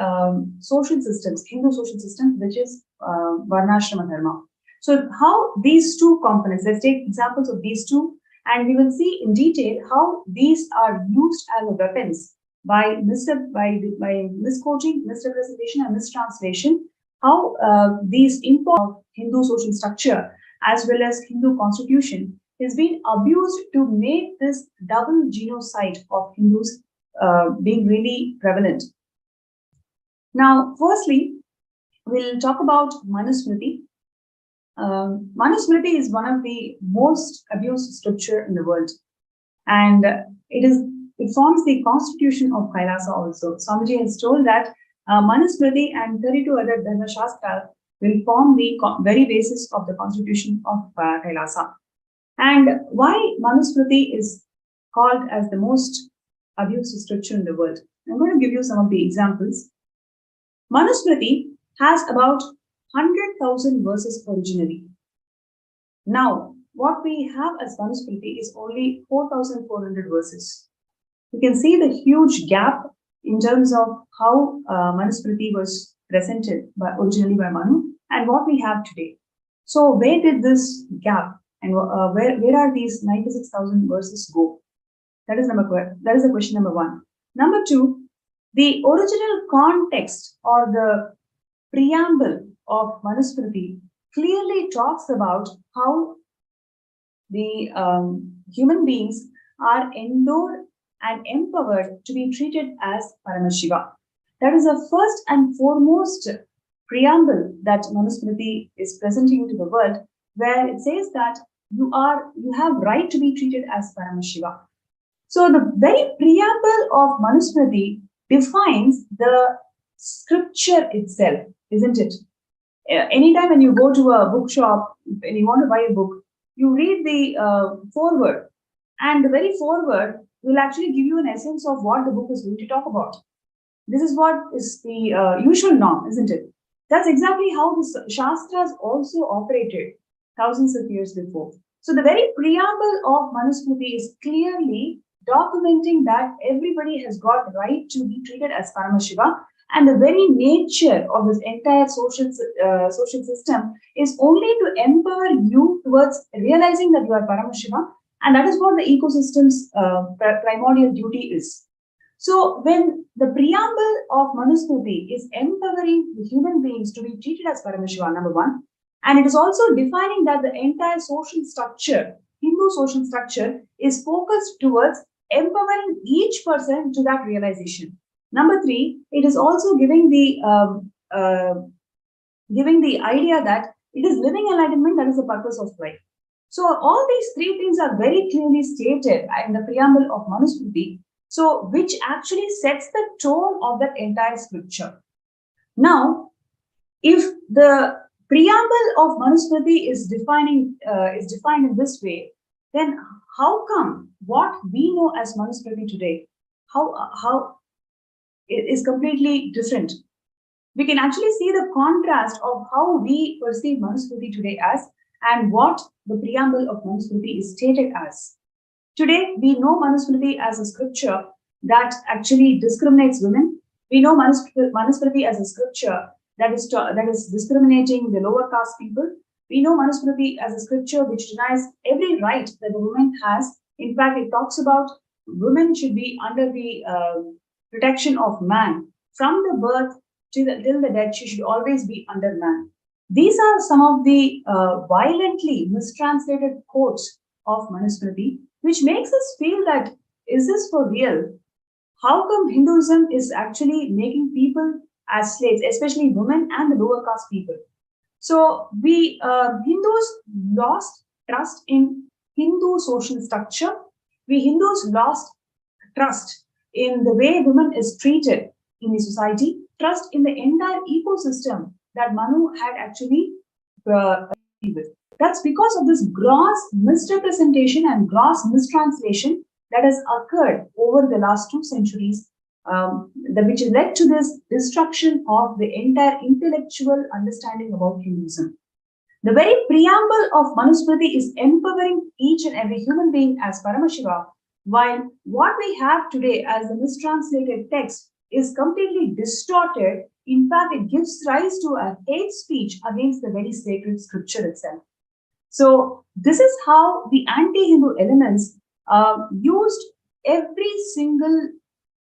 social systems, Hindu social system, which is Varnashrama Dharma. So how these 2 components, let's take examples of these 2, and we will see in detail how these are used as weapons by misquoting, misrepresentation, and mistranslation, how these import of Hindu social structure as well as Hindu constitution is being abused to make this double genocide of Hindus being really prevalent. Now, firstly, we'll talk about Manusmriti. Manusmriti is one of the most abused scripture in the world, and it forms the constitution of Kailasa also. Swamiji has told that Manusmriti and 32 other Dharma Shastras will form the very basis of the constitution of Kailasa. And why Manusmriti is called as the most abused scripture in the world? I'm going to give you some of the examples. Manusmriti has about 100,000 verses originally. Now, what we have as Manusmriti is only 4,400 verses. You can see the huge gap in terms of how Manusmriti was presented originally by Manu and what we have today. So where did this gap and where are these 96,000 verses go? That is the question number 1. Number 2, the original context or the preamble of Manusmriti clearly talks about how the human beings are endowed and empowered to be treated as Paramashiva. That is the first and foremost preamble that Manusmriti is presenting to the world, where it says that you have right to be treated as Paramashiva. So the very preamble of Manusmriti defines the scripture itself, isn't it? Anytime when you go to a bookshop and you want to buy a book, you read the foreword, and the very foreword will actually give you an essence of what the book is going to talk about. This is what is the usual norm, isn't it? That's exactly how the Shastras also operated thousands of years before. So the very preamble of Manusmriti is clearly documenting that everybody has got right to be treated as Paramashiva, and the very nature of this entire social system is only to empower you towards realizing that you are Paramashiva, and that is what the ecosystem's primordial duty is. So when the preamble of Manusmriti is empowering the human beings to be treated as Paramashiva, number one, and it is also defining that the entire social structure, Hindu social structure, is focused towards empowering each person to that realization. Number three, it is also giving the idea that it is living enlightenment that is the purpose of life. So all these three things are very clearly stated in the preamble of Manusmriti, so which actually sets the tone of that entire scripture. Now, if the preamble of Manusmriti is defined in this way, then how come what we know as Manusmriti today, how it is completely different? We can actually see the contrast of how we perceive Manusmriti today as and what the preamble of Manusmriti is stated as. Today, we know Manusmriti as a scripture that actually discriminates women. We know Manusmriti as a scripture that is discriminating the lower caste people. We know Manusmriti as a scripture which denies every right that the woman has. In fact, it talks about women should be under the protection of man. From the birth till the death, she should always be under man. These are some of the violently mistranslated quotes of Manusmriti, which makes us feel that, is this for real? How come Hinduism is actually making people as slaves, especially women and the lower caste people? So we Hindus lost trust in Hindu social structure. We Hindus lost trust in the way women is treated in the society, trust in the entire ecosystem that Manu had actually with. That's because of this gross misrepresentation and gross mistranslation that has occurred over the last 2 centuries, which led to this destruction of the entire intellectual understanding about Hinduism. The very preamble of Manusmriti is empowering each and every human being as Paramashiva, while what we have today as the mistranslated text is completely distorted. In fact, it gives rise to a hate speech against the very sacred scripture itself. So this is how the anti-Hindu elements used every single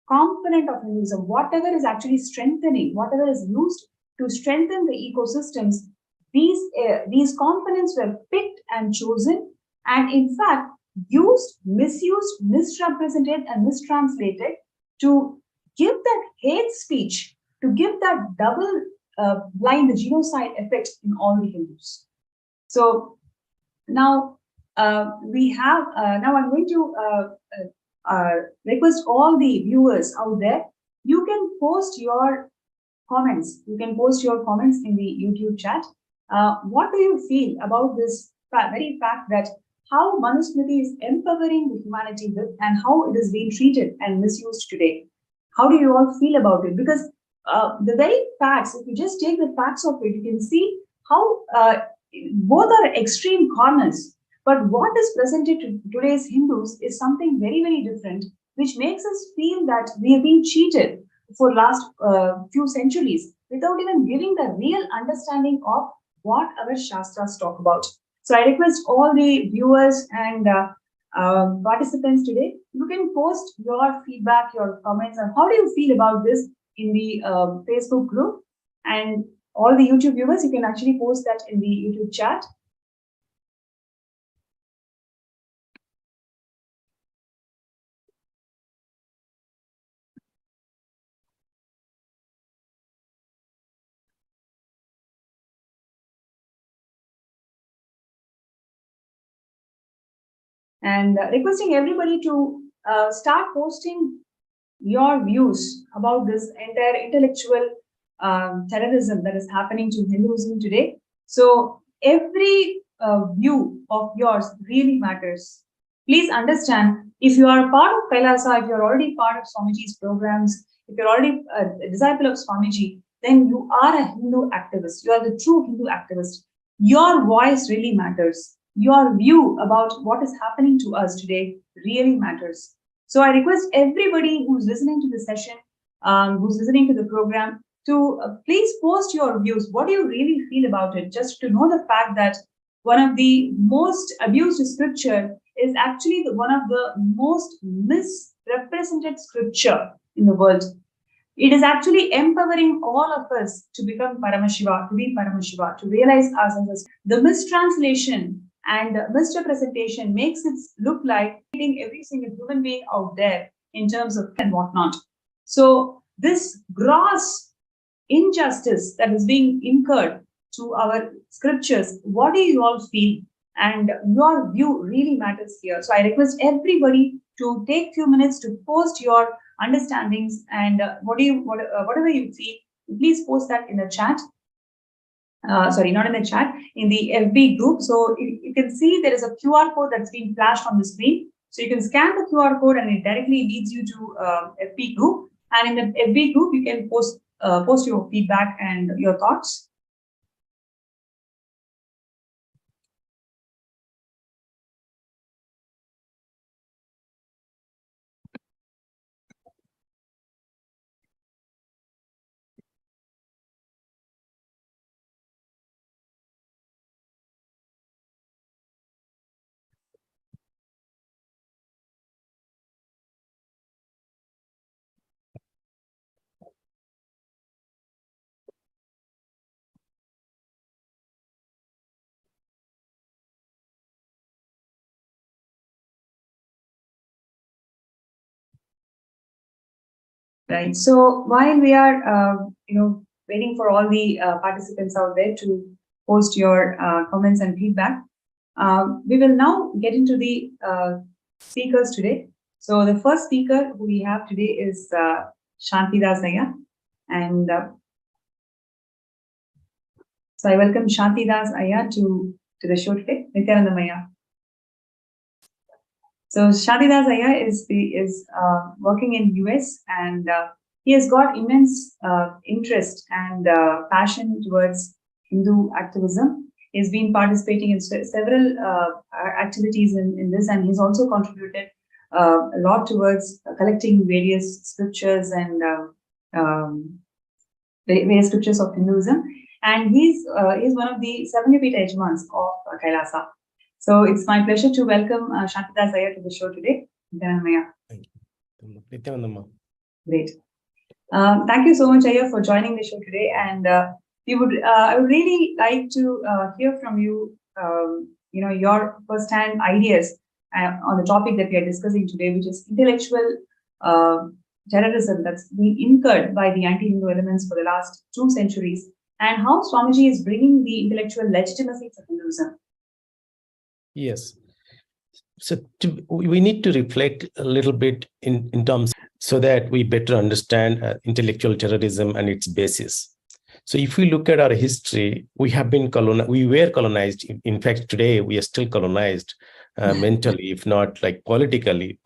component of Hinduism, whatever is actually strengthening, whatever is used to strengthen the ecosystems, these components were picked and chosen, and in fact used, misused, misrepresented, and mistranslated to give that hate speech, to give that double blind genocide effect in all the Hindus. So now we have, now I'm going to request all the viewers out there, you can post your comments. You can post your comments in the YouTube chat. What do you feel about this very fact that how Manusmriti is empowering the humanity with and how it is being treated and misused today? How do you all feel about it? Because the very facts, if you just take the facts of it, you can see how both are extreme corners. But what is presented to today's Hindus is something very, very different, which makes us feel that we have been cheated for last few centuries without even giving the real understanding of what our Shastras talk about. So I request all the viewers and participants today, you can post your feedback, your comments, and how do you feel about this in the Facebook group. And all the YouTube viewers, you can actually post that in the YouTube chat. And requesting everybody to start posting your views about this entire intellectual terrorism that is happening to Hinduism today. So every view of yours really matters. Please understand, if you are part of Kailasa, if you're already part of Swamiji's programs, if you're already a disciple of Swamiji, then you are a Hindu activist. You are the true Hindu activist. Your voice really matters. Your view about what is happening to us today really matters. So I request everybody who's listening to the session, who's listening to the program, to please post your views. What do you really feel about it? Just to know the fact that one of the most abused scripture is actually one of the most misrepresented scripture in the world. It is actually empowering all of us to become Paramashiva, to be Paramashiva, to realize ourselves as the mistranslation and misrepresentation makes it look like every single human being out there in terms of and whatnot. So this gross injustice that is being incurred to our scriptures, what do you all feel? And your view really matters here. So I request everybody to take few minutes to post your understandings and whatever you feel, please post that in the chat. Sorry, not in the chat, in the FB group. So you can see there is a QR code that's been flashed on the screen. So you can scan the QR code and it directly leads you to FB group. And in the FB group, you can post your feedback and your thoughts. Right. So while we are, waiting for all the participants out there to post your comments and feedback, we will now get into the speakers today. So the first speaker who we have today is Shantidas Ayya, and so I welcome Shantidas Ayya to the show today. Nithyananda Ayya. So Shantidas Ayya is working in US, and he has got immense interest and passion towards Hindu activism. He's been participating in several activities in this, and he's also contributed a lot towards collecting various scriptures and various scriptures of Hinduism. And he's one of the 70 Yajmans of Kailasa. So it's my pleasure to welcome Shantidas Ayya to the show today. Nithyananda. Thank you. Nithyananda. Great. Thank you so much, Ayya, for joining the show today. And I would really like to hear from you, your first-hand ideas on the topic that we are discussing today, which is intellectual terrorism that's been incurred by the anti-Hindu elements for the last 2 centuries, and how Swamiji is bringing the intellectual legitimacy for Hinduism. Yes. So we need to reflect a little bit in terms so that we better understand intellectual terrorism and its basis. So if we look at our history, we were colonized. In fact, today we are still colonized mentally, if not like politically.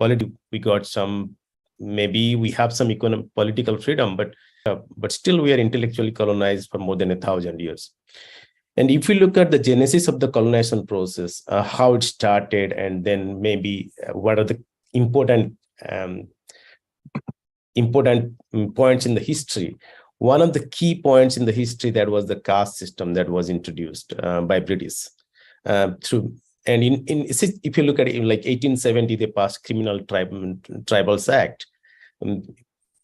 We got some, maybe we have some political freedom, but still we are intellectually colonized for more than 1,000 years. And if we look at the genesis of the colonization process, how it started, and then maybe what are the important points in the history. One of the key points in the history, that was the caste system that was introduced by British and if you look at it, in like 1870, they passed Criminal Tribals Act.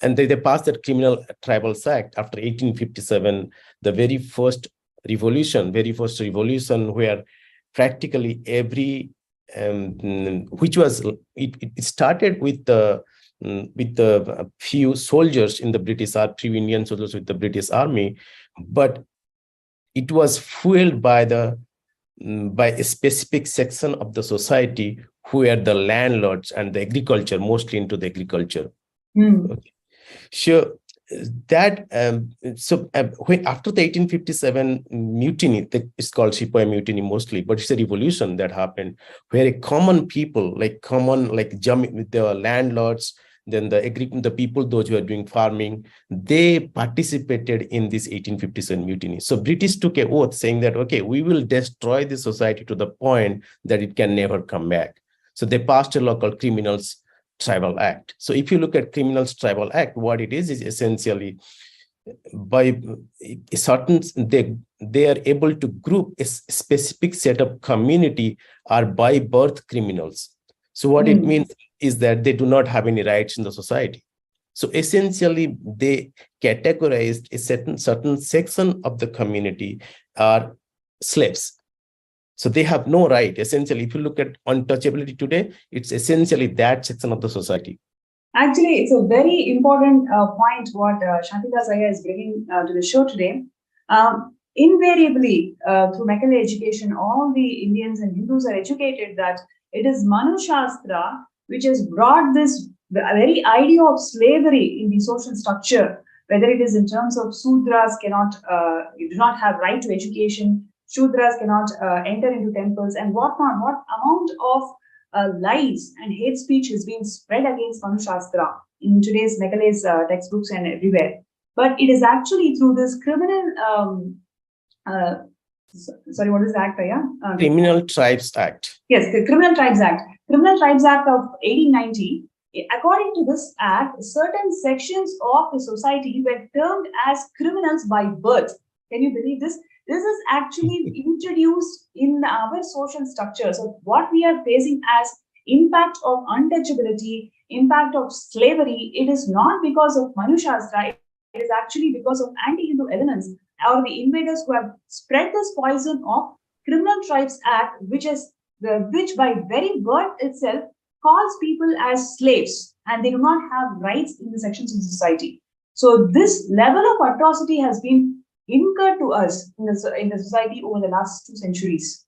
and they passed that Criminal Tribals Act after 1857, the very first revolution where practically every, which was, it started with the few soldiers in the British Army, few Indian soldiers with the British Army, but it was fueled by a specific section of the society who were the landlords and the agriculture, mostly into the agriculture. Okay. Sure. That when, after the 1857 mutiny, it's called Sepoy Mutiny mostly, but it's a revolution that happened where a common people, like the landlords, then the people, those who are doing farming, they participated in this 1857 mutiny. So British took an oath saying that, okay, we will destroy the society to the point that it can never come back. So they passed a law called Criminals Tribal Act. So if you look at Criminals Tribal Act, what it is essentially by a certain, they are able to group a specific set of community are by birth criminals. So what it means is that they do not have any rights in the society. So essentially, they categorized a certain section of the community are slaves. So they have no right. Essentially, if you look at untouchability today, it's essentially that section of the society. Actually, it's a very important point what Shantidas Iyer is bringing to the show today. Invariably, through Macaulay education, all the Indians and Hindus are educated that it is Manu Shastra which has brought this very idea of slavery in the social structure, whether it is in terms of Sudras do not have right to education, Shudras cannot enter into temples, and whatnot. What amount of lies and hate speech has been spread against Manu Shastra in today's Macaulay's textbooks and everywhere. But it is actually through this criminal, sorry, what is the act, Aya? Criminal Tribes Act. Yes, the Criminal Tribes Act. Criminal Tribes Act of 1890. According to this act, certain sections of the society were termed as criminals by birth. Can you believe this? This is actually introduced in our social structure. So what we are facing as impact of untouchability, impact of slavery, it is not because of Manu Shastra, it is actually because of anti-Hindu elements or the invaders who have spread this poison of Criminal Tribes Act, which by very word itself calls people as slaves, and they do not have rights in the sections of society. So this level of atrocity has been incurred to us in the society over the last 2 centuries.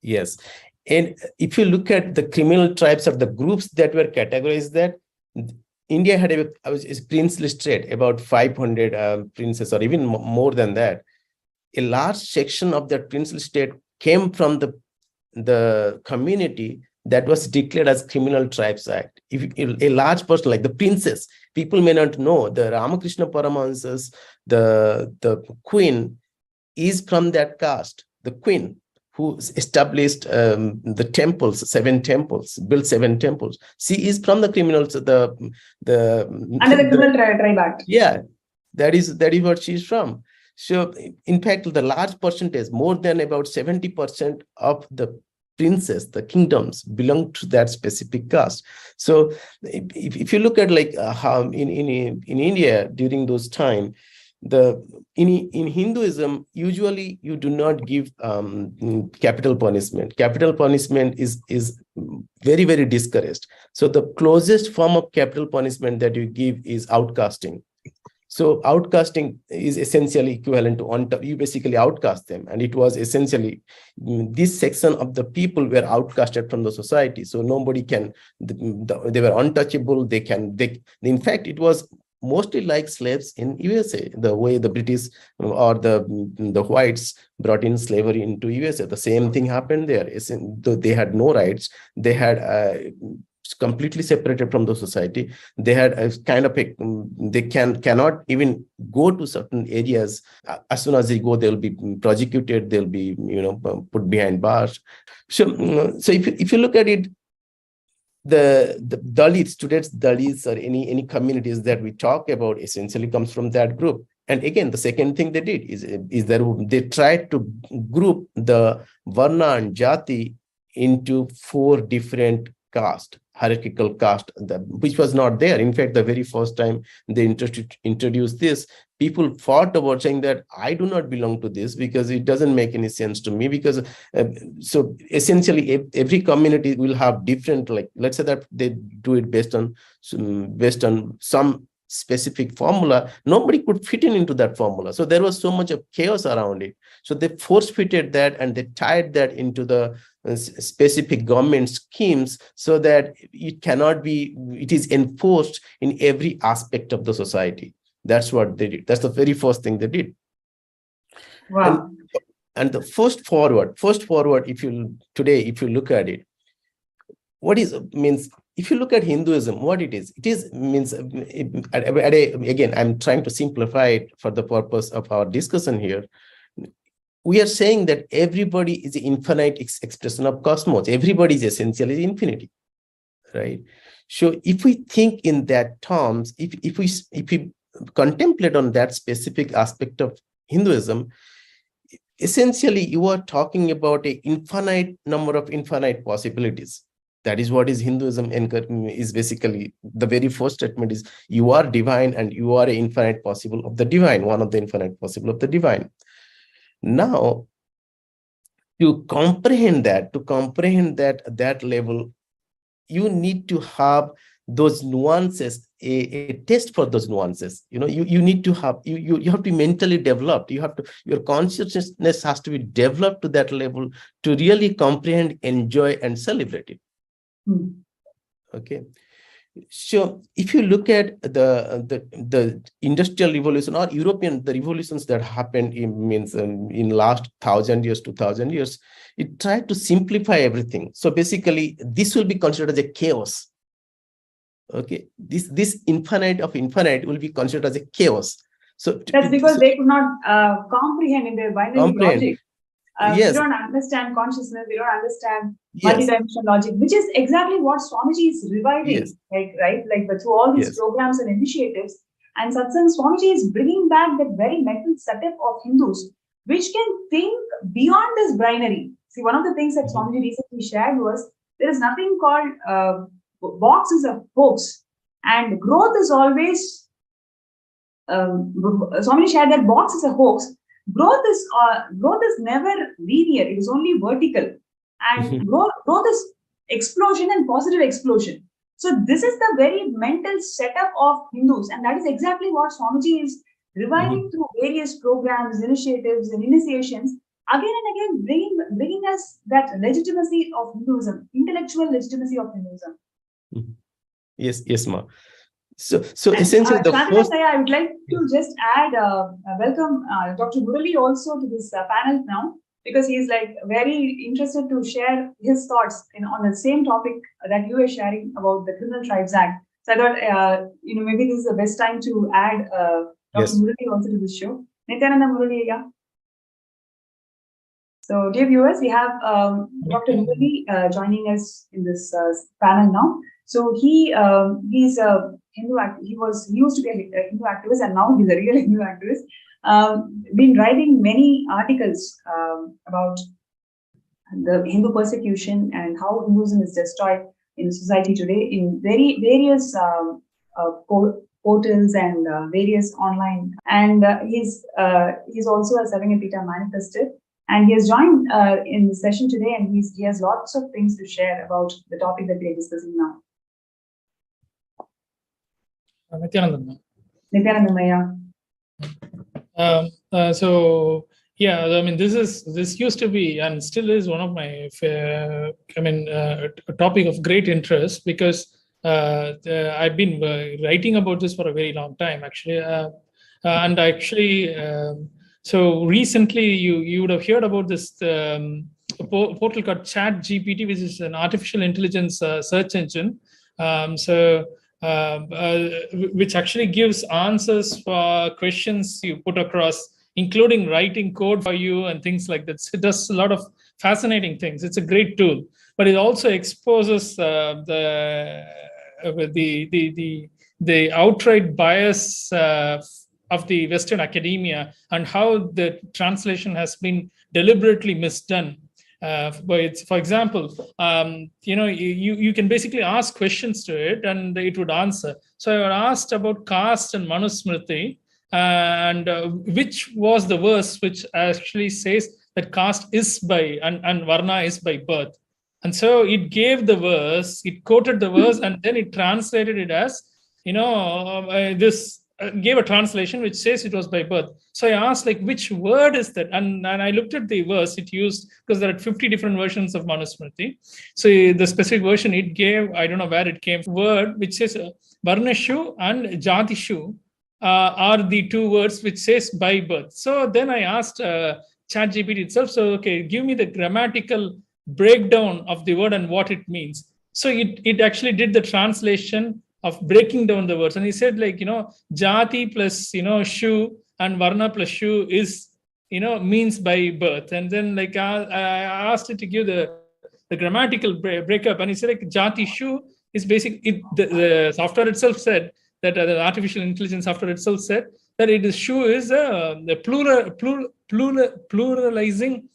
Yes. And if you look at the criminal tribes or the groups that were categorized, that India had a princely state, about 500 princes or even more than that. A large section of that princely state came from the community that was declared as Criminal Tribes Act. If a large person, like the princes, people may not know, the Ramakrishna Paramahansas, the queen is from that caste. The queen who established the temples, 7 temples, built 7 temples. She is from the criminals, under the Criminal Tribe Act. Yeah, that is what she is from. So, in fact, the large percentage, more than about 70% of the princes, the kingdoms, belong to that specific caste. So, if you look at like how in India during those time, in Hinduism, usually you do not give capital punishment. Capital punishment is very, very discouraged. So the closest form of capital punishment that you give is outcasting. So outcasting is essentially equivalent to you basically outcast them, and it was essentially this section of the people were outcasted from the society. So nobody can. They were untouchable. In fact, it was mostly like slaves in USA, the way the British or the whites brought in slavery into USA. The same thing happened there. They had no rights. They had completely separated from the society. They had a kind of they cannot even go to certain areas. As soon as they go, they'll be prosecuted. They'll be put behind bars. So if you look at it, the Dalits, today's Dalits or any communities that we talk about essentially comes from that group. And again, the second thing they did is that they tried to group the Varna and Jati into 4 different castes. hierarchical caste, which was not there. In fact, the very first time they introduced this, people fought about saying that I do not belong to this because it doesn't make any sense to me. Because so essentially, every community will have different, like, let's say that they do it based on some specific formula. Nobody could fit into that formula. So there was so much of chaos around it. So they force-fitted that and they tied that into the specific government schemes so that it is enforced in every aspect of the society. That's what they did. That's the very first thing they did. Wow. And the first forward, if you look at it, what is means, if you look at Hinduism, what it is means, again, I'm trying to simplify it for the purpose of our discussion here. We are saying that everybody is an infinite expression of cosmos. Everybody is essentially infinity, right? So if we think in that terms, if we contemplate on that specific aspect of Hinduism, essentially you are talking about an infinite number of infinite possibilities. That is what is Hinduism is basically. The very first statement is you are divine and you are an infinite possible of the divine, one of the infinite possible of the divine. Now, to comprehend that level, you need to have those nuances, a test for those nuances. You need to have, you have to be mentally developed. Your consciousness has to be developed to that level to really comprehend, enjoy, and celebrate it. Okay. So if you look at the industrial revolution or the revolutions that happened in last 1,000 years, 2,000 years, it tried to simplify everything. So basically, this will be considered as a chaos. Okay, this infinite of infinite will be considered as a chaos. So that's because they could not comprehend in their binary logic. Yes. We don't understand consciousness. We don't understand multidimensional logic, which is exactly what Swamiji is reviving. Yes. Like through all these programs and initiatives. And Satsang, Swamiji is bringing back that very mental setup of Hindus, which can think beyond this binary. See, one of the things that Swamiji recently shared was there is nothing called box is a hoax, and growth is always. Swamiji shared that box is a hoax. Growth is never linear. It is only vertical, and growth is explosion and positive explosion. So this is the very mental setup of Hindus, and that is exactly what Swamiji is reviving through various programs, initiatives, and initiations. Again and again, bringing us that legitimacy of Hinduism, intellectual legitimacy of Hinduism. Yes, ma. So essentially, I would like to just add, welcome Dr. Murali also to this panel now, because he is very interested to share his thoughts on the same topic that you were sharing about the Criminal Tribes Act. So I thought, maybe this is the best time to add Dr. Murali also to this show. Nithyananda Murali, yeah. So, dear viewers, we have Dr. Murali joining us in this panel now. So he's a Hindu activist. He used to be a Hindu activist, and now he's a real Hindu activist. Been writing many articles about the Hindu persecution and how Hinduism is destroyed in society today in various portals and various online. And he's also a Sarvagapita manifestor, and he has joined in the session today, and he has lots of things to share about the topic that we are discussing now. Nithyananda. So yeah, I mean, this used to be and still is one of my a topic of great interest, because I've been writing about this for a very long time, actually, and actually, so recently you would have heard about this portal called Chat GPT, which is an artificial intelligence search engine. Which actually gives answers for questions you put across, including writing code for you and things like that. It does a lot of fascinating things. It's a great tool, but it also exposes the outright bias of the Western academia and how the translation has been deliberately misdone. For example, you can basically ask questions to it and it would answer. So I asked about caste and Manusmriti, and which was the verse which actually says that caste is by and Varna is by birth. And so it gave the verse, it quoted the verse, and then it translated it as, gave a translation which says it was by birth. So I asked, like, which word is that? And I looked at the verse it used, because there are 50 different versions of Manusmriti. So the specific version it gave, I don't know where it came, word which says Varnashu and Jatishu are the two words which says by birth. So then I asked ChatGPT itself, so okay, give me the grammatical breakdown of the word and what it means. So it actually did the translation of breaking down the words, and he said, like, jati plus shu and varna plus shu is means by birth. And then, like, I asked it to give the grammatical breakup, and he said, like, jati shu is basically the software itself said that the artificial intelligence software itself said that it is shu is the pluralizing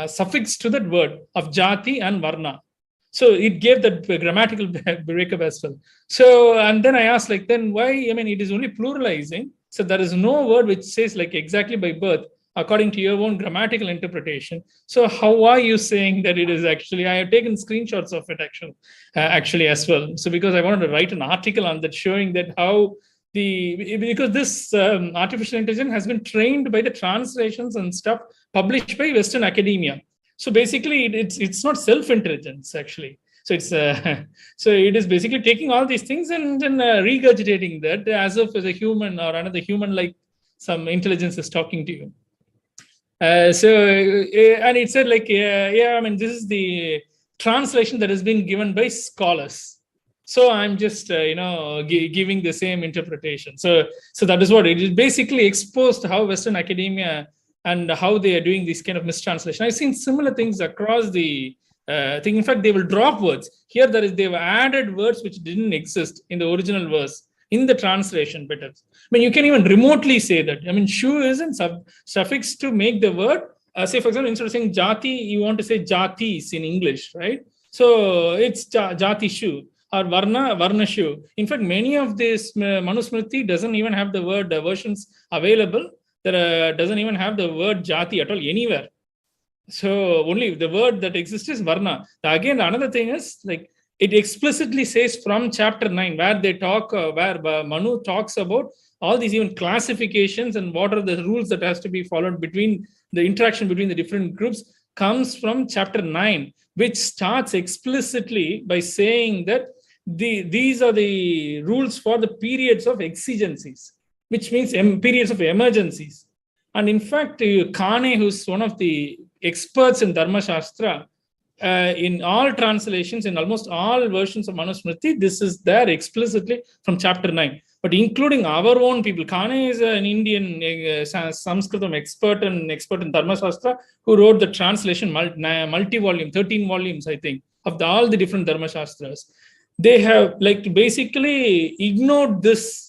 suffix to that word of jati and varna. So it gave that grammatical breakup as well. So, and then I asked, like, then why? I mean, it is only pluralizing. So there is no word which says, like, exactly by birth, according to your own grammatical interpretation. So how are you saying that it is actually? I have taken screenshots of it actually as well. So because I wanted to write an article on that, showing that how because this artificial intelligence has been trained by the translations and stuff published by Western academia. So basically, it's not self-intelligence actually. So it's so it is basically taking all these things and then regurgitating that as if as a human or another human, like some intelligence is talking to you. And it said, like, I mean, this is the translation that has been given by scholars. So I'm just giving the same interpretation. So that is what it is. Basically exposed how Western academia and how they are doing this kind of mistranslation. I've seen similar things across the thing. In fact, they will drop words. Here, they've added words which didn't exist in the original verse in the translation better. I mean, you can even remotely say that. I mean, shu isn't suffix to make the word. Say, for example, instead of saying jati, you want to say jatis in English, right? So it's jati shu or varna shu. In fact, many of this Manusmriti doesn't even have the word versions available. There doesn't even have the word jati at all anywhere. So only the word that exists is varna. Again, another thing is, like, it explicitly says from chapter 9 where they talk, where Manu talks about all these even classifications and what are the rules that has to be followed between the interaction between the different groups, comes from chapter 9, which starts explicitly by saying that these are the rules for the periods of exigencies, which means periods of emergencies. And in fact, Kane, who's one of the experts in Dharma Shastra, in all translations, in almost all versions of Manusmriti, this is there explicitly from chapter 9. But including our own people, Kane is an Indian Sanskritam expert and expert in Dharma Shastra, who wrote the translation, multi-volume, 13 volumes, I think, of all the different Dharma Shastras. They have, like, basically ignored this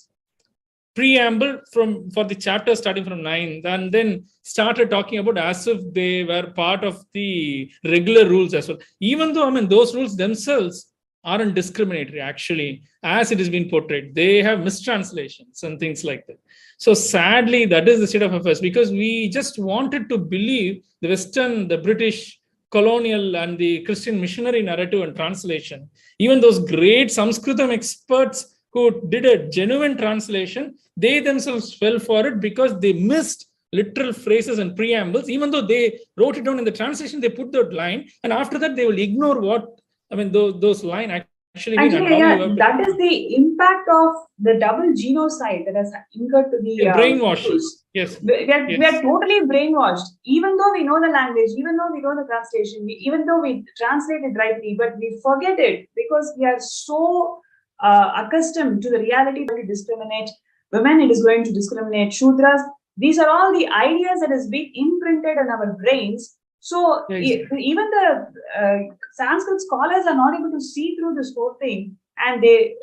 preamble for the chapter starting from 9, and then started talking about as if they were part of the regular rules as well. Even though, I mean, those rules themselves aren't discriminatory, actually, as it has been portrayed. They have mistranslations and things like that. So sadly, that is the state of affairs, because we just wanted to believe the Western, the British colonial and the Christian missionary narrative and translation. Even those great Sanskritam experts who did a genuine translation, they themselves fell for it because they missed literal phrases and preambles. Even though they wrote it down in the translation, they put that line, and after that they will ignore what, I mean, those lines actually mean. That is the impact of the double genocide that has incurred to the brainwash. Yes, we are totally brainwashed. Even though we know the language, even though we know the translation, even though we translate it rightly, but we forget it because we are so accustomed to the reality to discriminate women, it is going to discriminate Shudras. These are all the ideas that has been imprinted in our brains. So even the Sanskrit scholars are not able to see through this whole thing, and they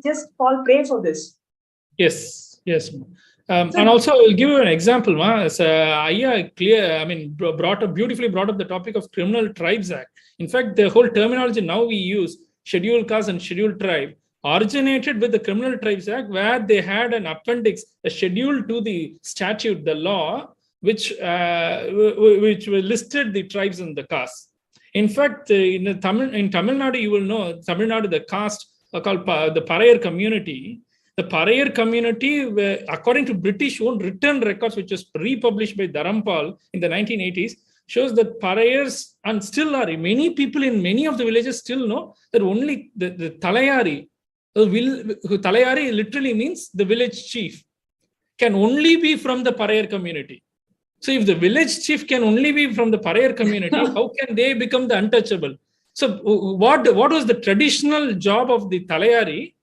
just fall prey for this. Yes. And also, I'll give you an example. Beautifully brought up the topic of Criminal Tribes Act. In fact, the whole terminology now we use, scheduled caste and scheduled tribe, originated with the Criminal Tribes Act, where they had an appendix, a schedule to the statute, the law, which listed the tribes and the castes. In fact, in Tamil Nadu, you will know, Tamil Nadu, the caste called the Parayar community. The Parayar community, according to British own written records, which was republished by Dharampal in the 1980s, shows that Parayars, and still are, many people in many of the villages still know that only the Talayari, Talayari literally means the village chief, can only be from the Parayar community. So if the village chief can only be from the Parayar community, how can they become the untouchable? So what was the traditional job of the Talayari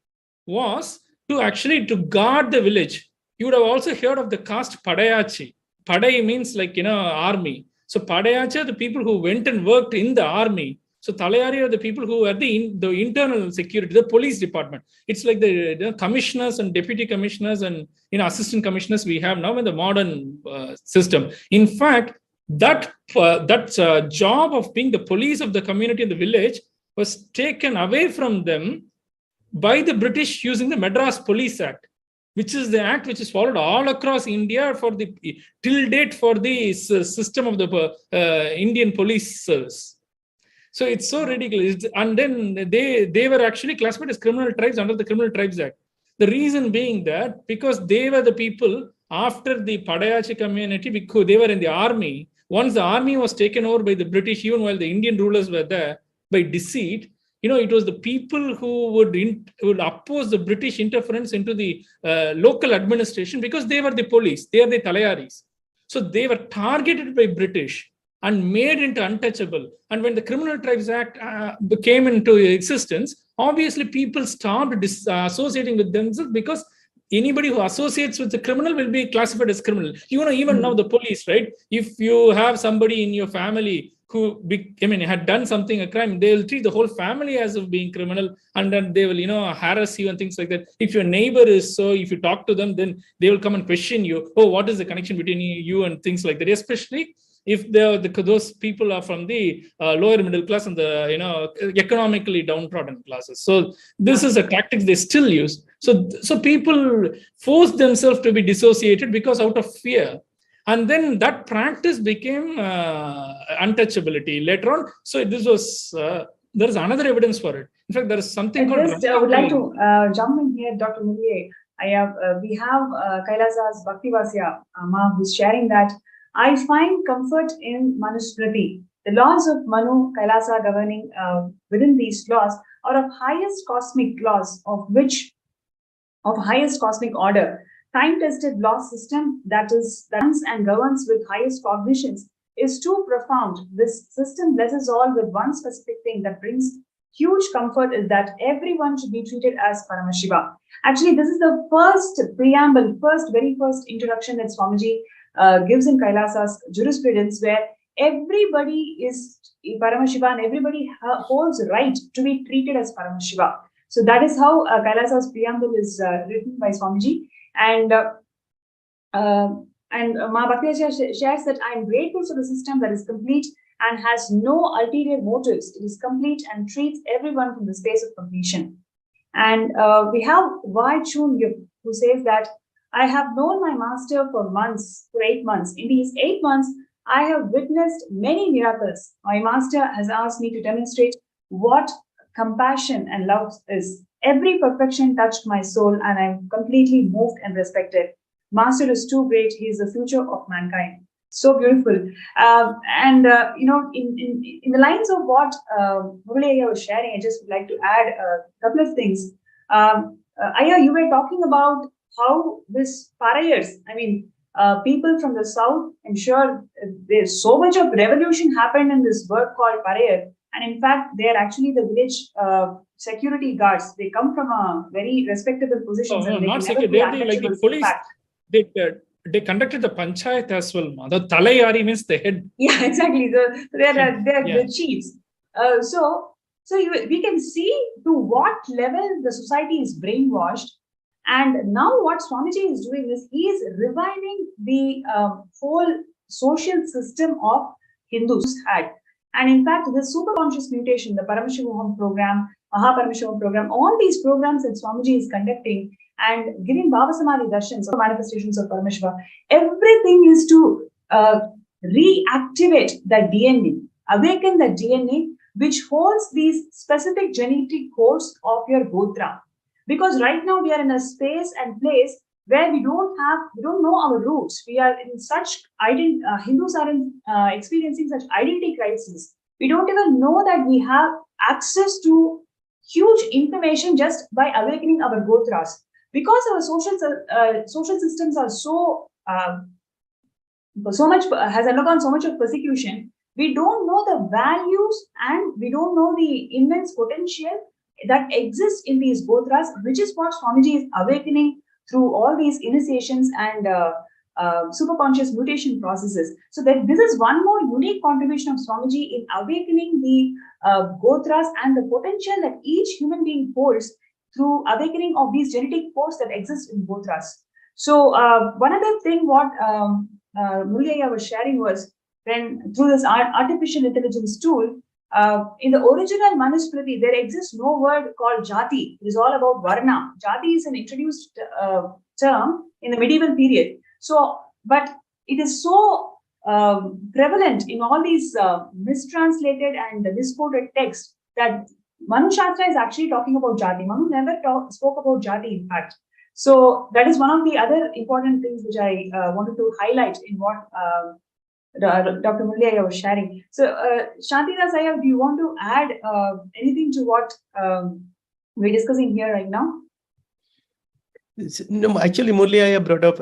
was to guard the village. You would have also heard of the caste Padayachi. Padai means army. So Padayachi are the people who went and worked in the army. So Talayari are the people who are the internal security, the police department. It's like the commissioners and deputy commissioners and assistant commissioners we have now in the modern system. In fact, that job of being the police of the community in the village was taken away from them by the British using the Madras Police Act, which is the act which is followed all across India till date for the system of the Indian police service. So it's so ridiculous. And then they were actually classified as criminal tribes under the Criminal Tribes Act. The reason being that because they were the people after the Padayachi community, because they were in the army. Once the army was taken over by the British, even while the Indian rulers were there, by deceit, it was the people who would oppose the British interference into the local administration because they were the police. They are the Talayaris. So they were targeted by British and made into untouchable. And when the Criminal Tribes Act came into existence, obviously people stopped associating with themselves because anybody who associates with the criminal will be classified as criminal. Even now the police, right? If you have somebody in your family who had done a crime, they will treat the whole family as of being criminal, and then they will harass you and things like that. If your neighbor is so, if you talk to them, then they will come and question you. Oh, what is the connection between you and things like that? Especially if those people are from the lower middle class and the economically downtrodden classes. So this is a tactic they still use. So people force themselves to be dissociated because out of fear. And then that practice became untouchability later on. So this was, there is another evidence for it. In fact, there is something called... I would like to jump in here, Dr. Mulle. We have Kailasa's Bhaktivasya Ma, who's sharing that I find comfort in Manusmriti. The laws of Manu, Kailasa governing within these laws are of highest cosmic laws, of highest cosmic order. Time-tested law system that runs and governs with highest cognitions is too profound. This system blesses all with one specific thing that brings huge comfort, is that everyone should be treated as Paramashiva. Actually, this is the first preamble, very first introduction that Swamiji gives in Kailasa's jurisprudence, where everybody is Paramashiva and everybody holds right to be treated as Paramashiva. So that is how Kailasa's preamble is written by Swamiji. And Ma Bhaktivasya shares that I am grateful for the system that is complete and has no ulterior motives. It is complete and treats everyone from the space of completion. And we have Wai Chun Yup, who says that I have known my master for 8 months. In these 8 months, I have witnessed many miracles. My master has asked me to demonstrate what compassion and love is. Every perfection touched my soul, and I'm completely moved and respected. Master is too great. He is the future of mankind. So beautiful. In the lines of what Mulle was sharing, I just would like to add a couple of things. Aya, you were talking about how this Parayars, people from the south, I'm sure there's so much of revolution happened in this work called Parayar. And in fact, they are actually the village security guards. They come from a very respectable positions. Oh, no, not security. They're like the police. They conducted the panchayat as well. The Talayari means the head. Yeah, exactly. They're the chiefs. So we can see to what level the society is brainwashed. And now what Swamiji is doing is he is reviving the whole social system of Hindus had. And in fact, the super conscious mutation, the Paramashivam program, Paramashivam program, all these programs that Swamiji is conducting and giving Bhava Samadhi Darshans, or manifestations of Paramashiva, everything is to reactivate the DNA, awaken the DNA which holds these specific genetic codes of your Gotra. Because right now we are in a space and place where we don't know our roots. We are in such Hindus are experiencing such identity crisis. We don't even know that we have access to huge information just by awakening our Gotras. Because our social systems are so much has undergone so much of persecution, we don't know the values and we don't know the immense potential that exists in these Gotras, which is what Swamiji is awakening through all these initiations and superconscious mutation processes. So that this is one more unique contribution of Swamiji in awakening the Gotras and the potential that each human being holds through awakening of these genetic codes that exist in Gotras. So one other thing what Murliaya was sharing was, when through this artificial intelligence tool, in the original Manusmriti, there exists no word called jati. It is all about varna. Jati is an introduced term in the medieval period. So, but it is so prevalent in all these mistranslated and misquoted texts that Manu Shastra is actually talking about jati. Manu never spoke about jati, in fact. So that is one of the other important things which I wanted to highlight in what Dr. Murliaya was sharing. So, Shantira Sayal, do you want to add anything to what we're discussing here right now? No, actually, Murliaya brought up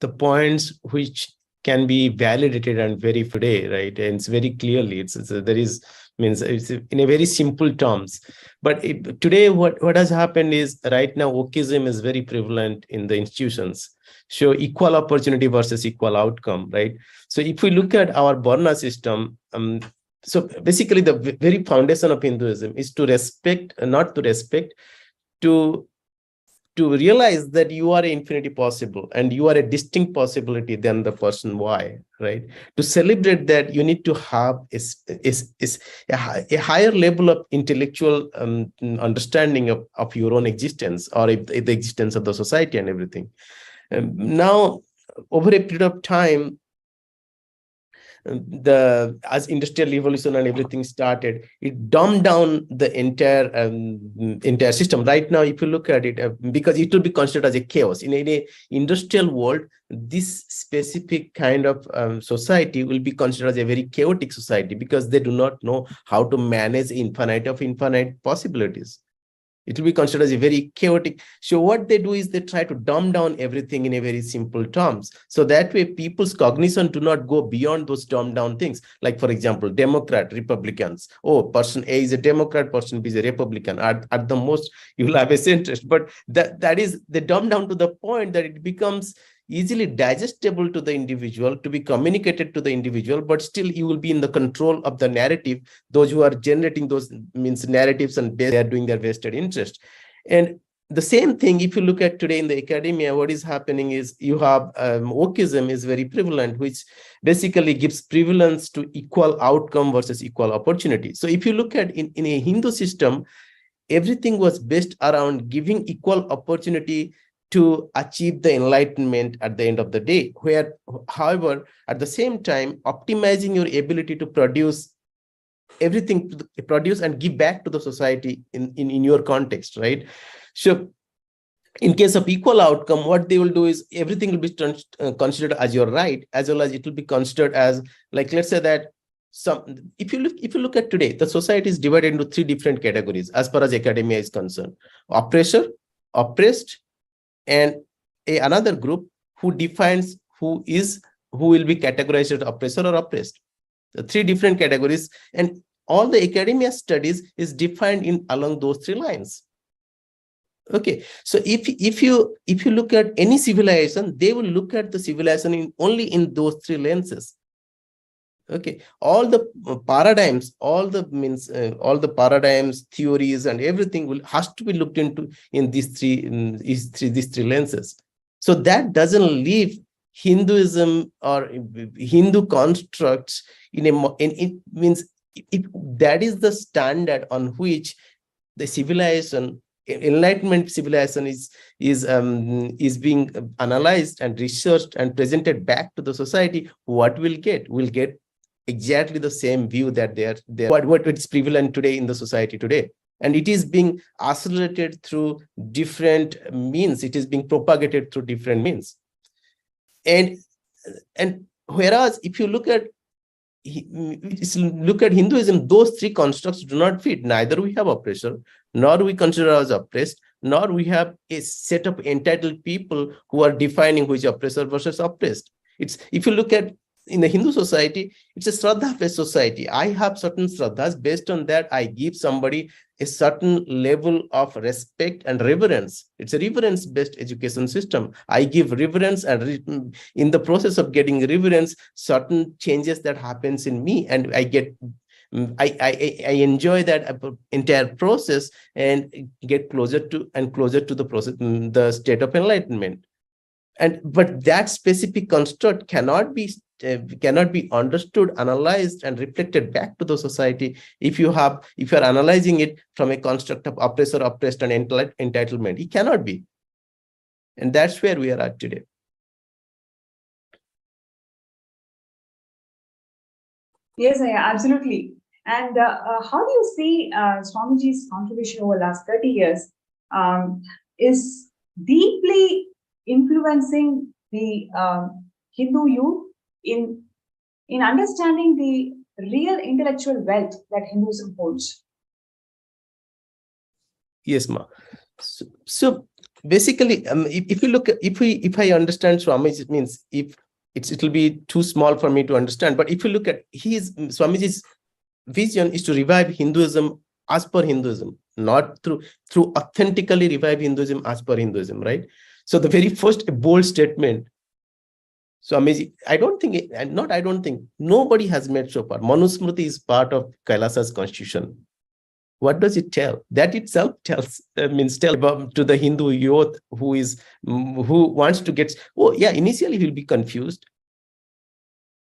the points which can be validated and verified today, right? And it's very clearly, it's in a very simple terms. But today, what has happened is, right now, wokeism is very prevalent in the institutions. So equal opportunity versus equal outcome, right? So if we look at our Varna system, so basically the very foundation of Hinduism is to respect, not to respect, to realize that you are infinity possible and you are a distinct possibility than the person Y, right? To celebrate that, you need to have a higher level of intellectual understanding of your own existence, or the existence of the society and everything. Now, over a period of time, as industrial revolution and everything started, it dumbed down the entire system. Right now, if you look at it, because it will be considered as a chaos in an industrial world, this specific kind of society will be considered as a very chaotic society, because they do not know how to manage infinite possibilities. It will be considered as a very chaotic. So what they do is they try to dumb down everything in a very simple terms. So that way people's cognition do not go beyond those dumbed down things. Like, for example, Democrat, Republicans. Oh, person A is a Democrat, person B is a Republican. At the most, you will have a centrist. But that is, they dumb down to the point that it becomes easily digestible to the individual, to be communicated to the individual, but still you will be in the control of the narrative. Those who are generating those narratives, and they are doing their vested interest. And the same thing, if you look at today in the academia, what is happening is you have wokeism is very prevalent, which basically gives prevalence to equal outcome versus equal opportunity. So if you look at in a Hindu system, everything was based around giving equal opportunity to achieve the enlightenment at the end of the day, where, however, at the same time, optimizing your ability to produce everything, to produce and give back to the society in your context, right? So in case of equal outcome, what they will do is everything will be considered as your right, as well as it will be considered as, like, let's say that if you look at today, the society is divided into 3 different categories as far as academia is concerned: oppressor, oppressed, and another group who defines who will be categorized as oppressor or oppressed. The 3 different categories, and all the academia studies is defined in along those 3 lines. Okay, so if you look at any civilization, they will look at the civilization only in those 3 lenses. Okay, all the paradigms, all the paradigms, theories, and everything has to be looked into in these three lenses. So that doesn't leave Hinduism or Hindu constructs it means that is the standard on which the civilization, enlightenment civilization, is being analyzed and researched and presented back to the society. What we'll get exactly the same view that what is prevalent today in the society today, and it is being accelerated through different means. It is being propagated through different means, and whereas if you look at Hinduism, those three constructs do not fit. Neither we have oppressor, nor we consider us oppressed, nor we have a set of entitled people who are defining which oppressor versus oppressed. It's, if you look at in the Hindu society, it's a Shraddha-based society. I have certain Shraddhas. Based on that, I give somebody a certain level of respect and reverence. It's a reverence-based education system. I give reverence, and in the process of getting reverence, certain changes that happens in me, and I get I enjoy that entire process and get closer to the process, the state of enlightenment. But that specific construct cannot be understood, analyzed, and reflected back to the society if you are analyzing it from a construct of oppressor, oppressed, and entitlement. It cannot be, and that's where we are at today. Yes, absolutely. And how do you see Swamiji's contribution over the last 30 years is deeply influencing the Hindu youth in understanding the real intellectual wealth that Hinduism holds? Yes, ma. So basically, if you look, if I understand Swamiji, it means it will be too small for me to understand. But if you look at Swamiji's vision is to revive Hinduism as per Hinduism, not through authentically revive Hinduism as per Hinduism, right? So the very first bold statement, Swamiji, nobody has made so far. Manusmriti is part of Kailasa's constitution. What does it tell? That itself tells to the Hindu youth who wants to get. Oh yeah, initially he'll be confused.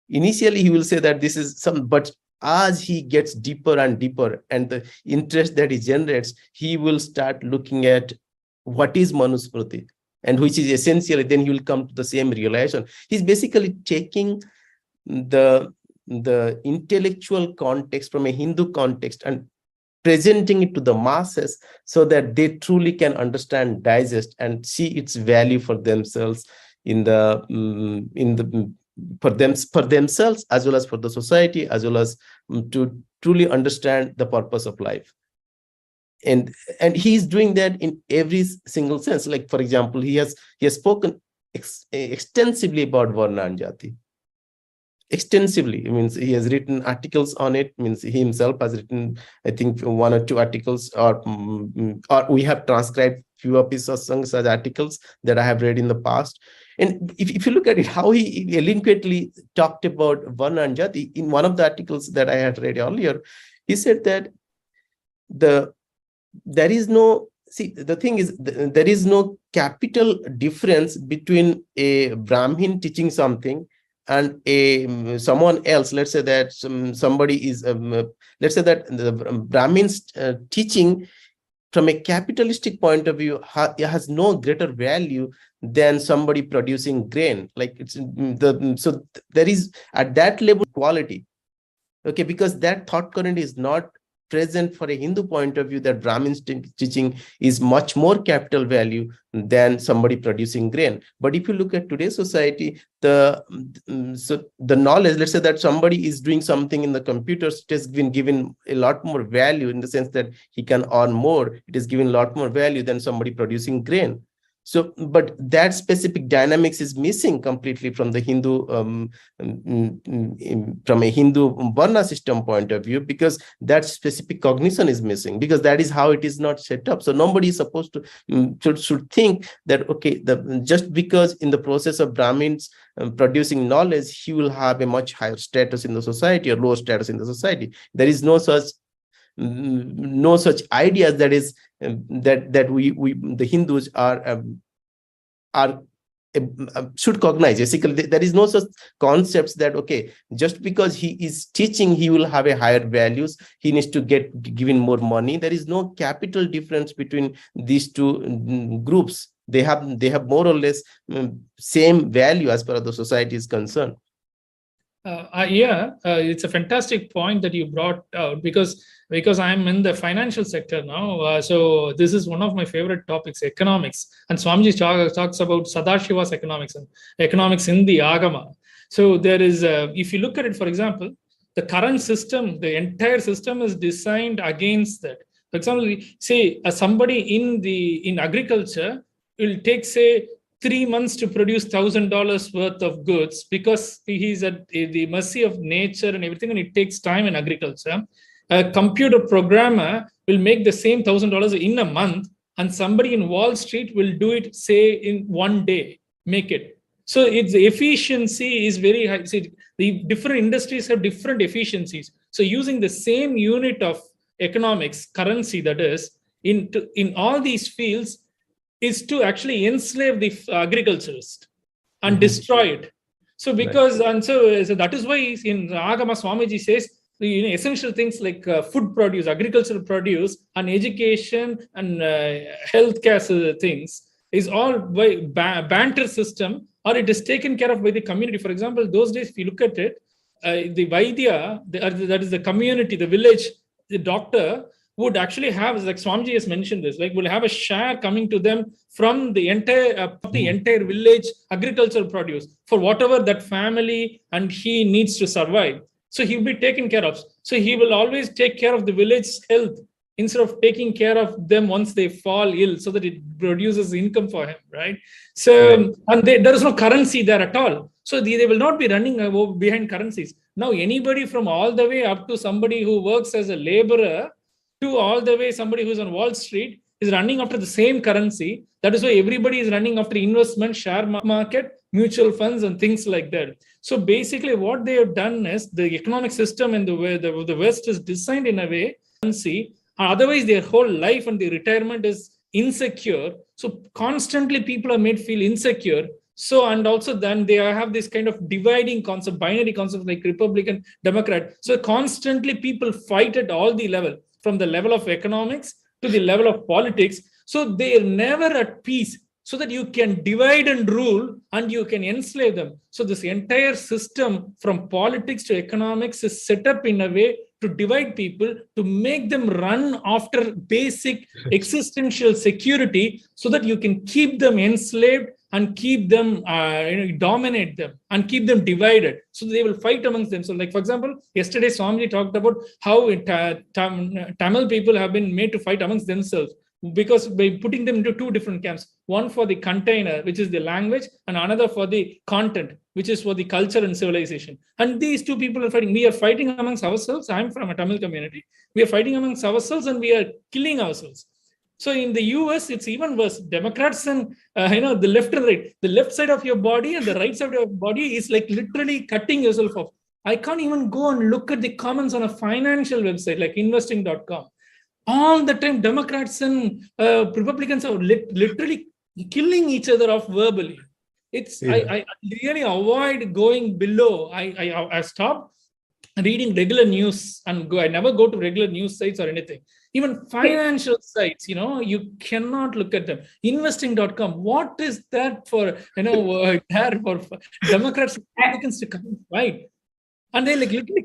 Initially he will say that this is but as he gets deeper and deeper, and the interest that he generates, he will start looking at what is Manusmriti, and which is essentially, then he will come to the same realization. He's basically taking the intellectual context from a Hindu context and presenting it to the masses so that they truly can understand, digest, and see its value for themselves for themselves, as well as for the society, as well as to truly understand the purpose of life. And he's doing that in every single sense. Like, for example, he has spoken extensively about Varna and Jati. Extensively. It means he has written articles on it. It means he himself has written, I think, 1 or 2 articles, or we have transcribed few of his satsangs as articles that I have read in the past. And if you look at it, how he eloquently talked about Varna and Jati, in one of the articles that I had read earlier, he said that there is no capital difference between a Brahmin teaching something and someone else. Let's say that somebody is let's say that the Brahmin's teaching from a capitalistic point of view has no greater value than somebody producing grain. Like so there is at that level quality. Okay, because that thought current is not present for a Hindu point of view, that Brahmin's teaching is much more capital value than somebody producing grain. But if you look at today's society, the knowledge, let's say that somebody is doing something in the computers, it has been given a lot more value, in the sense that he can earn more. It is given a lot more value than somebody producing grain. So, but that specific dynamics is missing completely from the Hindu, from a Hindu Varna system point of view, because that specific cognition is missing, because that is how it is not set up. So nobody is supposed to should think that, okay, just because in the process of Brahmins producing knowledge, he will have a much higher status in the society or lower status in the society. There is no such ideas that is that we the Hindus are should cognize. Basically, there is no such concepts that, okay, just because he is teaching, he will have a higher values, he needs to get given more money. There is no capital difference between these two groups. They have more or less same value as far as the society is concerned. It's a fantastic point that you brought out, because I'm in the financial sector now. So this is one of my favorite topics, economics. And Swamiji talks about Sadashiva's economics and economics in the Agama. So there is, if you look at it, for example, the current system, the entire system is designed against that. For example, say somebody in agriculture will take, say, 3 months to produce $1,000 worth of goods, because he's at the mercy of nature and everything, and it takes time in agriculture. A computer programmer will make the same $1,000 in a month, and somebody in Wall Street will do it, say, in 1 day, make it. So its efficiency is very high. See, the different industries have different efficiencies. So using the same unit of economics, currency, that is, in all these fields, is to actually enslave the agriculturist and destroy it. So because, and so that is why in Agama Swamiji says, essential things like food produce, agricultural produce, and education and healthcare things is all by banter system, or it is taken care of by the community. For example, those days, if you look at it, the Vaidya, that is the community, the village, the doctor would actually have, like Swamiji has mentioned this, like will have a share coming to them from the entire village agricultural produce for whatever that family and he needs to survive. So he will be taken care of. So he will always take care of the village's health instead of taking care of them once they fall ill, so that it produces income for him, right? So, and there is no currency there at all. So they will not be running behind currencies. Now, anybody from all the way up to somebody who works as a laborer, to all the way somebody who's on Wall Street is running after the same currency. That is why everybody is running after investment, share market, mutual funds, and things like that. So basically what they have done is the economic system in the West is designed in a way, currency, otherwise their whole life and their retirement is insecure. So constantly people are made feel insecure. So, and also then they have this kind of dividing concept, binary concept like Republican, Democrat. So constantly people fight at all the level, from the level of economics to the level of politics. So they are never at peace, so that you can divide and rule and you can enslave them. So this entire system from politics to economics is set up in a way to divide people, to make them run after basic existential security, so that you can keep them enslaved and keep them, dominate them and keep them divided. So they will fight amongst them. So like, for example, yesterday Swamiji talked about how Tamil people have been made to fight amongst themselves, because by putting them into two different camps, one for the container, which is the language, and another for the content, which is for the culture and civilization. And these two people are fighting. We are fighting amongst ourselves. I'm from a Tamil community. We are fighting amongst ourselves and we are killing ourselves. So in the US, it's even worse. Democrats and, the left and right, the left side of your body and the right side of your body is like literally cutting yourself off. I can't even go and look at the comments on a financial website like investing.com. All the time, Democrats and Republicans are literally killing each other off verbally. I really avoid going below. I stopped reading regular news and I never go to regular news sites or anything. Even financial sites, you cannot look at them. Investing.com, what is that for, there for Democrats and Republicans to come and fight? And they like literally